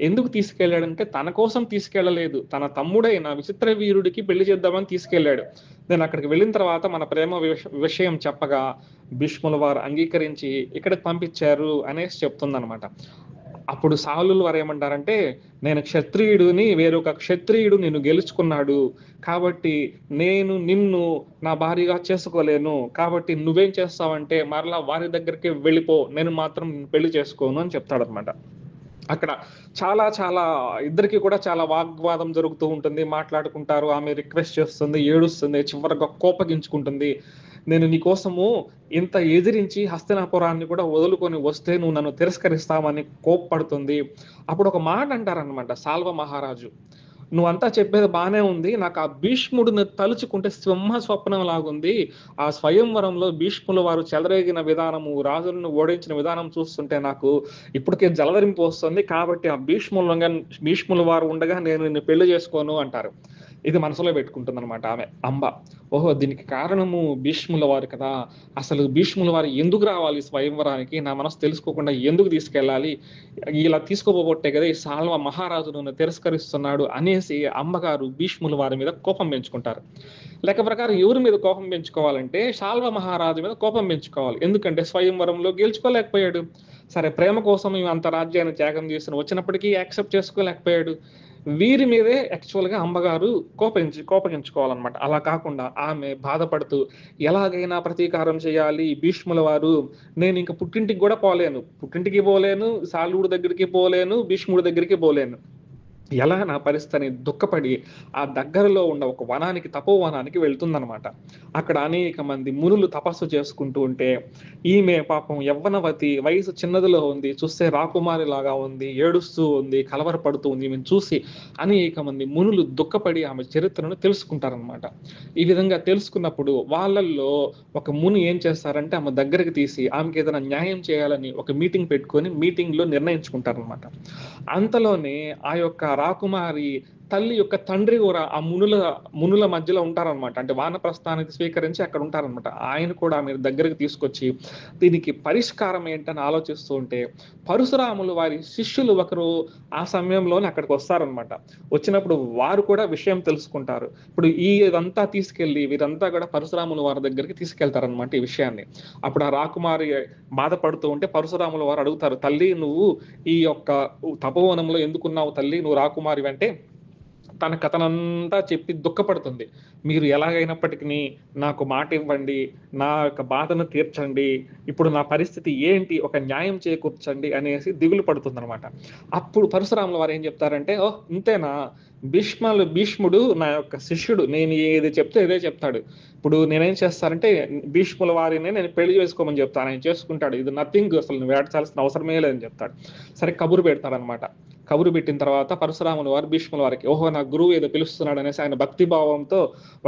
ఎందుకు తీసుకెళ్ళాడంటే తన కోసం తీసుకెళ్ళలేదు, తన తమ్ముడైన విచిత్ర వీరుడికి పెళ్లి చేద్దామని తీసుకెళ్ళాడు. నేను అక్కడికి వెళ్ళిన తర్వాత మన ప్రేమ విషయం చెప్పగా భీష్ముల వారు అంగీకరించి ఇక్కడికి పంపించారు అనేసి చెప్తుందనమాట. అప్పుడు సాలులు వారు ఏమంటారంటే, నేను క్షత్రియుడిని, వేరొక క్షత్రియుడు నిన్ను గెలుచుకున్నాడు కాబట్టి నేను నిన్ను నా భార్యగా చేసుకోలేను, కాబట్టి నువ్వేం చేస్తావంటే మరలా వారి దగ్గరికి వెళ్ళిపో, నేను మాత్రం పెళ్లి చేసుకోను అని చెప్తాడనమాట. అక్కడ చాలా చాలా ఇద్దరికి కూడా చాలా వాగ్వాదం జరుగుతూ ఉంటుంది, మాట్లాడుకుంటారు. ఆమె రిక్వెస్ట్ చేస్తుంది, ఏడుస్తుంది, చివరిగా కోపగించుకుంటుంది. నేను నీ కోసము ఇంత ఎదిరించి హస్తినాపురాన్ని కూడా వదులుకొని వస్తే నువ్వు నన్ను తిరస్కరిస్తావని కోప్పడుతుంది. అప్పుడు ఒక మాట అంటారనమాట సాల్వ మహారాజు, నువ్వంతా చెప్పేది బానే ఉంది, నాకు ఆ భీష్ముడిని తలుచుకుంటే సింహ స్వప్నం లాగుంది. ఆ స్వయంవరంలో భీష్ముల వారు చెలరేగిన విధానము, రాజులను ఓడించిన విధానం చూస్తుంటే నాకు ఇప్పటికే జలధరింపు వస్తుంది. కాబట్టి ఆ భీష్ముల వారు ఉండగా నేను నిన్ను పెళ్లి చేసుకోను అంటారు. ఇది మనసులో పెట్టుకుంటుంది అనమాట ఆమె అంబ. ఓహో, దీనికి కారణము భీష్ముల వారు కదా, అసలు భీష్ముల వారు ఎందుకు రావాలి స్వయంవరానికి, నా మనసు తెలుసుకోకుండా ఎందుకు తీసుకెళ్ళాలి, ఇలా తీసుకోబోబట్టే కదా ఈ సాల్వ మహారాజు నన్ను తిరస్కరిస్తున్నాడు అనేసి అమ్మగారు భీష్ముల వారి మీద కోపం పెంచుకుంటారు. లెక్క ప్రకారం ఎవరి మీద కోపం పెంచుకోవాలంటే సాల్వ మహారాజు మీద కోపం పెంచుకోవాలి. ఎందుకంటే స్వయంవరంలో గెలుచుకోలేకపోయాడు. సరే, ప్రేమ కోసం అంత రాజ్యాన్ని త్యాగం చేసిన వచ్చినప్పటికీ యాక్సెప్ట్ చేసుకోలేకపోయాడు. వీరి మీదే యాక్చువల్గా అమ్మగారు కోపగించుకోవాలన్నమాట. అలా కాకుండా ఆమె బాధపడుతూ ఎలాగైనా ప్రతీకారం చేయాలి, భీష్ముల వారు, నేను ఇంక పుట్టింటికి కూడా పోలేను, సాల్వుడి దగ్గరికి పోలేను, భీష్ముడి దగ్గరికి పోలేను, ఎలా నా పరిస్థితిని దుఃఖపడి ఆ దగ్గరలో ఉన్న ఒక వనానికి, తపోవనానికి వెళ్తుందనమాట. అక్కడ అనేక మంది మునులు తపస్సు చేసుకుంటూ ఉంటే, ఈమె పాపం యవ్వనవతి, వయసు చిన్నదిలో ఉంది, చూస్తే రాకుమారిలాగా ఉంది, ఏడుస్తూ ఉంది, కలవరపడుతూ ఉంది. ఈమెను చూసి అనేక మంది మునులు దుఃఖపడి ఆమె చరిత్రను తెలుసుకుంటారనమాట. ఈ విధంగా తెలుసుకున్నప్పుడు వాళ్ళల్లో ఒక ముని ఏం చేస్తారంటే ఆమె దగ్గరికి తీసి ఆమెకి ఏదైనా న్యాయం చేయాలని ఒక మీటింగ్ పెట్టుకొని మీటింగ్‌లో నిర్ణయించుకుంటారనమాట. అంతలోనే ఆ యొక్క రాకుమారి తల్లి యొక్క తండ్రి కూడా ఆ మునుల మధ్యలో ఉంటారనమాట. అంటే వానప్రస్థానికి స్వీకరించి అక్కడ ఉంటారనమాట. ఆయన కూడా ఆమె దగ్గరికి తీసుకొచ్చి దీనికి పరిష్కారం ఏంటని ఆలోచిస్తూ ఉంటే, పరశురాములు వారి శిష్యులు ఒకరు ఆ సమయంలోనే అక్కడికి వస్తారనమాట. వచ్చినప్పుడు వారు కూడా విషయం తెలుసుకుంటారు. ఇప్పుడు ఇదంతా తీసుకెళ్ళి వీరంతా కూడా పరశురాముల వారి దగ్గరికి తీసుకెళ్తారనమాట ఈ విషయాన్ని. అప్పుడు ఆ రాకుమారి బాధపడుతూ ఉంటే పరశురాముల వారు అడుగుతారు, తల్లి నువ్వు ఈ యొక్క తపోవనంలో ఎందుకున్నావు తల్లి, నువ్వు రాకుమారి అంటే తన కథనంతా చెప్పి దుఃఖపడుతుంది. మీరు ఎలాగైనప్పటికీ నాకు మాట ఇవ్వండి, నా యొక్క బాధను తీర్చండి, ఇప్పుడు నా పరిస్థితి ఏంటి, ఒక న్యాయం చేకూర్చండి అనేసి దిగులు పడుతుందనమాట. అప్పుడు పరశురాముల వారు ఏం చెప్తారంటే, ఓహ్ ఇంతేనా, భీష్ముడు నా యొక్క శిష్యుడు, నేను ఏది చెప్తే ఇదే చెప్తాడు. ఇప్పుడు నేనేం చేస్తానంటే భీష్ముల వారిని నేను పెళ్లి చేసుకోమని చెప్తాను, ఆయన చేసుకుంటాడు, ఇది నథింగ్, అసలు నువ్వు ఏడ్చాల్సిన అవసరమే లేదని చెప్తాడు. సరే కబురు పెడతాడనమాట. కబురు పెట్టిన తర్వాత పరశురాముల వారు భీష్ముల వారికి, ఓహో నా గురువు ఏదో పిలుస్తున్నాడు అనేసి ఆయన భక్తిభావంతో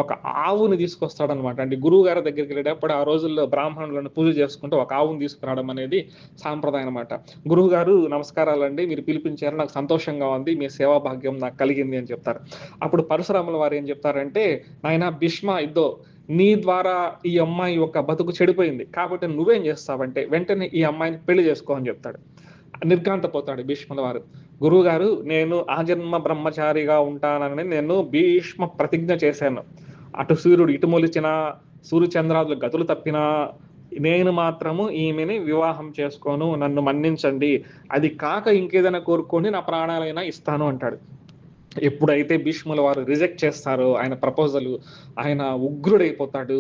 ఒక ఆవుని తీసుకొస్తాడనమాట. అంటే గురువు గారి దగ్గరికి వెళ్ళేటప్పుడు ఆ రోజుల్లో బ్రాహ్మణులను పూజ చేసుకుంటూ ఒక ఆవుని తీసుకురావడం అనేది సాంప్రదాయం అనమాట. గురువు గారు నమస్కారాలండి, మీరు పిలిపించారు, నాకు సంతోషంగా ఉంది, మీ సేవా భాగ్యం నాకు కలిగింది అని చెప్తారు. అప్పుడు పరశురాముల వారు ఏం చెప్తారంటే, నాయన భీష్మ, ఇద్దో నీ ద్వారా ఈ అమ్మాయి యొక్క బతుకు చెడిపోయింది, కాబట్టి నువ్వేం చేస్తావంటే వెంటనే ఈ అమ్మాయిని పెళ్లి చేసుకో అని చెప్తాడు. నిర్ఘాంతపోతాడు భీష్ముల వారు. గురువు గారు, నేను ఆజన్మ బ్రహ్మచారిగా ఉంటానని నేను భీష్మ ప్రతిజ్ఞ చేశాను. అటు సూర్యుడు ఇటు మొలిచిన, సూర్యచంద్రాదులు గతులు తప్పినా నేను మాత్రము ఈమెని వివాహం చేసుకోను, నన్ను మన్నించండి, అది కాక ఇంకేదైనా కోరుకోండి, నా ప్రాణాలైనా ఇస్తాను అంటాడు. ఎప్పుడైతే భీష్ముల వారు రిజెక్ట్ చేస్తారో ఆయన ప్రపోజల్, ఆయన ఉగ్రుడైపోతాడు,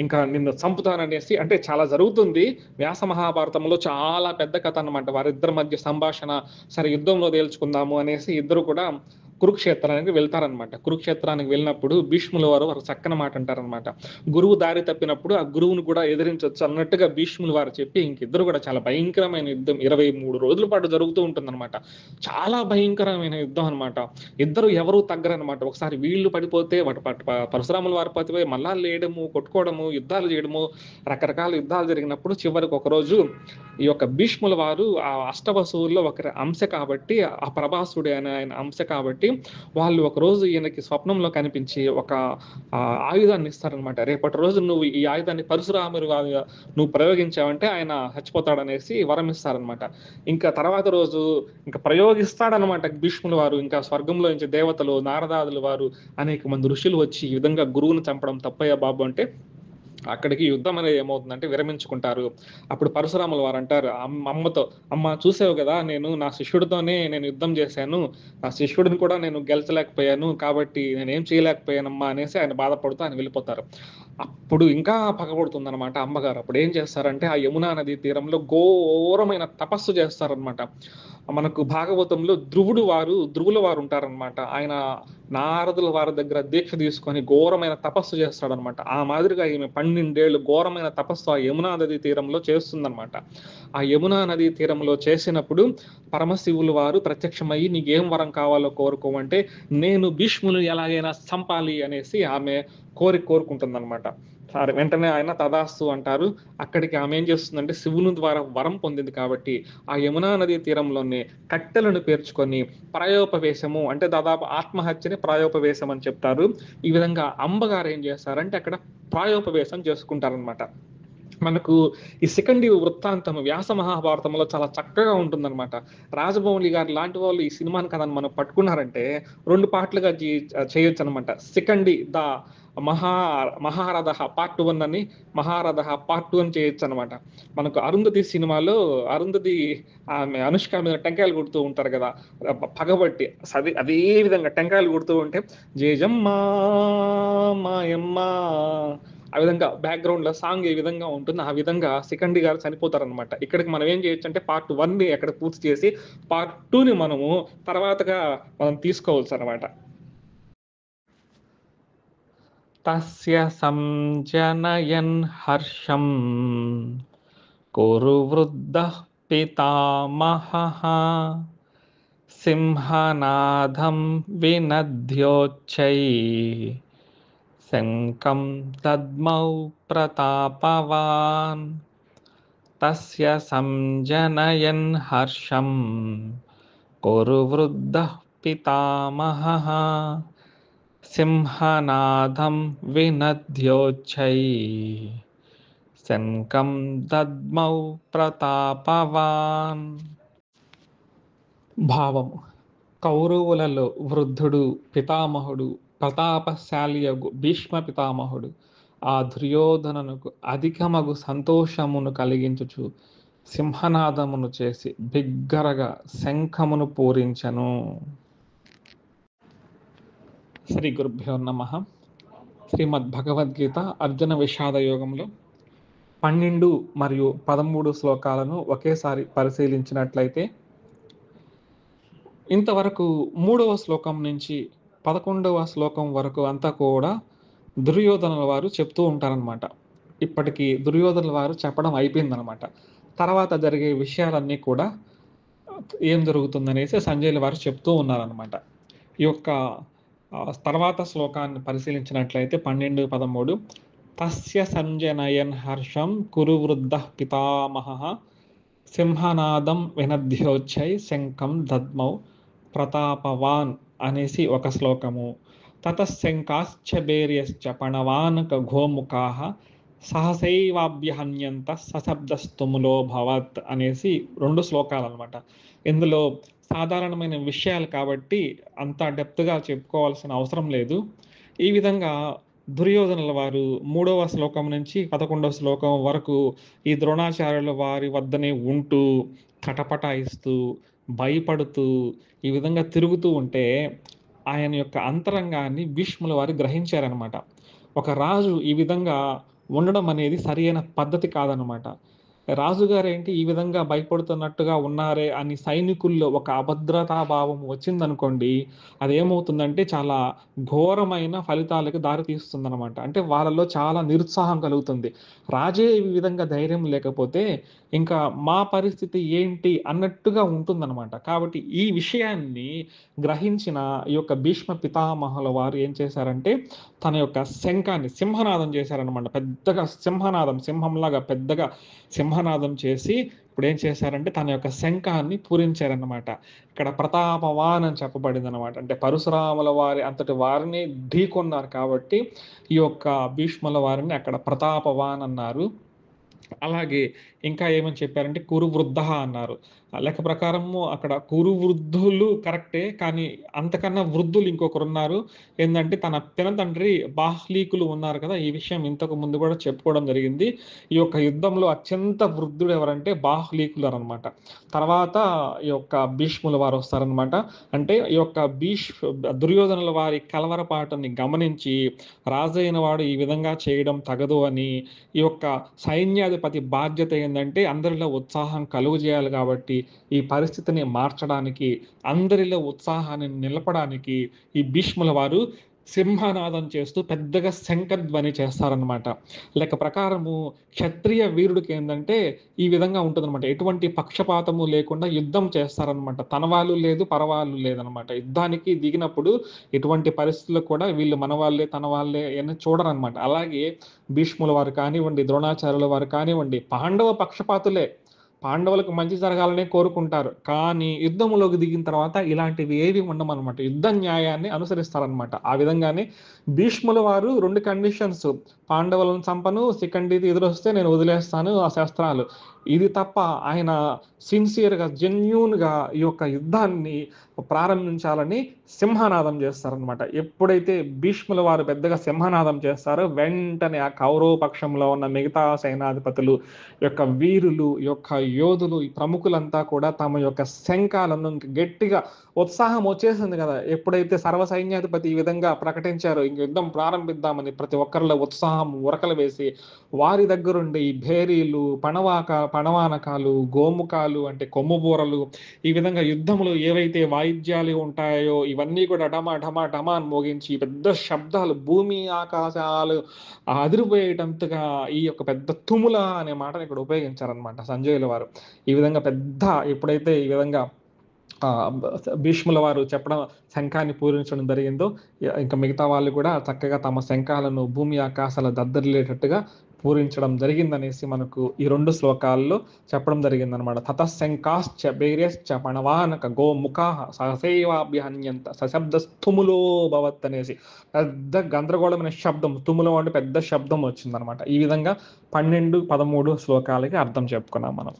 ఇంకా నిన్ను చంపుతాననేసి, అంటే చాలా జరుగుతుంది. వ్యాస మహాభారతంలో చాలా పెద్ద కథ అన్నమాట. వారిద్దరి మధ్య సంభాషణ, సరే యుద్ధంలో తేల్చుకుందాము అనేసి ఇద్దరు కూడా కురుక్షేత్రానికి వెళ్తారనమాట. కురుక్షేత్రానికి వెళ్ళినప్పుడు భీష్ముల వారు చక్కని మాట అంటారనమాట. గురువు దారి తప్పినప్పుడు ఆ గురువును కూడా ఎదిరించవచ్చు అన్నట్టుగా భీష్ముల వారు చెప్పి ఇంకిద్దరు కూడా చాలా భయంకరమైన యుద్ధం 23 రోజుల పాటు జరుగుతూ ఉంటుందన్నమాట. చాలా భయంకరమైన యుద్ధం అనమాట. ఇద్దరు ఎవరు తగ్గరనమాట. ఒకసారి వీళ్ళు పడిపోతే పరశురాముల వారి పతిపై మళ్ళా లేయడము, కొట్టుకోవడము, యుద్ధాలు చేయడము, రకరకాల యుద్ధాలు జరిగినప్పుడు చివరికి ఒకరోజు ఈ యొక్క భీష్ముల వారు ఆ అష్టవసువుల్లో ఒకరి అంశ కాబట్టి, ఆ ప్రభాసుడు అనే ఆయన అంశ కాబట్టి, వాళ్ళు ఒకరోజు ఈయనకి స్వప్నంలో కనిపించి ఒక ఆయుధాన్ని ఇస్తారనమాట. రేపటి రోజు నువ్వు ఈ ఆయుధాన్ని పరశురాముడు నువ్వు ప్రయోగించావంటే ఆయన చచ్చిపోతాడనేసి వరం ఇస్తారనమాట. ఇంకా తర్వాత రోజు ఇంకా ప్రయోగిస్తాడనమాట భీష్ముల వారు. ఇంకా స్వర్గంలో నుంచి దేవతలు, నారదాదులు వారు, అనేక మంది ఋషులు వచ్చి ఈ విధంగా గురువును చంపడం తప్పయ్యా బాబు అంటే, అక్కడికి యుద్ధం అనేది ఏమవుతుందంటే విరమించుకుంటారు. అప్పుడు పరశురాముల వారు అంటారు అమ్మతో, అమ్మ చూసావు కదా, నా శిష్యుడితోనే నేను యుద్ధం చేశాను, నా శిష్యుడిని కూడా నేను గెలిచలేకపోయాను, కాబట్టి నేనేం చేయలేకపోయానమ్మా అనేసి ఆయన బాధపడుతూ ఆయన వెళ్ళిపోతారు. అప్పుడు ఇంకా పగబడుతుంది అనమాట అమ్మగారు. అప్పుడు ఏం చేస్తారంటే ఆ యమునా నది తీరంలో ఘోరమైన తపస్సు చేస్తారనమాట. మనకు భాగవతంలో ధ్రువుల వారు ఉంటారనమాట. ఆయన నారదుల వారి దగ్గర దీక్ష తీసుకొని ఘోరమైన తపస్సు చేస్తాడనమాట. ఆ మాదిరిగా ఈమె 12 ఏళ్ళు ఘోరమైన తపస్సు ఆ యమునా నది తీరంలో చేస్తుందనమాట. ఆ యమునా నది తీరంలో చేసినప్పుడు పరమశివులు వారు ప్రత్యక్షమయ్యి నీకేం వరం కావాలో కోరుకోమంటే, నేను భీష్ముని ఎలాగైనా చంపాలి అనేసి ఆమె కోరుకుంటుందన్నమాట. సరే వెంటనే ఆయన తదాస్తు అంటారు. అక్కడికి ఆమె ఏం చేస్తుందంటే శివుని ద్వారా వరం పొందింది కాబట్టి ఆ యమునా నది తీరంలోనే కట్టెలను పేర్చుకొని ప్రాయోపవేశము, అంటే దాదాపు ఆత్మహత్యని ప్రాయోపవేశం అని చెప్తారు. ఈ విధంగా అమ్మగారు ఏం చేస్తారంటే అక్కడ ప్రాయోపవేశం చేసుకుంటారనమాట. మనకు ఈ శిఖండి వృత్తాంతం వ్యాస మహాభారతంలో చాలా చక్కగా ఉంటుందన్నమాట. రాజమౌళి గారు లాంటి వాళ్ళు ఈ సినిమాని కథను మనం పట్టుకున్నారంటే 2 పార్ట్లుగా చేయొచ్చు అనమాట. శిఖండి ద మహారథ పార్ట్ 1 అని, మహారథ పార్ట్ 2 అని చేయొచ్చు అనమాట. మనకు అరుంధతి సినిమాలో అరుంధతి ఆమె అనుష్క మీద టెంకాయలు కొడుతూ ఉంటారు కదా పగబట్టి, అదే విధంగా టెంకాయలు కొడుతూ ఉంటే జయజమ్మ మాయమ్మ ఆ విధంగా బ్యాక్గ్రౌండ్లో సాంగ్ ఏ విధంగా ఉంటుందో ఆ విధంగా శిఖండి గారు చనిపోతారనమాట. ఇక్కడికి మనం ఏం చేయొచ్చు అంటే పార్ట్ 1ని అక్కడ పూర్తి చేసి పార్ట్ 2ని మనము తర్వాతగా మనం తీసుకోవచ్చు అనమాట. తస్య సంజనయన్ హర్షం కురు వృద్ధః పితామహః సింహనాదం వినద్యోచ్చైః శంఖం దద్మౌ ప్రతాపవాన్. తస్య సంజనయన్ హర్షం కురు వృద్ధః పితామహః సింహనాదం వినద్యోచ్చైః శంఖం దద్మౌ ప్రతాపవాన్. భావము: కౌరవులలో వృద్ధుడు, పితామహుడు, ప్రతాపశాలియగు భీష్మ పితామహుడు ఆ దుర్యోధననుకు అధికమగు సంతోషమును కలిగించుచు సింహనాదమును చేసి బిగ్గరగా శంఖమును పూరించెను. శ్రీ గురుభ్యో నమః. శ్రీమద్ భగవద్గీత అర్జున విషాద యోగంలో 12 మరియు 13 శ్లోకాలను ఒకేసారి పరిశీలించినట్లయితే ఇంతవరకు 3వ శ్లోకం నుంచి 11వ శ్లోకం వరకు అంతా కూడా దుర్యోధనుల వారు చెప్తూ ఉంటారనమాట. ఇప్పటికీ దుర్యోధనుల వారు చెప్పడం అయిపోయిందనమాట. తర్వాత జరిగే విషయాలన్నీ కూడా ఏం జరుగుతుందనేసి సంజయుల వారు చెప్తూ ఉన్నారనమాట. ఈ యొక్క తర్వాత శ్లోకాన్ని పరిశీలించినట్లయితే 12, 13 తస్య సంజనయన్ హర్షం కురు వృద్ధః పితామహః సింహనాదం వినద్యోచ్చై శంఖం దద్మౌ ప్రతాపవాన్ అనేసి ఒక శ్లోకము. తతశంకాశ్చ భేర్యశ్చ పణవానక గోముఖాః సహసైవాభ్యహన్యంత సశబ్దస్తుములోభవత్ అనేసి 2 శ్లోకాలు అనమాట. ఇందులో సాధారణమైన విషయాలు కాబట్టి అంత డెప్త్గా చెప్పుకోవాల్సిన అవసరం లేదు. ఈ విధంగా దుర్యోధనుల వారు 3వ శ్లోకం నుంచి 11వ శ్లోకం వరకు ఈ ద్రోణాచార్యుల వారి వద్దనే ఉంటూ కటపటాయిస్తూ భయపడుతూ ఈ విధంగా తిరుగుతూ ఉంటే ఆయన యొక్క అంతరంగాన్ని భీష్ముల వారు గ్రహించారనమాట. ఒక రాజు ఈ విధంగా ఉండడం అనేది సరైన పద్ధతి కాదనమాట. రాజుగారు ఏంటి ఈ విధంగా భయపడుతున్నట్టుగా ఉన్నారే అని సైనికుల్లో ఒక అభద్రతాభావం వచ్చిందనుకోండి, అదేమవుతుందంటే చాలా ఘోరమైన ఫలితాలకు దారితీస్తుందనమాట. అంటే వాళ్ళలో చాలా నిరుత్సాహం కలుగుతుంది. రాజే ఈ విధంగా ధైర్యం లేకపోతే ఇంకా మా పరిస్థితి ఏంటి అన్నట్టుగా ఉంటుందన్నమాట. కాబట్టి ఈ విషయాన్ని గ్రహించిన ఈ యొక్క భీష్మ పితామహుల వారు ఏం చేశారంటే తన యొక్క శంఖాన్ని సింహనాదం చేశారనమాట. పెద్దగా సింహనాదం, సింహంలాగా పెద్దగా సింహనాదం చేసి ఇప్పుడు ఏం చేశారంటే తన యొక్క శంఖాన్ని పూరించారన్నమాట. ఇక్కడ ప్రతాపవాన్ అని చెప్పబడింది అనమాట. అంటే పరశురాముల వారి అంతటి వారిని ఢీకొన్నారు కాబట్టి ఈ యొక్క భీష్ముల వారిని అక్కడ ప్రతాపవాన్ అన్నారు. అలాగే ఇంకా ఏమని చెప్పారంటే కురు వృద్ధ అన్నారు. లెక్క ప్రకారము అక్కడ కురు వృద్ధులు కరెక్టే, కానీ అంతకన్నా వృద్ధులు ఇంకొకరు ఉన్నారు. ఏంటంటే తన పినతండ్రి బాహ్లీకులు ఉన్నారు కదా, ఈ విషయం ఇంతకు ముందు కూడా చెప్పుకోవడం జరిగింది. ఈ యొక్క యుద్ధంలో అత్యంత వృద్ధుడు ఎవరంటే బాహ్లీకులు అనమాట. తర్వాత ఈ యొక్క భీష్ముల వారు వస్తారనమాట. అంటే ఈ యొక్క దుర్యోధనుల వారి కలవరపాటుని గమనించి రాజైన వాడు ఈ విధంగా చేయడం తగదు అని ఈ యొక్క సైన్యాధిపతి బాధ్యత ఏంటంటే అందరిలో ఉత్సాహం కలుగజేయాలి. కాబట్టి ఈ పరిస్థితిని మార్చడానికి, అందరిలో ఉత్సాహాన్ని నిలపడానికి ఈ భీష్ముల వారు సింహనాదం చేస్తూ పెద్దగా శంఖధ్వని చేస్తారనమాట. లెక్క ప్రకారము క్షత్రియ వీరుడికి ఏంటంటే ఈ విధంగా ఉంటుందన్నమాట. ఎటువంటి పక్షపాతము లేకుండా యుద్ధం చేస్తారనమాట. తన వాళ్ళు లేదు, పరవాళ్ళు లేదనమాట. యుద్ధానికి దిగినప్పుడు ఎటువంటి పరిస్థితుల్లో కూడా వీళ్ళు మన వాళ్ళే, తన వాళ్ళే అని చూడరనమాట. అలాగే భీష్ముల వారు కానివ్వండి, ద్రోణాచార్యుల వారు కానివ్వండి, పాండవ పక్షపాతులే, పాండవులకు మంచి జరగాలనే కోరుకుంటారు. కానీ యుద్ధంలోకి దిగిన తర్వాత ఇలాంటివి ఏవి ఉండమన్నమాట. యుద్ధ న్యాయాన్ని అనుసరిస్తారనమాట. ఆ విధంగానే భీష్ముల వారు 2 కండిషన్స్, పాండవులను చంపను, శిఖండిది ఎదురొస్తే నేను వదిలేస్తాను ఆ శస్త్రాలు, ఇది తప్ప ఆయన సిన్సియర్గా, జెన్యూన్గా ఈ యొక్క యుద్ధాన్ని ప్రారంభించాలని సింహనాదం చేస్తారనమాట. ఎప్పుడైతే భీష్ముల వారు పెద్దగా సింహనాదం చేస్తారో వెంటనే ఆ కౌరవ పక్షంలో ఉన్న మిగతా సేనాధిపతులు యొక్క వీరులు యొక్క యోధులు ఈ ప్రముఖులంతా కూడా తమ యొక్క శంఖాలను గట్టిగా ఉత్సాహం వచ్చేసింది కదా, ఎప్పుడైతే సర్వ సైన్యాధిపతి ఈ విధంగా ప్రకటించారో ఇంక యుద్ధం ప్రారంభిద్దామని ప్రతి ఒక్కరిలో ఉత్సాహం ఉరకలు వేసి వారి దగ్గరుండి ఈ భేరీలు పణవానకాలు గోముఖాలు అంటే కొమ్ముబూరలు ఈ విధంగా యుద్ధములు ఏవైతే వాయిద్యాలు ఉంటాయో ఇవన్నీ కూడా డమా ఢమా ఢమా అని మోగించి పెద్ద శబ్దాలు భూమి ఆకాశాలు అదిరిపోయేటంతగా ఈ యొక్క పెద్ద తుముల అనే మాటను ఇక్కడ ఉపయోగించారనమాట సంజయుల వారు. ఈ విధంగా పెద్ద ఎప్పుడైతే ఈ విధంగా భీష్ముల వారు చెప్పడం శంఖాన్ని పూరించడం జరిగిందో ఇంకా మిగతా వాళ్ళు కూడా చక్కగా తమ శంఖాలను భూమి ఆకాశాల దద్దరిల్లేటట్టుగా పూరించడం జరిగిందనేసి మనకు ఈ 2 శ్లోకాల్లో చెప్పడం జరిగిందనమాట. తతశంకాశ్చ భైర్యశ్చ పణవానక గోముఖాః సహసైవాభ్యహన్యంత సశబ్దస్థుములో భవత్ అనేసి పెద్ద గందరగోళమైన శబ్దం, తుములో అంటే పెద్ద శబ్దం వచ్చిందనమాట. ఈ విధంగా 12, 13 శ్లోకాలకి అర్థం చెప్పుకున్నాం మనం.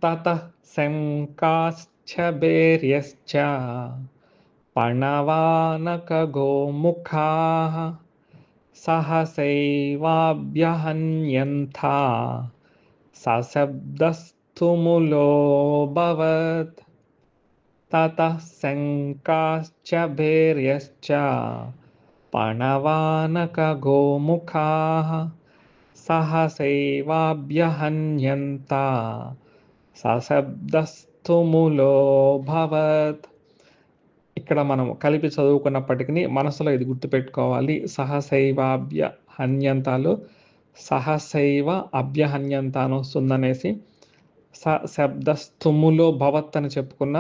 తతః శంకాశ్చ భైర్యశ్చ పణవానక గోముఖాః సహసైవాభ్యహన్యంతా సశబ్దస్థుములోऽభవత్. తతః శంకాశ్చ భైర్యశ్చ పణవానక గోముఖాః సహసైవాభ్యహన్యంతా సశబ్దస్థుములోऽభవత్. ఇక్కడ మనం కలిపి చదువుకున్నప్పటికీ మనసులో ఇది గుర్తుపెట్టుకోవాలి. సహసైవాభ్య హన్యంతాలు సహసైవ అభ్యహన్యంతాను వస్తుందనేసి సశబ్దస్థుములో భవత్ అని చెప్పుకున్న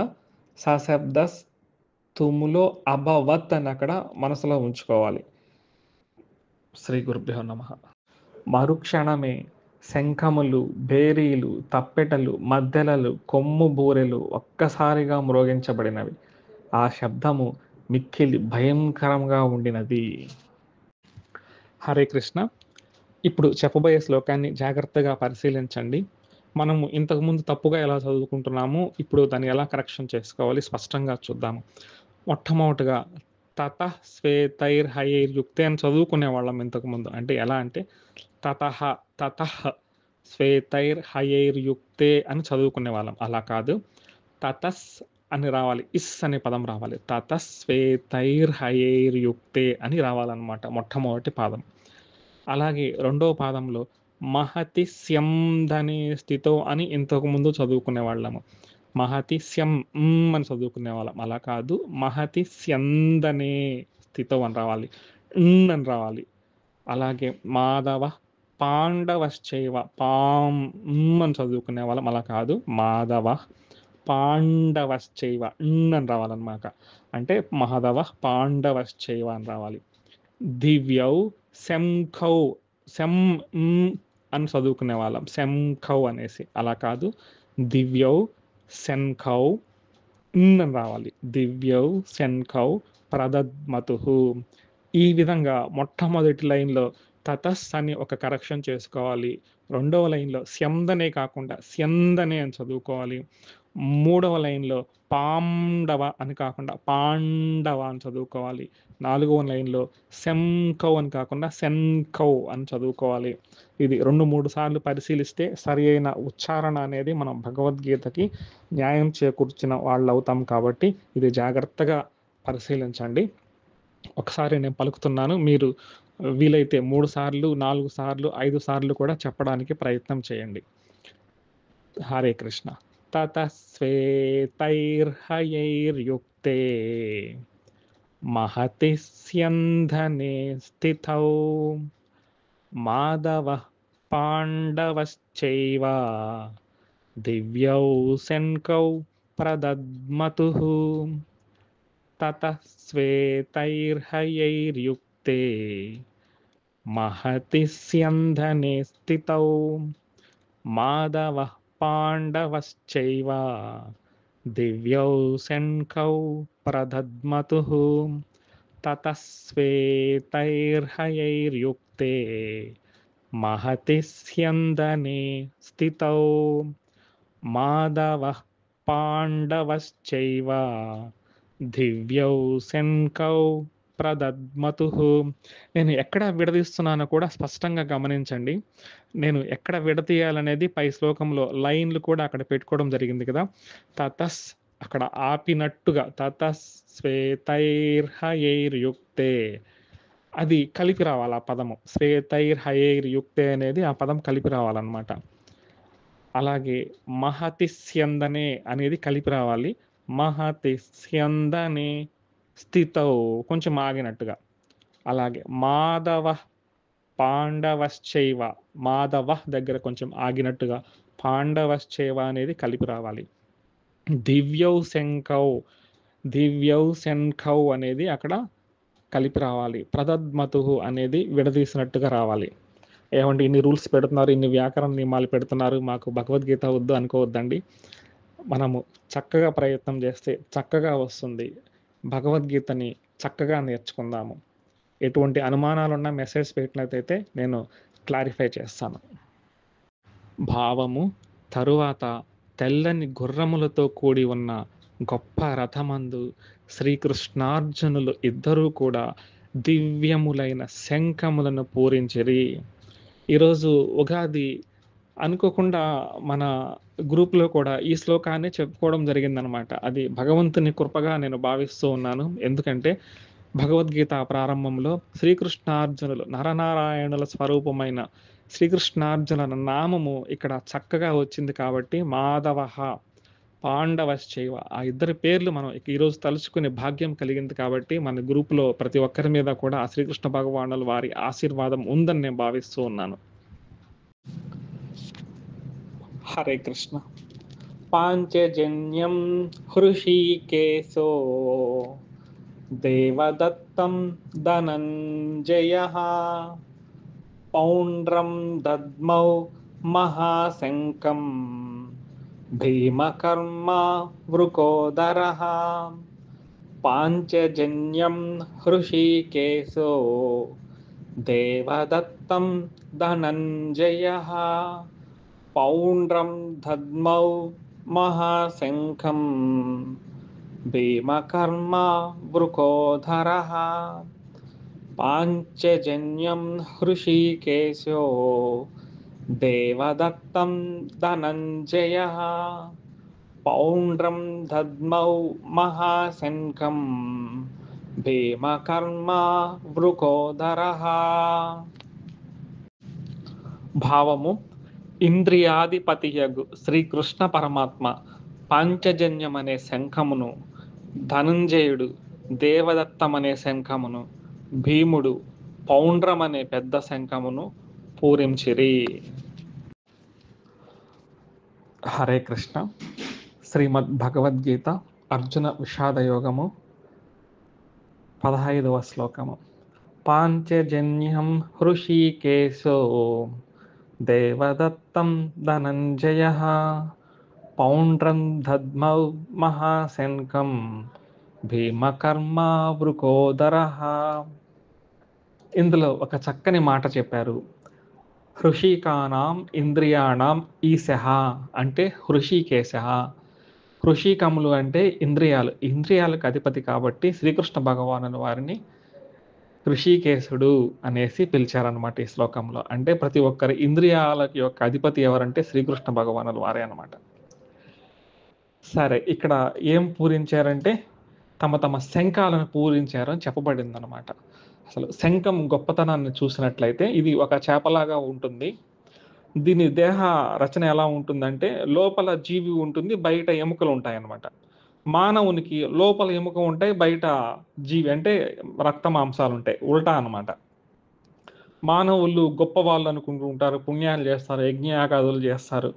సశబ్దస్థుములో అభవత్ అని అక్కడ మనసులో ఉంచుకోవాలి. శ్రీ గురుభ్యో నమః. మరుక్షణమే శంఖములు, భేరీలు, తప్పెటలు, మద్దెలలు, కొమ్ము బూరెలు ఒక్కసారిగా మ్రోగించబడినవి. ఆ శబ్దము మిక్కిలి భయంకరంగా ఉండినది. హరే కృష్ణ. ఇప్పుడు చెప్పబోయే శ్లోకాన్ని జాగ్రత్తగా పరిశీలించండి. మనము ఇంతకుముందు తప్పుగా ఎలా చదువుకుంటున్నామో ఇప్పుడు దాన్ని ఎలా కరెక్షన్ చేసుకోవాలి స్పష్టంగా చూద్దాము. మొట్టమొదటిగా తతః శ్వేతైర్హయైర్యుక్తే అని చదువుకునే వాళ్ళం ఇంతకుముందు. అంటే ఎలా అంటే తతః శ్వేతైర్హయైర్యుక్తే అని చదువుకునే వాళ్ళం. అలా కాదు, తతస్ అని రావాలి, ఇస్ అనే పదం రావాలి. తతస్ శ్వేతైర్హయైర్యుక్తే అని రావాలన్నమాట మొట్టమొదటి పాదం. అలాగే రెండవ పాదంలో మహతి స్యంధనే స్థితో అని ఇంతకు ముందు చదువుకునే వాళ్ళము. మహతి స్యం అని చదువుకునే వాళ్ళం. అలా కాదు, మహతి స్యందనే స్థితో అని రావాలి, అని రావాలి. అలాగే మాధవ పాండవశ్చైవ పాం అని చదువుకునే వాళ్ళం. అలా కాదు, మాధవ పాండవశ్చైవ అని రావాలన్నమాట. అంటే మాధవ పాండవశ్చైవ అని రావాలి. దివ్యౌ శంఖౌ శం అని చదువుకునే వాళ్ళం, శంఖౌ అనేసి. అలా కాదు, దివ్యౌ శంఖౌ అని రావాలి. దివ్యౌ శంఖౌ ప్రదద్మతుః. ఈ విధంగా మొట్టమొదటి లైన్లో తతస్ అని ఒక కరెక్షన్ చేసుకోవాలి. రెండవ లైన్లో స్యందనే కాకుండా స్యందనే అని చదువుకోవాలి. మూడవ లైన్లో పాండవ అని కాకుండా పాండవ అని చదువుకోవాలి. నాలుగవ లైన్లో శంఖౌ అని కాకుండా శంఖౌ అని చదువుకోవాలి. ఇది 2-3 సార్లు పరిశీలిస్తే సరి అయిన ఉచ్చారణ అనేది మనం భగవద్గీతకి న్యాయం చేకూర్చిన వాళ్ళు అవుతాం. కాబట్టి ఇది జాగ్రత్తగా పరిశీలించండి. ఒకసారి నేను పలుకుతున్నాను, మీరు వీలైతే 3 సార్లు 4 సార్లు 5 సార్లు కూడా చెప్పడానికి ప్రయత్నం చేయండి. హరే కృష్ణ. తతః శ్వేతైర్హయైర్యుక్తే మహతి స్యంధనే స్థితౌ మాధవః పాండవశ్చైవ దివ్యౌ శంఖౌ ప్రదద్మతుః. తతః శ్వేతైర్హయైర్యుక్తే మహతి స్యంధనే స్థితౌ మాధవః పాండవశ్చైవ దివ్యౌ శంఖౌ ప్రదద్మతుః. తతః శ్వేతైర్హయైర్యుక్తే మహతి స్యందనే స్థితౌ మాధవః పాండవశ్చైవ దివ్యౌ శంకౌ ప్రదద్మతు. నేను ఎక్కడ విడదీస్తున్నానో కూడా స్పష్టంగా గమనించండి. నేను ఎక్కడ విడదీయాలనేది పై శ్లోకంలో లైన్లు కూడా అక్కడ పెట్టుకోవడం జరిగింది కదా. తతస్ అక్కడ ఆపినట్టుగా తతస్ శ్వేతైర్హయైర్యుక్తే అది కలిపి రావాలి ఆ పదము. శ్వేతైర్హయైర్యుక్తే అనేది ఆ పదం కలిపి రావాలన్నమాట. అలాగే మహతి స్యందనే అనేది కలిపి రావాలి. మహతి స్యందనే స్థితౌ కొంచెం ఆగినట్టుగా. అలాగే మాధవ పాండవశ్చైవ మాధవ దగ్గర కొంచెం ఆగినట్టుగా పాండవశ్చైవ అనేది కలిపి రావాలి. దివ్యౌ శంఖౌ అనేది అక్కడ కలిపి రావాలి. ప్రదద్మతు అనేది విడదీసినట్టుగా రావాలి. ఏమంటే ఇన్ని రూల్స్ పెడుతున్నారు, ఇన్ని వ్యాకరణ నియమాలు పెడుతున్నారు, మాకు భగవద్గీత వద్దు అనుకోవద్దండి. మనము చక్కగా ప్రయత్నం చేస్తే చక్కగా వస్తుంది. భగవద్గీతని చక్కగా నేర్చుకుందాము. ఎటువంటి అనుమానాలున్న మెసేజ్ పెట్టినట్టయితే నేను క్లారిఫై చేస్తాను. భావము తరువాత తెల్లని గుర్రములతో కూడి ఉన్న గొప్ప రథమందు శ్రీకృష్ణార్జునులు ఇద్దరూ కూడా దివ్యములైన శంఖములను పూరించిరి. ఈరోజు ఉగాది అనుకోకుండా మన గ్రూప్లో కూడా ఈ శ్లోకాన్ని చెప్పుకోవడం జరిగిందనమాట. అది భగవంతుని కృపగా నేను భావిస్తూ ఉన్నాను. ఎందుకంటే భగవద్గీత ప్రారంభంలో శ్రీకృష్ణార్జునులు నరనారాయణుల స్వరూపమైన శ్రీకృష్ణార్జునుల నామము ఇక్కడ చక్కగా వచ్చింది కాబట్టి మాధవ పాండవశ్చైవ ఆ ఇద్దరి పేర్లు మనం ఈరోజు తలుచుకునే భాగ్యం కలిగింది కాబట్టి మన గ్రూపులో ప్రతి ఒక్కరి మీద కూడా ఆ శ్రీకృష్ణ భగవానుల వారి ఆశీర్వాదం ఉందని నేను భావిస్తూ ఉన్నాను. హరే కృష్ణ. పాంచజన్యం హృషీకేశో దేవదత్తం ధనంజయః పౌండ్రం దద్మౌ మహాశంకం భీమకర్మ వృకోదరః. పాంచజన్యం హృషీకేశో దేవదత్తం ధనంజయః పౌండ్రం దద్మౌ మహాశంఖం భీమకర్మ వృకోధరః. పాంచజన్యం హృషీకేశో దేవదత్తం ధనంజయః పౌండ్రం దద్మౌ మహాశంఖం భీమకర్మ వృకోధరః. భావము ఇంద్రియాధిపతియగు శ్రీకృష్ణ పరమాత్మ పాంచజన్యం అనే శంఖమును, ధనంజయుడు దేవదత్తం అనే శంఖమును, భీముడు పౌండ్రం అనే పెద్ద శంఖమును పూరించిరి. హరే కృష్ణ. శ్రీమద్ భగవద్గీత అర్జున విషాదయోగము 15వ శ్లోకము. పాంచజన్యం హృషీకేశో దేవదత్తం ధనంజయః పౌండ్రం దద్మౌ మహాశంఖం భీమకర్మ వృకోదరః. ఇందులో ఒక చక్కని మాట చెప్పారు. హృషికానాం ఇంద్రియాణం ఈశః అంటే హృషికేశః. హృషికములు అంటే ఇంద్రియాలు, ఇంద్రియాలకు అధిపతి కాబట్టి శ్రీకృష్ణ భగవానుల వారిని హృషికేశుడు అనేసి పిలిచారనమాట ఈ శ్లోకంలో. అంటే ప్రతి ఒక్కరి ఇంద్రియాల యొక్క అధిపతి ఎవరంటే శ్రీకృష్ణ భగవానుల వారే అనమాట. సరే, ఇక్కడ ఏం పూరించారంటే తమ తమ శంఖాలను పూరించారని చెప్పబడింది అనమాట. అసలు శంఖం గొప్పతనాన్ని చూసినట్లయితే ఇది ఒక చేపలాగా ఉంటుంది. దీని దేహ రచన ఎలా ఉంటుందంటే లోపల జీవి ఉంటుంది, బయట ఎముకలు ఉంటాయి అన్నమాట. మానవునికి లోపల ఎముక ఉంటాయి, బయట జీవి అంటే రక్త మాంసాలు ఉంటాయి. ఉల్టా అన్నమాట. మానవులు గొప్ప వాళ్ళు అనుకుంటూ ఉంటారు, పుణ్యాలు చేస్తారు, యజ్ఞయాగాదులు చేస్తారు.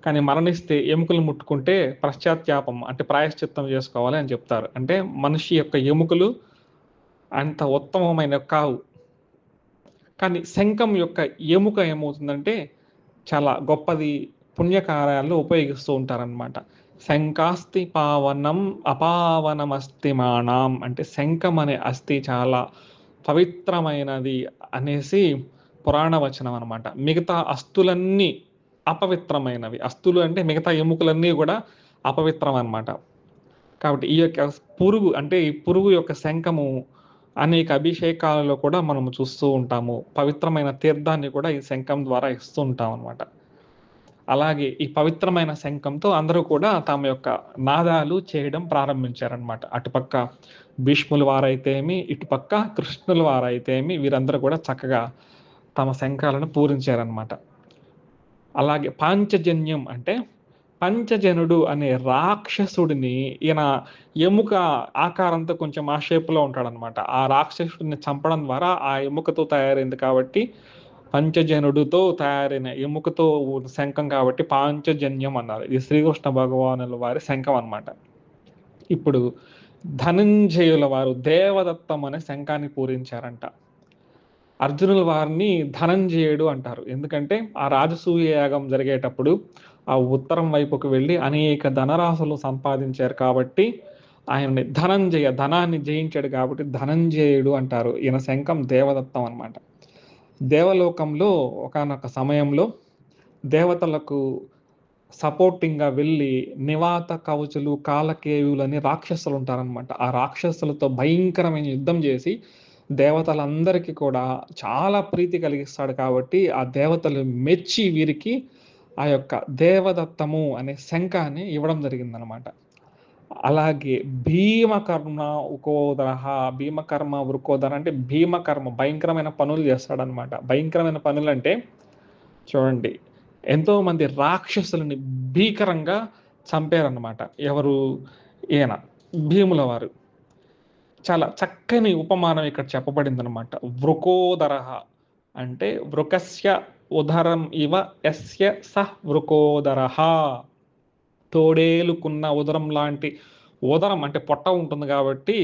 కానీ మరణిస్తే ఎముకలు ముట్టుకుంటే పశ్చాత్తాపం అంటే ప్రాయశ్చిత్తం చేసుకోవాలి అని చెప్తారు. అంటే మనిషి యొక్క ఎముకలు అంత ఉత్తమమైన కావు. కానీ శంఖం యొక్క ఎముక ఏమవుతుందంటే చాలా గొప్పది, పుణ్యకార్యాల్లో ఉపయోగిస్తూ ఉంటారనమాట. శంఖాస్తి పావనం అపావనమస్తిమానాం అంటే శంఖం అనే అస్థి చాలా పవిత్రమైనది అనేసి పురాణ వచనం అనమాట. మిగతా అస్తులన్నీ అపవిత్రమైనవి. అస్తులు అంటే మిగతా ఎముకలన్నీ కూడా అపవిత్రం అన్నమాట. కాబట్టి ఈ యొక్క పురుగు అంటే ఈ పురుగు యొక్క శంఖము అనేక అభిషేకాలలో కూడా మనము చూస్తూ ఉంటాము. పవిత్రమైన తీర్థాన్ని కూడా ఈ శంఖం ద్వారా ఇస్తూ ఉంటాం అనమాట. అలాగే ఈ పవిత్రమైన శంఖంతో అందరూ కూడా తమ యొక్క నాదాలు చేయడం ప్రారంభించారనమాట. అటుపక్క భీష్ముల వారైతేమి, ఇటుపక్క కృష్ణుల వారైతేమి వీరందరూ కూడా చక్కగా తమ శంఖాలను పూరించారనమాట. అలాగే పాంచజన్యం అంటే పంచజనుడు అనే రాక్షసుడిని, ఈయన ఎముక ఆకారంతో కొంచెం ఆ షేప్లో ఉంటాడనమాట. ఆ రాక్షసుడిని చంపడం ద్వారా ఆ ఎముకతో తయారైంది కాబట్టి పంచజనుడితో తయారైన ఎముకతో శంఖం కాబట్టి పాంచజన్యం అన్నారు. ఇది శ్రీకృష్ణ భగవానుల వారి శంఖం అన్నమాట. ఇప్పుడు ధనంజయుల వారు దేవదత్తం అనే శంఖాన్ని పూరించారంట. అర్జునుల వారిని ధనంజయుడు అంటారు. ఎందుకంటే ఆ రాజసూయ యాగం జరిగేటప్పుడు ఆ ఉత్తరం వైపుకు వెళ్ళి అనేక ధనరాశులు సంపాదించారు కాబట్టి ఆయన్ని ధనంజయ, ధనాన్ని జయించాడు కాబట్టి ధనంజయుడు అంటారు. ఈయన శంఖం దేవదత్తం అన్నమాట. దేవలోకంలో ఒకానొక సమయంలో దేవతలకు సపోర్టింగ్గా వెళ్ళి నివాత కవచులు, కాలకేయులని రాక్షసులు ఉంటారనమాట. ఆ రాక్షసులతో భయంకరమైన యుద్ధం చేసి దేవతలందరికీ కూడా చాలా ప్రీతి కలిగిస్తాడు కాబట్టి ఆ దేవతలు మెచ్చి వీరికి ఆ యొక్క దేవదత్తము అనే శంఖాన్ని ఇవ్వడం జరిగిందనమాట. అలాగే భీమకర్మ ఉకోదరహ, భీమకర్మ వృకోదర అంటే భీమకర్మ భయంకరమైన పనులు చేస్తాడనమాట. భయంకరమైన పనులు అంటే చూడండి, ఎంతో మంది రాక్షసులని భీకరంగా చంపారన్నమాట. ఎవరు? ఈయన భీముల వారు. చాలా చక్కని ఉపమానం ఇక్కడ చెప్పబడింది అనమాట. వృకోదరః అంటే వృకస్య ఉదరం ఇవ యస్య సహ వృకోదరః. తోడేలుకున్న ఉదరం లాంటి ఉదరం అంటే పొట్ట ఉంటుంది కాబట్టి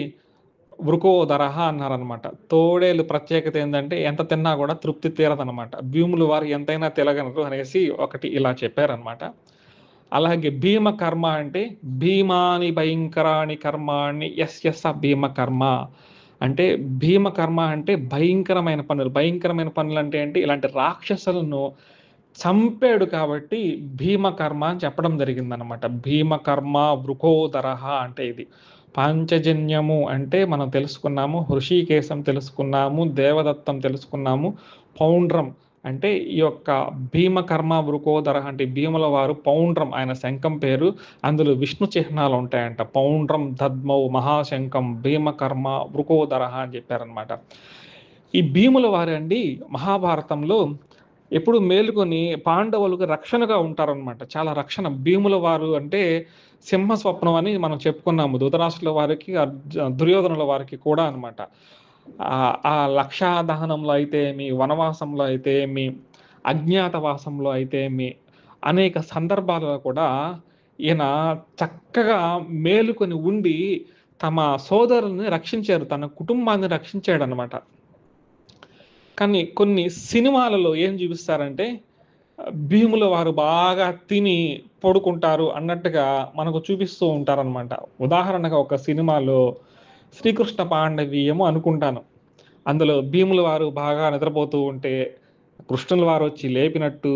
వృకోదరః అన్నారనమాట. తోడేలు ప్రత్యేకత ఏంటంటే ఎంత తిన్నా కూడా తృప్తి తీరదనమాట. భీములు వారు ఎంతైనా తినగలరు అనేసి ఒకటి ఇలా చెప్పారనమాట. అలాగే భీమకర్మ అంటే భీమాని భయంకరాని కర్మాణి యస్య స భీమకర్మ అంటే భీమకర్మ అంటే భయంకరమైన పనులు. భయంకరమైన పనులు అంటే ఏంటి? ఇలాంటి రాక్షసులను చంపాడు కాబట్టి భీమకర్మ అని చెప్పడం జరిగిందనమాట. భీమకర్మ వృకోదరః అంటే ఇది. పాంచజన్యము అంటే మనం తెలుసుకున్నాము, హృషికేశం తెలుసుకున్నాము, దేవదత్తం తెలుసుకున్నాము, పౌండ్రం అంటే ఈ యొక్క భీమకర్మ వృకోదర అంటే భీముల వారు పౌండ్రం ఆయన శంఖం పేరు. అందులో విష్ణు చిహ్నాలు ఉంటాయంట. పౌండ్రం దద్మౌ మహాశంఖం భీమకర్మ వృకోదర అని చెప్పారనమాట. ఈ భీముల వారు అండి మహాభారతంలో ఎప్పుడు మేలుకొని పాండవులకు రక్షణగా ఉంటారనమాట. చాలా రక్షణ. భీముల వారు అంటే సింహ స్వప్నం అని మనం చెప్పుకున్నాము. ధృతరాష్ట్రుల వారికి, దుర్యోధనుల వారికి కూడా అనమాట. ఆ లక్షా దహనంలో అయితే ఏమి, వనవాసంలో అయితే ఏమి, అజ్ఞాతవాసంలో అయితే ఏమి, అనేక సందర్భాలలో కూడా ఈయన చక్కగా మేలుకొని ఉండి తమ సోదరుల్ని రక్షించారు, తన కుటుంబాన్ని రక్షించాడు అనమాట. కానీ కొన్ని సినిమాలలో ఏం చూపిస్తారంటే భీముల వారు బాగా తిని పడుకుంటారు అన్నట్టుగా మనకు చూపిస్తూ ఉంటారనమాట. ఉదాహరణగా ఒక సినిమాలో శ్రీకృష్ణ పాండవీయము అనుకుంటాను. అందులో భీముల వారు బాగా నిద్రపోతూ ఉంటే కృష్ణుల వారు వచ్చి లేపినట్టు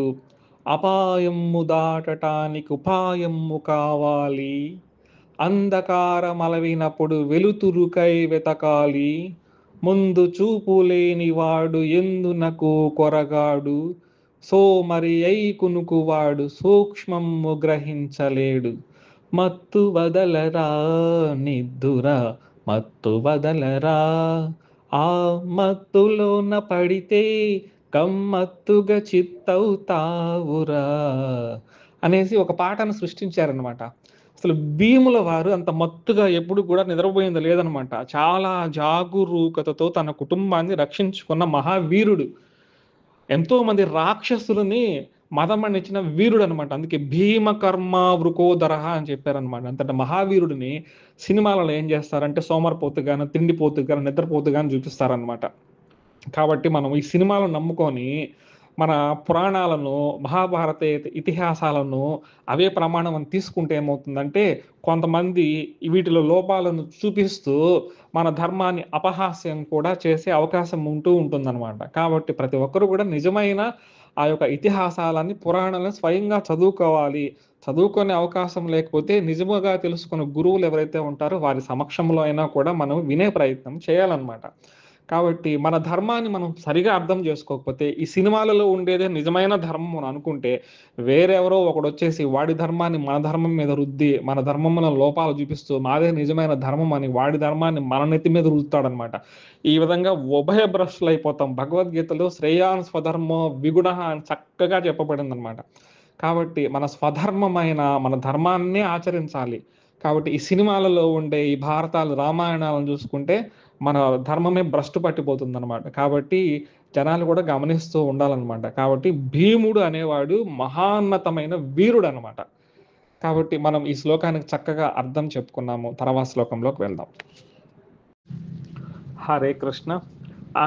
అపాయము దాటటానికి ఉపాయము కావాలి, అంధకారమలవినప్పుడు వెలుతురుకై వెతకాలి, ముందు చూపు లేనివాడు ఎందునకు కొరగాడు, సోమరి అయి కునుకువాడు సూక్ష్మము గ్రహించలేడు, మత్తు వదలరా నిద్దుర మత్తు వదలరా, ఆ మత్తులోన పడితే గమ్మత్తుగా చిత్తవుతావురా అనేసి ఒక పాటను సృష్టించారనమాట. అసలు భీముల వారు అంత మత్తుగా ఎప్పుడు కూడా నిద్రపోయింది లేదనమాట. చాలా జాగరూకతతో తన కుటుంబాన్ని రక్షించుకున్న మహావీరుడు. ఎంతో మంది రాక్షసులని మదమణించిన వీరుడు అనమాట. అందుకే భీమకర్మ వృకోదరః అని చెప్పారనమాట. అంతటి మహావీరుడిని సినిమాలలో ఏం చేస్తారంటే సోమరిపోతుగాను, తిండిపోతుగాను, నిద్రపోతుగాను చూపిస్తారనమాట. కాబట్టి మనం ఈ సినిమాలను నమ్ముకొని మన పురాణాలను, మహాభారత ఇతిహాసాలను అవే ప్రమాణం అని తీసుకుంటే ఏమవుతుందంటే కొంతమంది వీటిలో లోపాలను చూపిస్తూ మన ధర్మాన్ని అపహాస్యం కూడా చేసే అవకాశం ఉంటూ ఉంటుందన్నమాట. కాబట్టి ప్రతి ఒక్కరు కూడా నిజమైన ఆ యొక్క ఇతిహాసాలని, పురాణాలను స్వయంగా చదువుకోవాలి. చదువుకునే అవకాశం లేకపోతే నిజముగా తెలుసుకున్న గురువులు ఎవరైతే ఉంటారో వారి సమక్షంలో అయినా కూడా మనం వినే ప్రయత్నం చేయాలన్నమాట. కాబట్టి మన ధర్మాన్ని మనం సరిగా అర్థం చేసుకోకపోతే, ఈ సినిమాలలో ఉండేదే నిజమైన ధర్మం అని అనుకుంటే, వేరెవరో ఒకడొచ్చేసి వాడి ధర్మాన్ని మన ధర్మం మీద రుద్ది, మన ధర్మంలో లోపాలు చూపిస్తూ, మాదే నిజమైన ధర్మం అని వాడి ధర్మాన్ని మన నెత్తి మీద రుద్దుతాడనమాట. ఈ విధంగా ఉభయ భ్రష్టులైపోతాం. భగవద్గీతలో శ్రేయాన్ స్వధర్మో విగుణః అని చక్కగా చెప్పబడిందనమాట. కాబట్టి మన స్వధర్మమైన మన ధర్మాన్నే ఆచరించాలి. కాబట్టి ఈ సినిమాలలో ఉండే ఈ భారతాలు, రామాయణాలను చూసుకుంటే మన ధర్మమే భ్రష్టు పట్టిపోతుందనమాట. కాబట్టి జనాలు కూడా గమనిస్తూ ఉండాలనమాట. కాబట్టి భీముడు అనేవాడు మహాన్నతమైన వీరుడనమాట. కాబట్టి మనం ఈ శ్లోకానికి చక్కగా అర్థం చెప్పుకున్నాము. తర్వాత శ్లోకంలోకి వెళ్దాం. హరే కృష్ణ.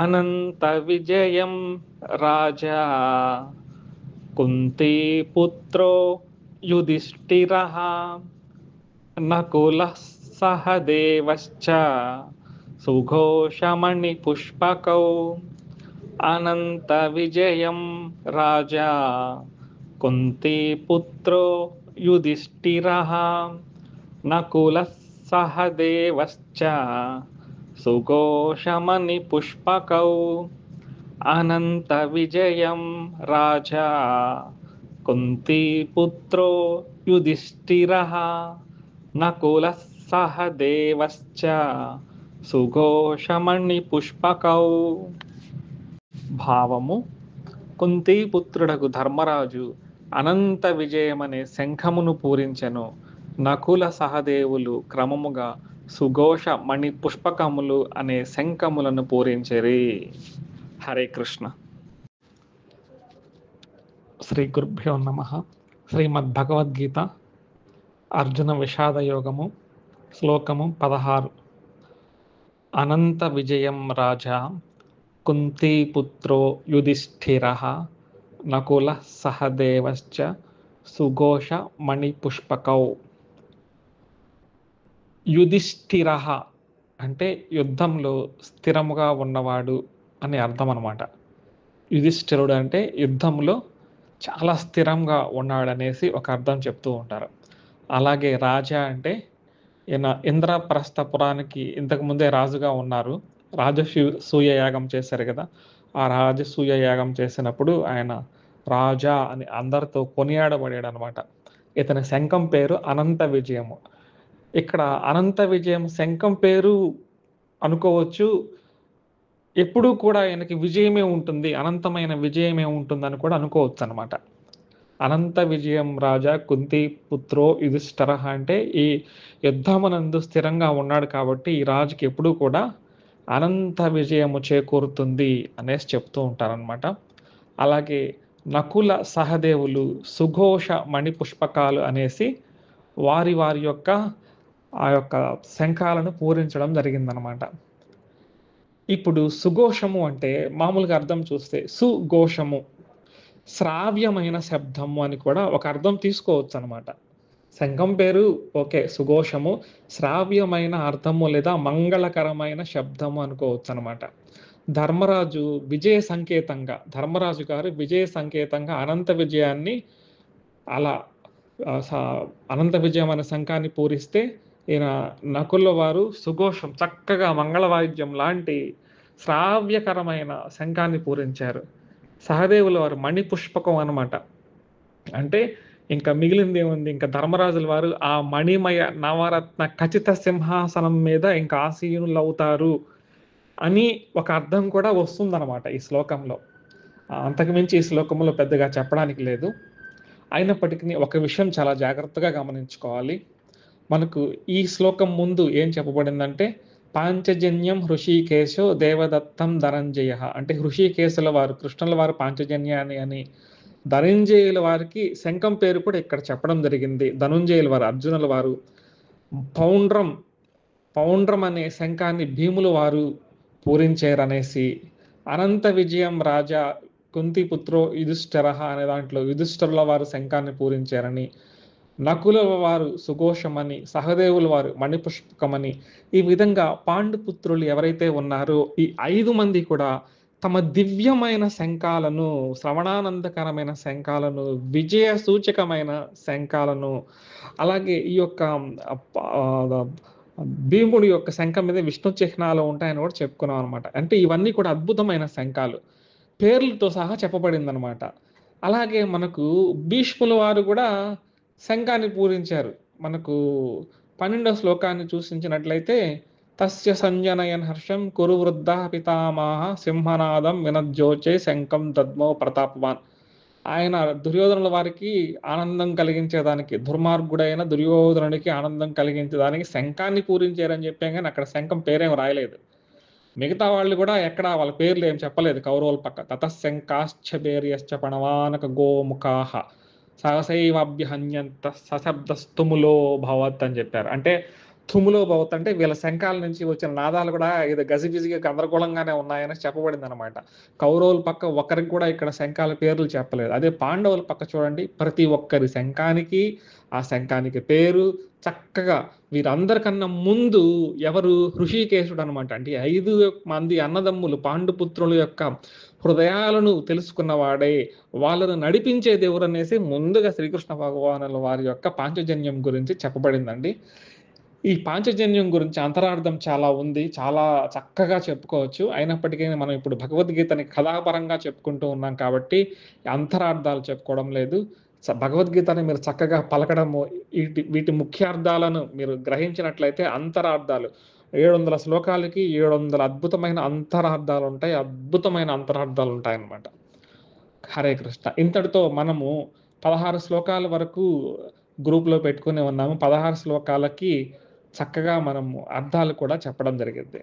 అనంత విజయం రాజా కుంతీపుత్రో యుధిష్ఠిరః నకులః సహదేవశ్చ సుఘోషమణిపుష్పకౌ. అనంత విజయం రాజా కుంతీపుత్రో యుధిష్ఠిరః నకులః సహదేవశ్చ సుఘోషమణిపుష్పకౌ. అనంత విజయం రాజా కుంతీపుత్రో యుధిష్ఠిరః నకులః సహదేవశ్చ సుఘోషమణిపుష్పకౌ. భావము: కుంతీపుత్రుడగు ధర్మరాజు అనంత విజయమనే శంఖమును పూరించెను. నకుల సహదేవులు క్రమముగా సుఘోష మణి పుష్పకములు అనే శంఖములను పూరించిరి. హరే కృష్ణ. శ్రీ గురుభ్యో నమః. శ్రీమద్భగవద్గీత అర్జున విషాద యోగము, శ్లోకము 16. అనంత విజయం రాజా కుంతీపుత్రో యుధిష్ఠిరః నకుల సహదేవశ్చ సుఘోష మణిపుష్పకౌ. యుధిష్ఠిరః అంటే యుద్ధంలో స్థిరముగా ఉన్నవాడు అని అర్థం అన్నమాట. యుధిష్ఠిరుడు అంటే యుద్ధంలో చాలా స్థిరంగా ఉన్నాడనేసి ఒక అర్థం చెప్తూ ఉంటారు. అలాగే రాజా అంటే ఈయన ఇంద్రప్రస్థపురానికి ఇంతకుముందే రాజుగా ఉన్నారు. రాజసూయ యాగం చేశారు కదా. ఆ రాజసూయ యాగం చేసినప్పుడు ఆయన రాజా అని అందరితో కొనియాడబడాడు అనమాట. ఇతని శంఖం పేరు అనంత విజయము. ఇక్కడ అనంత విజయం శంఖం పేరు అనుకోవచ్చు. ఎప్పుడూ కూడా ఆయనకి విజయమే ఉంటుంది, అనంతమైన విజయమే ఉంటుందని కూడా అనుకోవచ్చు అనమాట. అనంత విజయం రాజా కుంతీపుత్రో యుధిష్ఠిరః అంటే ఈ యుద్ధమునందు స్థిరంగా ఉన్నాడు కాబట్టి ఈ రాజుకి ఎప్పుడూ కూడా అనంత విజయము చేకూరుతుంది అనేసి చెప్తూ ఉంటారనమాట. అలాగే నకుల సహదేవులు సుఘోష మణిపుష్పకాలు అనేసి వారి వారి యొక్క ఆ యొక్క శంఖాలను పూరించడం జరిగిందనమాట. ఇప్పుడు సుఘోషము అంటే మామూలుగా అర్థం చూస్తే సుఘోషము శ్రావ్యమైన శబ్దము అని కూడా ఒక అర్థం తీసుకోవచ్చు అనమాట. శంఖం పేరు ఓకే, సుఘోషము శ్రావ్యమైన అర్థము లేదా మంగళకరమైన శబ్దము అనుకోవచ్చు అనమాట. ధర్మరాజు విజయ సంకేతంగా, ధర్మరాజు గారు విజయ సంకేతంగా అనంత విజయాన్ని అలా అనంత విజయం అనే శంఖాన్ని పూరిస్తే ఈయన నకుల వారు సుఘోషం చక్కగా మంగళవాయిద్యం లాంటి శ్రావ్యకరమైన శంఖాన్ని పూరించారు. సహదేవుల వారు మణిపుష్పకం అనమాట. అంటే ఇంకా మిగిలింది ఏముంది, ఇంకా ధర్మరాజుల వారు ఆ మణిమయ నవరత్న ఖచ్చిత సింహాసనం మీద ఇంకా ఆసీనులు అవుతారు అని ఒక అర్థం కూడా వస్తుందన్నమాట ఈ శ్లోకంలో. అంతకుమించి ఈ శ్లోకంలో పెద్దగా చెప్పడానికి లేదు. అయినప్పటికీ ఒక విషయం చాలా జాగ్రత్తగా గమనించుకోవాలి. మనకు ఈ శ్లోకం ముందు ఏం చెప్పబడిందంటే పాంచజన్యం హృషికేశో దేవదత్తం ధనంజయ అంటే హృషికేశుల వారు, కృష్ణుల వారు పాంచజన్యాన్ని అని ధనంజయుల వారికి శంఖం పేరు కూడా ఇక్కడ చెప్పడం జరిగింది. ధనుంజయుల వారు, అర్జునుల వారు పౌండ్రం అనే శంఖాన్ని భీముల వారు పూరించారనేసి, అనంత విజయం రాజా కుంతిపుత్రో యుధిష్ఠిరః అనే దాంట్లో యుధిష్ఠిరుల వారు శంఖాన్ని పూరించారని, నకుల వారు సుఘోషమని, సహదేవుల వారు మణిపుష్పకమని, ఈ విధంగా పాండుపుత్రులు ఎవరైతే ఉన్నారో ఈ 5 మంది కూడా తమ దివ్యమైన శంఖాలను, శ్రవణానందకరమైన శంఖాలను, విజయ సూచకమైన శంఖాలను, అలాగే ఈ యొక్క భీముడి యొక్క శంఖం మీద విష్ణు చిహ్నాలు ఉంటాయని కూడా చెప్పుకున్నాం అనమాట. అంటే ఇవన్నీ కూడా అద్భుతమైన శంఖాలు. పేర్లతో సహా చెప్పబడిందనమాట. అలాగే మనకు భీష్ముల వారు కూడా శంఖాన్ని పూరించారు. మనకు 12వ శ్లోకాన్ని చూసించినట్లయితే తస్య సంజనయన్ హర్షం కురు వృద్ధః పితామహ సింహనాదం వినజ్జోచే శంఖం దద్మో ప్రతాపవాన్. ఆయన దుర్యోధనుల వారికి ఆనందం కలిగించేదానికి, దుర్మార్గుడైన దుర్యోధనుడికి ఆనందం కలిగించేదానికి శంఖాన్ని పూరించారని చెప్పాం గానీ అక్కడ శంఖం పేరేం రాయలేదు. మిగతా వాళ్ళు కూడా ఎక్కడ వాళ్ళ పేర్లు ఏం చెప్పలేదు కౌరవుల పక్క. తతశంకాశ్చ భేర్యశ్చ పణవానక గోముఖాః సహసైవాభ్యహన్యంత సశబ్దస్తుములో భవత్ అని చెప్పారు. అంటే తుములో భవత్ అంటే వీళ్ళ శంఖాల నుంచి వచ్చిన నాదాలు కూడా ఏదో గజిబిజిగా గందరగోళంగానే ఉన్నాయని చెప్పబడింది అనమాట. కౌరవుల పక్క ఒకరికి కూడా ఇక్కడ శంఖాల పేర్లు చెప్పలేదు. అదే పాండవుల పక్క చూడండి, ప్రతి ఒక్కరి శంఖానికి ఆ శంఖానికి పేరు చక్కగా. వీరందరికన్నా ముందు ఎవరు, హృషికేశుడు అనమాట. అంటే 5 మంది అన్నదమ్ములు పాండుపుత్రుల యొక్క హృదయాలను తెలుసుకున్నవాడే, వాళ్ళను నడిపించేది ఎవరనేసి ముందుగా శ్రీకృష్ణ భగవానుల వారి యొక్క పాంచజన్యం గురించి చెప్పబడిందండి. ఈ పాంచజన్యం గురించి అంతరార్థం చాలా ఉంది. చాలా చక్కగా చెప్పుకోవచ్చు. అయినప్పటికీ మనం ఇప్పుడు భగవద్గీతని కథాపరంగా చెప్పుకుంటూ ఉన్నాం కాబట్టి అంతరార్థాలు చెప్పుకోవడం లేదు. భగవద్గీతని మీరు చక్కగా పలకడము, వీటి ముఖ్యార్థాలను మీరు గ్రహించినట్లయితే అంతరార్థాలు 700 శ్లోకాలకి 700 అద్భుతమైన అంతరార్థాలు ఉంటాయి. అద్భుతమైన అంతరార్థాలు ఉంటాయన్నమాట. హరే కృష్ణ. ఇంతటితో మనము 16 శ్లోకాల వరకు గ్రూప్‌లో పెట్టుకుని ఉన్నాము. 16 శ్లోకాలకి చక్కగా మనము అర్థాలు కూడా చెప్పడం జరిగింది.